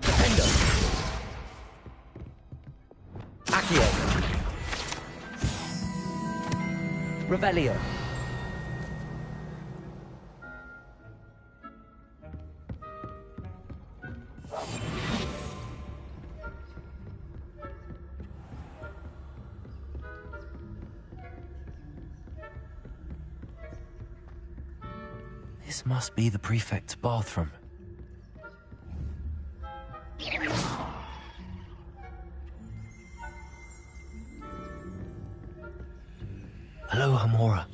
Defendo. Accio. Revelio. This must be the prefect's bathroom. Aloha, Mora.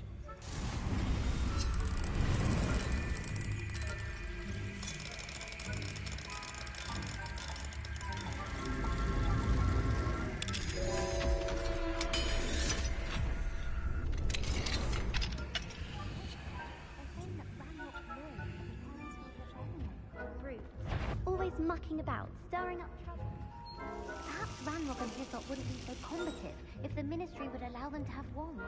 knocking about, stirring up trouble. Perhaps Ranrock and Hyssop wouldn't be so combative if the Ministry would allow them to have wands.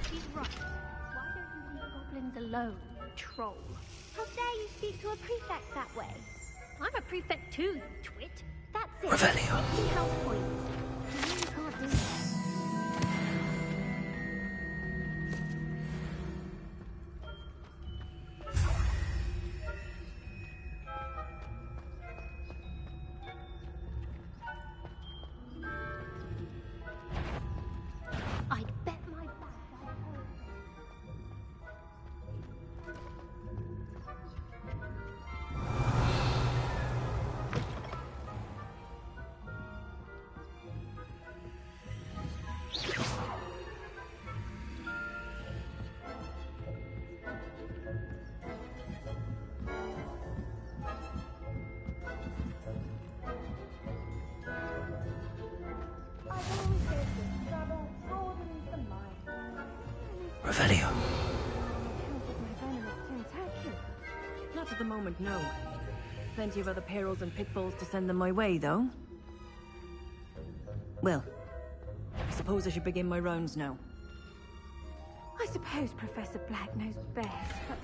She's right. Why don't you leave goblins alone, troll? How dare you speak to a prefect that way? I'm a prefect too, you twit. That's it. Revelio. See how it points. You really can't do that. I'd bet my back I heard. Revelio. Not at the moment, no. Plenty of other perils and pitfalls to send them my way, though. Well, I suppose I should begin my rounds now. I suppose Professor Black knows best, but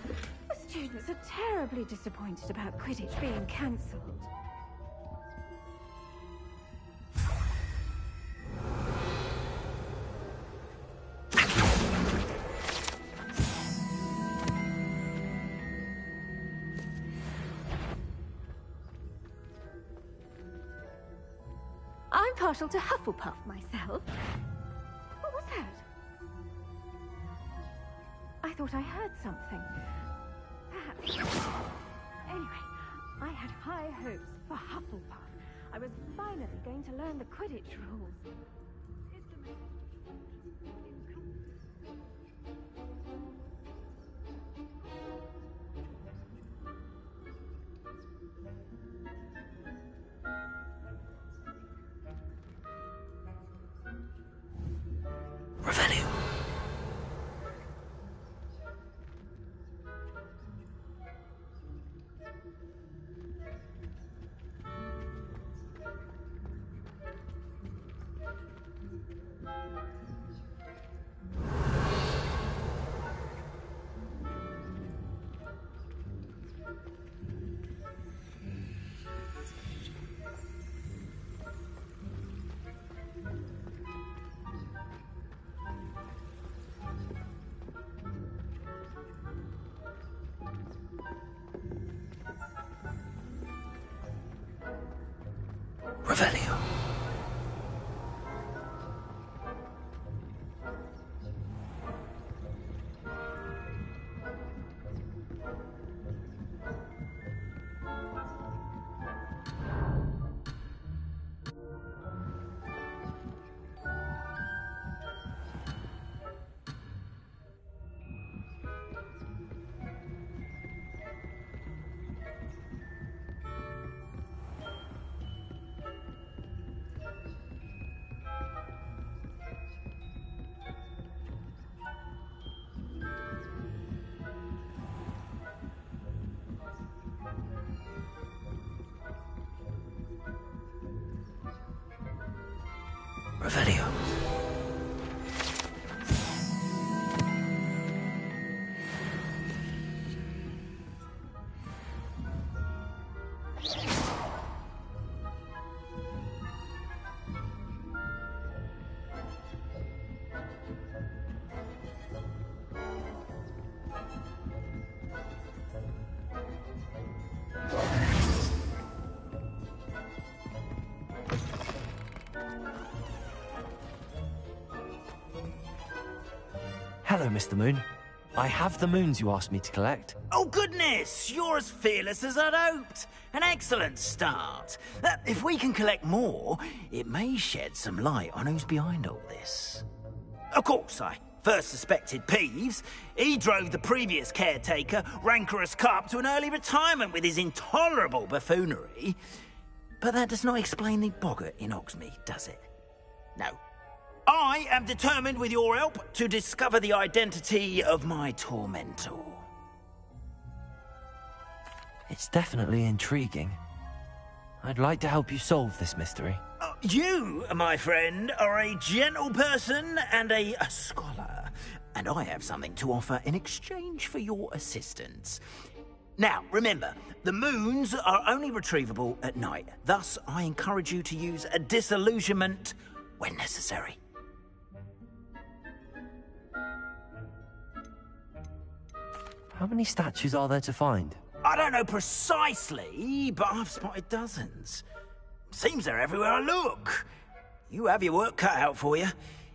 the students are terribly disappointed about Quidditch being cancelled. I'm partial to Hufflepuff myself. What was that? I thought I heard something. Perhaps. Anyway, I had high hopes for Hufflepuff. I was finally going to learn the Quidditch rules. Revelio. Revelio. Revelio. Hello, Mr. Moon. I have the moons you asked me to collect. Oh, goodness! You're as fearless as I'd hoped. An excellent start. If we can collect more, it may shed some light on who's behind all this. Of course, I first suspected Peeves. He drove the previous caretaker, Rancorous Carp, to an early retirement with his intolerable buffoonery. But that does not explain the boggart in Hogsmeade, does it? No. I am determined, with your help, to discover the identity of my tormentor. It's definitely intriguing. I'd like to help you solve this mystery. You, my friend, are a gentle person and a scholar, and I have something to offer in exchange for your assistance. Now, remember, the moons are only retrievable at night. Thus, I encourage you to use a disillusionment when necessary. How many statues are there to find? I don't know precisely, but I've spotted dozens. Seems they're everywhere I look. You have your work cut out for you,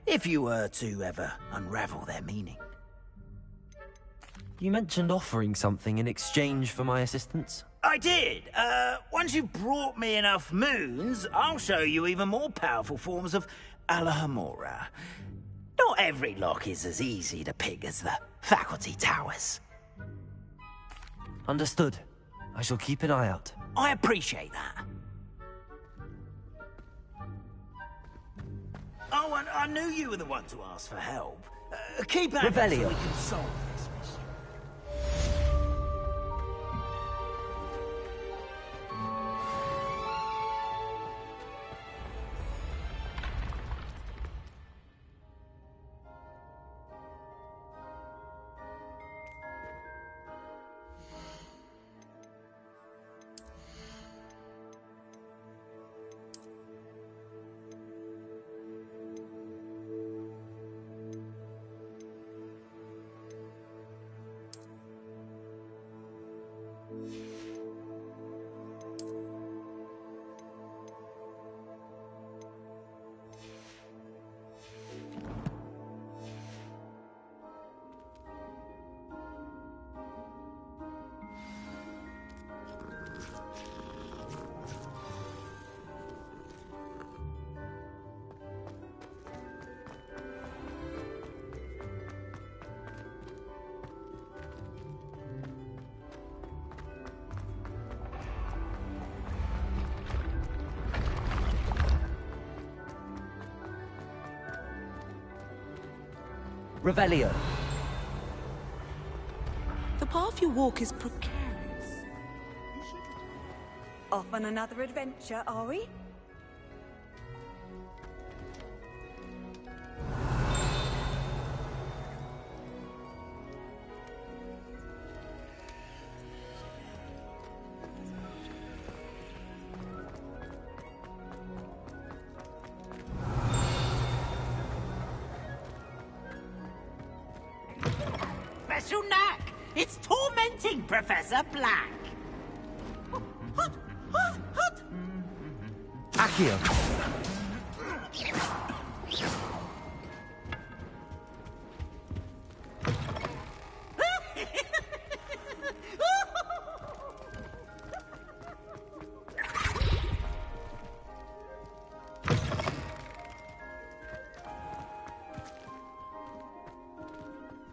if you were to ever unravel their meaning. You mentioned offering something in exchange for my assistance? I did. Once you've brought me enough moons, I'll show you even more powerful forms of Alohomora. Not every lock is as easy to pick as the faculty towers. Understood. I shall keep an eye out. I appreciate that. Oh, and I knew you were the one to ask for help. Keep at it so we can solve this mystery. Revelio. The path you walk is precarious. Off on another adventure, are we? Special knack! It's tormenting Professor Black! Accio.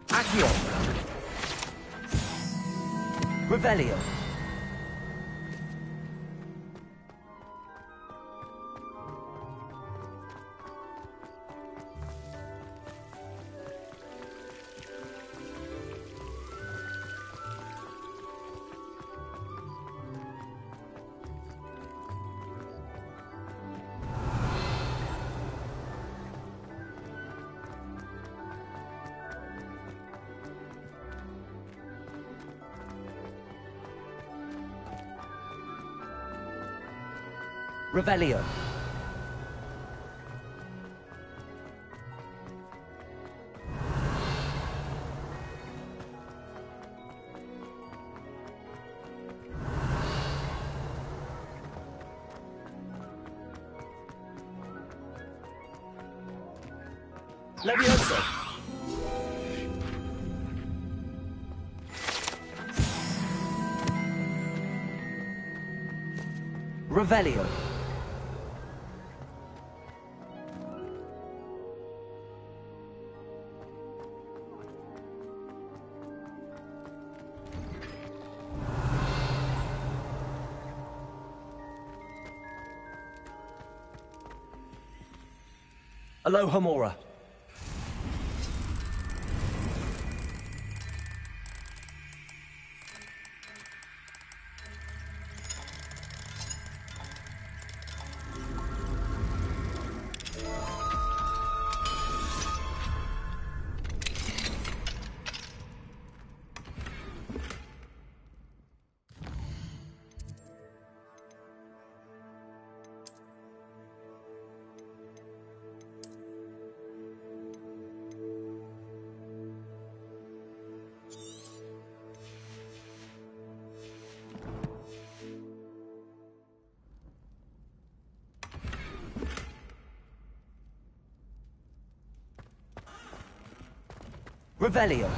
Accio. Revelio. Revelio. Levioso. Revelio. Aloha Mora. Revelio.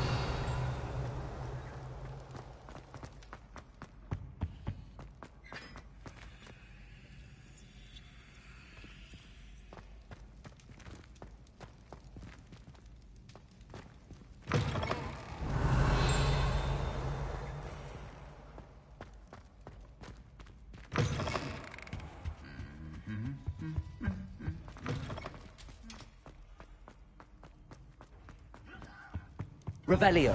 Revelio.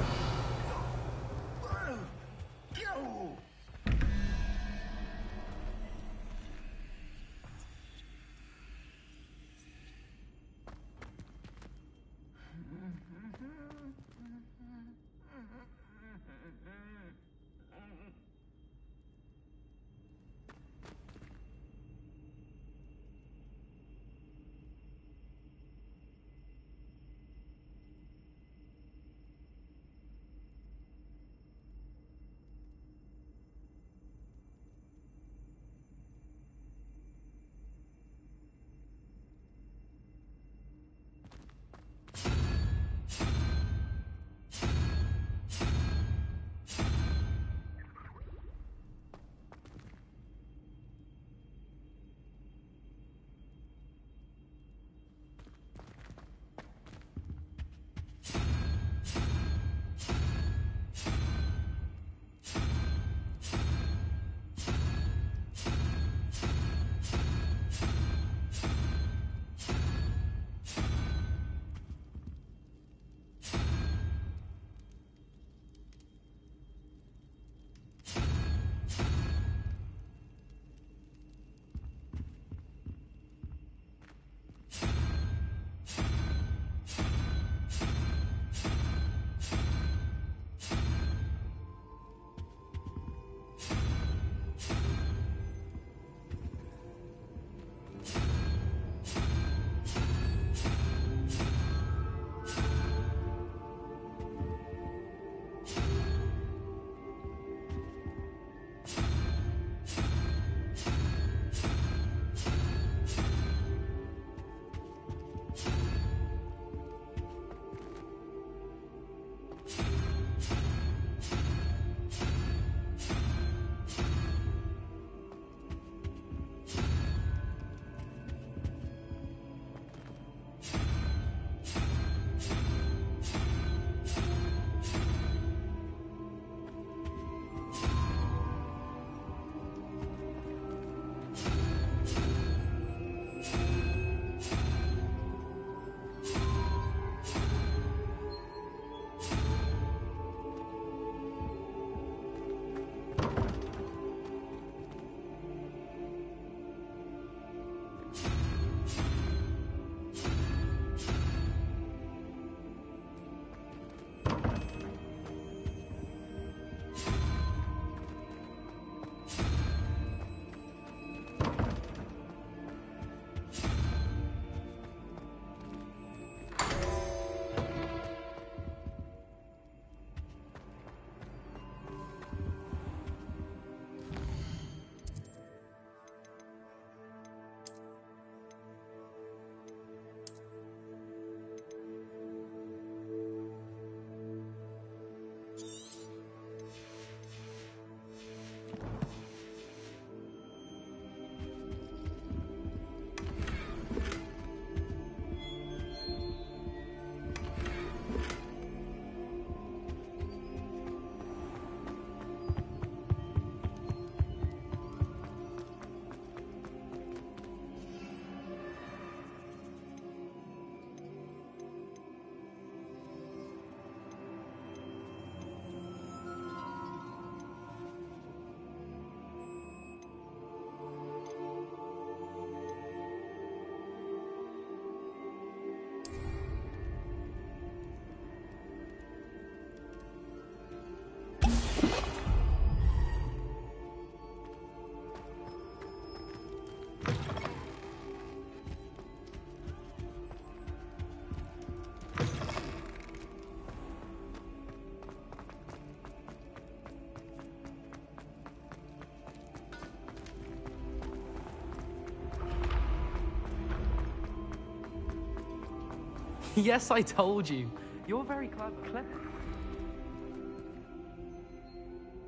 Yes, I told you. You're very clever.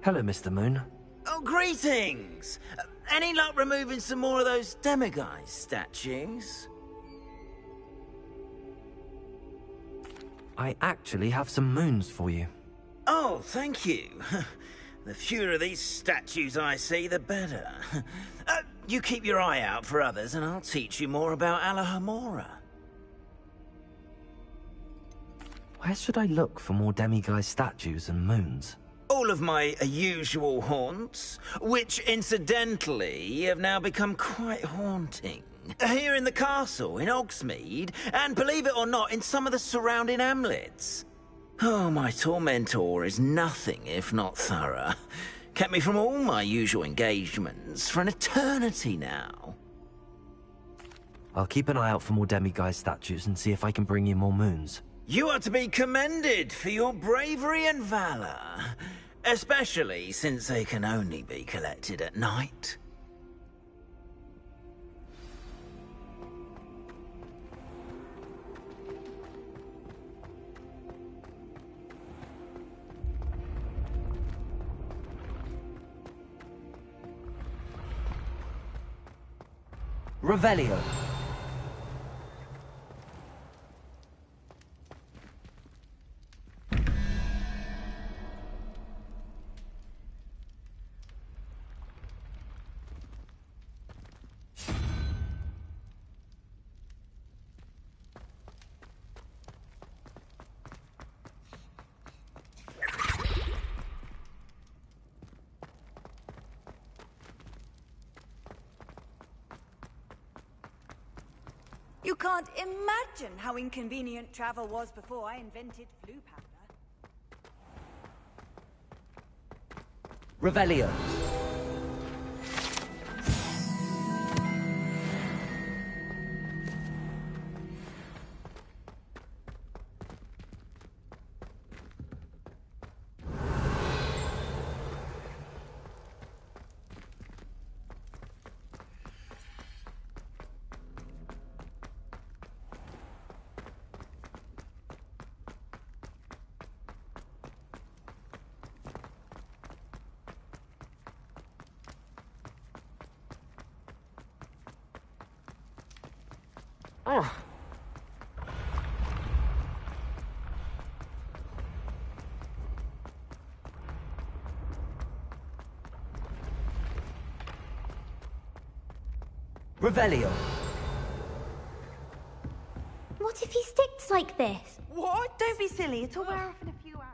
Hello, Mr. Moon. Oh, greetings! Any luck removing some more of those demiguise statues? I actually have some moons for you. Oh, thank you. The fewer of these statues I see, the better. You keep your eye out for others, and I'll teach you more about Alahomora. Where should I look for more demiguise statues and moons? All of my usual haunts, which incidentally have now become quite haunting. Here in the castle, in Hogsmeade, and believe it or not, in some of the surrounding hamlets. Oh, my tormentor is nothing if not thorough. Kept me from all my usual engagements for an eternity now. I'll keep an eye out for more demiguise statues and see if I can bring you more moons. You are to be commended for your bravery and valor, especially since they can only be collected at night. Revelio. You can't imagine how inconvenient travel was before I invented flu powder. Revelio. Oh. Revelio. What if he sticks like this? What? Don't be silly. It'll wear off in a few hours.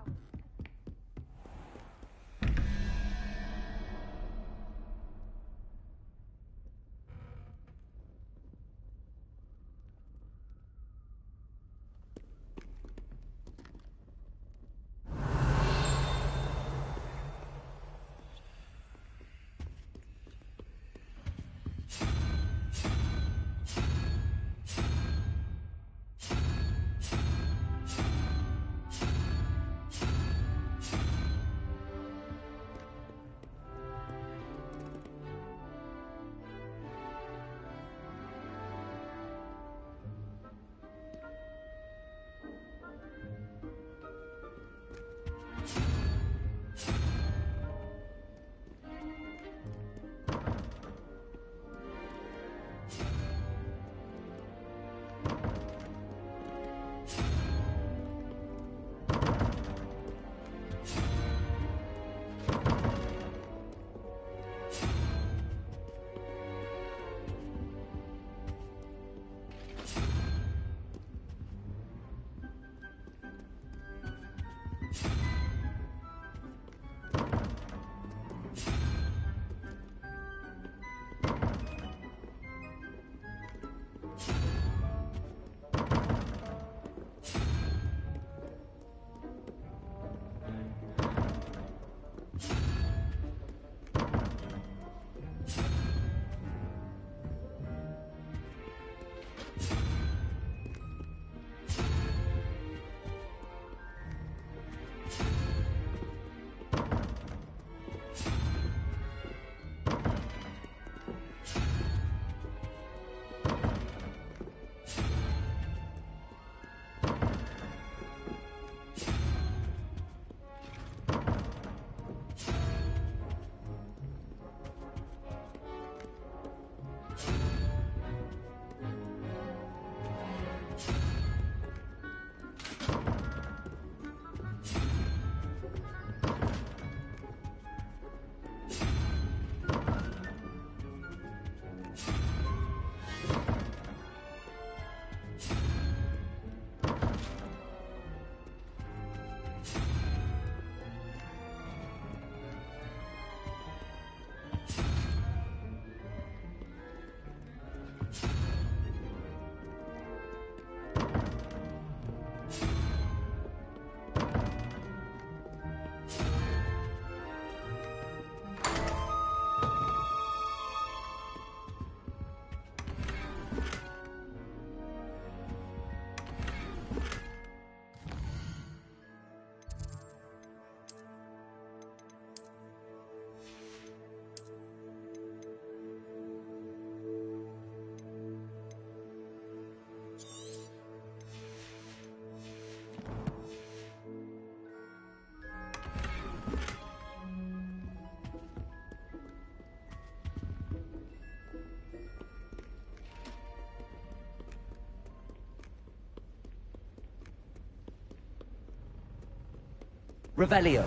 Revelio.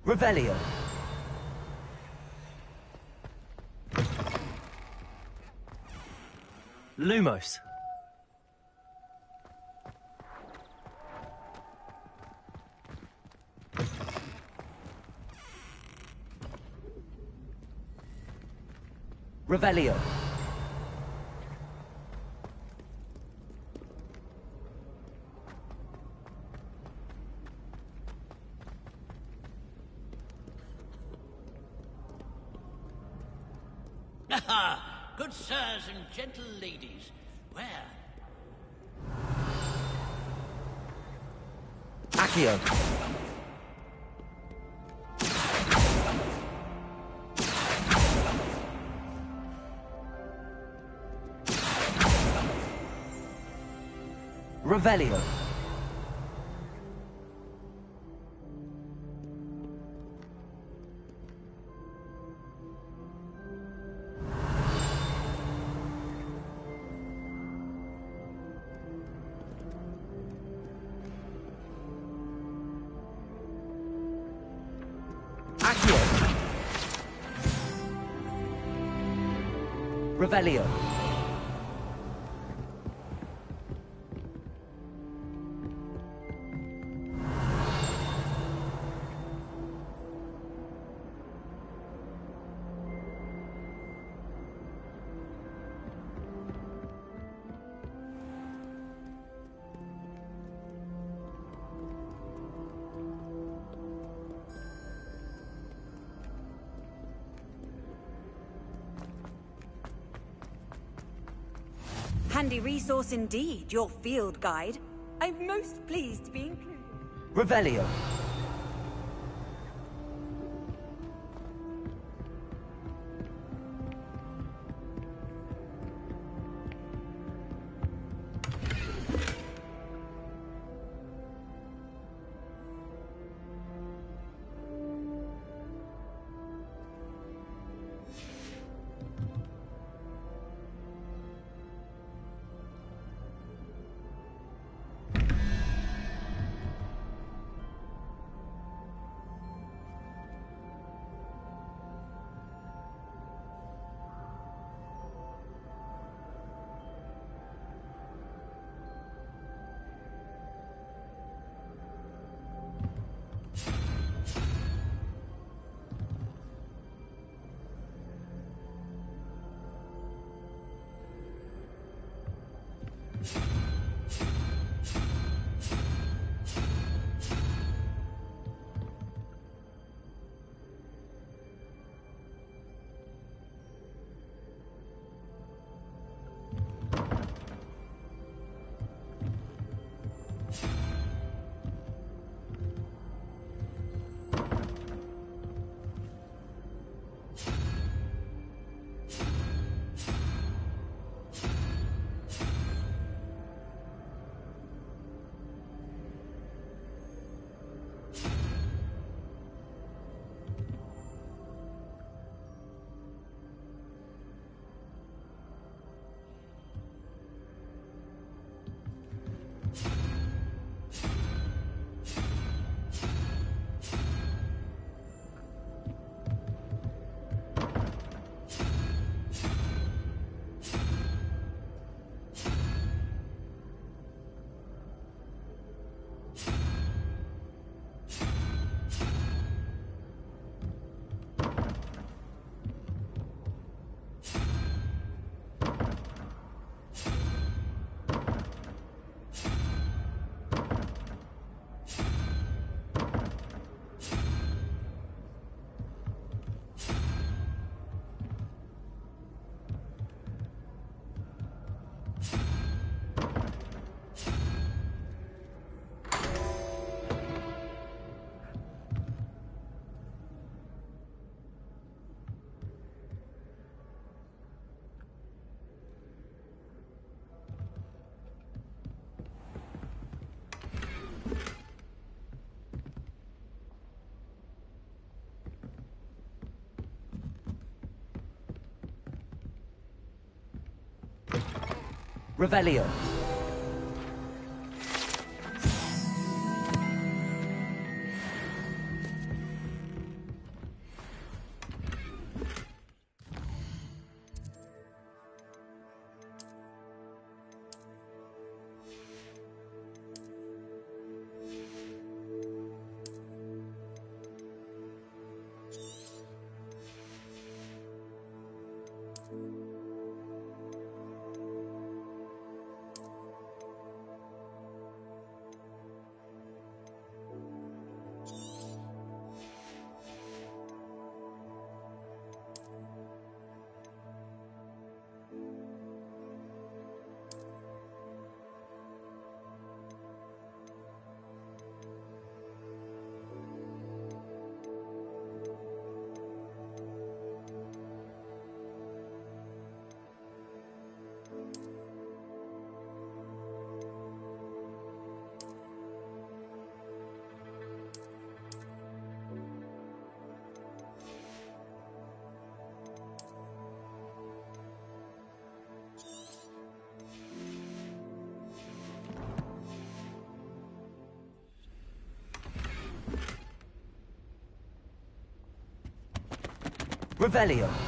Revelio. Lumos. Revelio. Ah, good sirs and gentle ladies, where? Accio. Revelio. Accio. Revelio. Handy resource indeed, your field guide. I'm most pleased to be included. Revelio. Revelio. Revelio.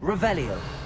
Revelio.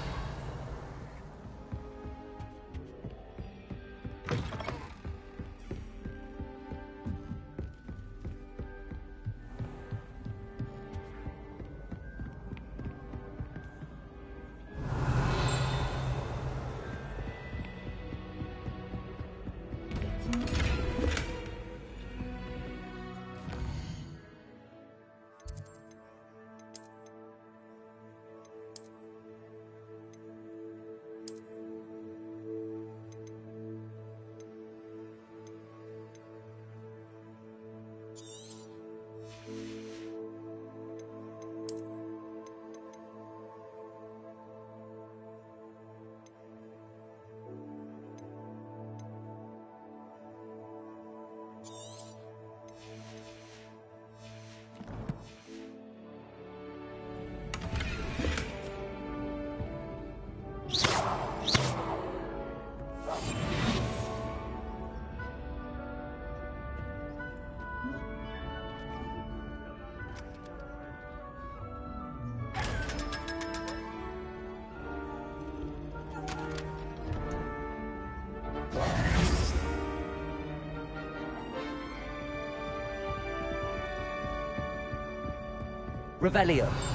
Revelio.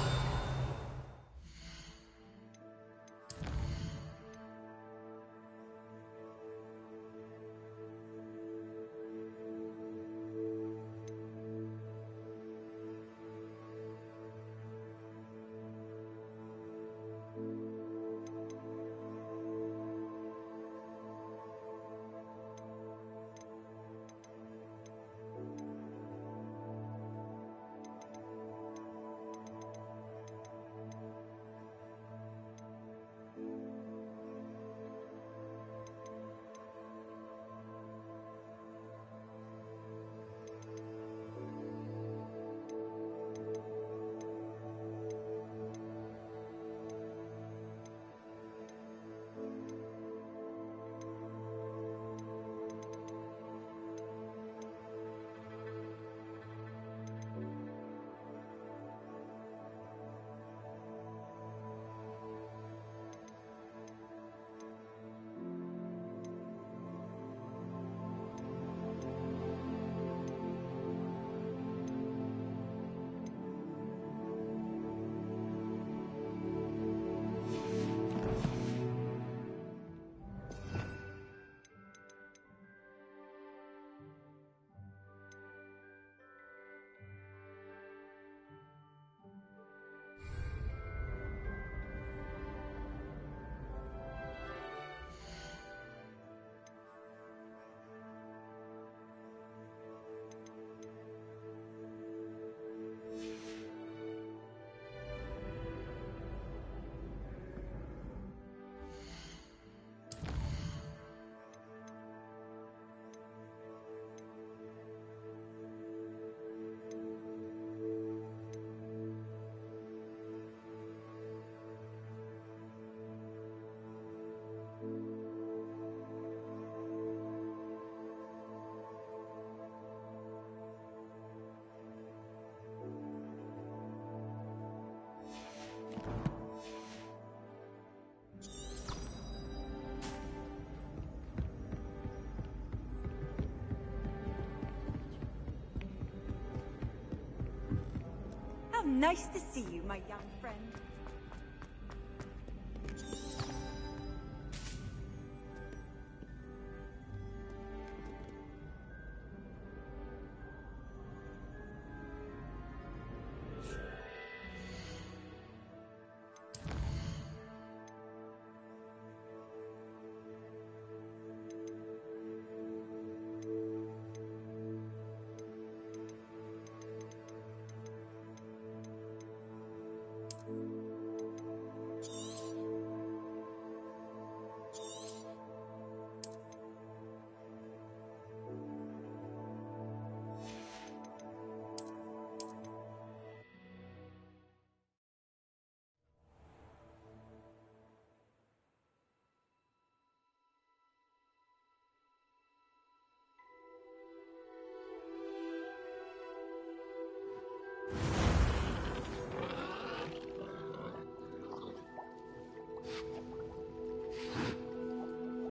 How nice to see you, my young friend.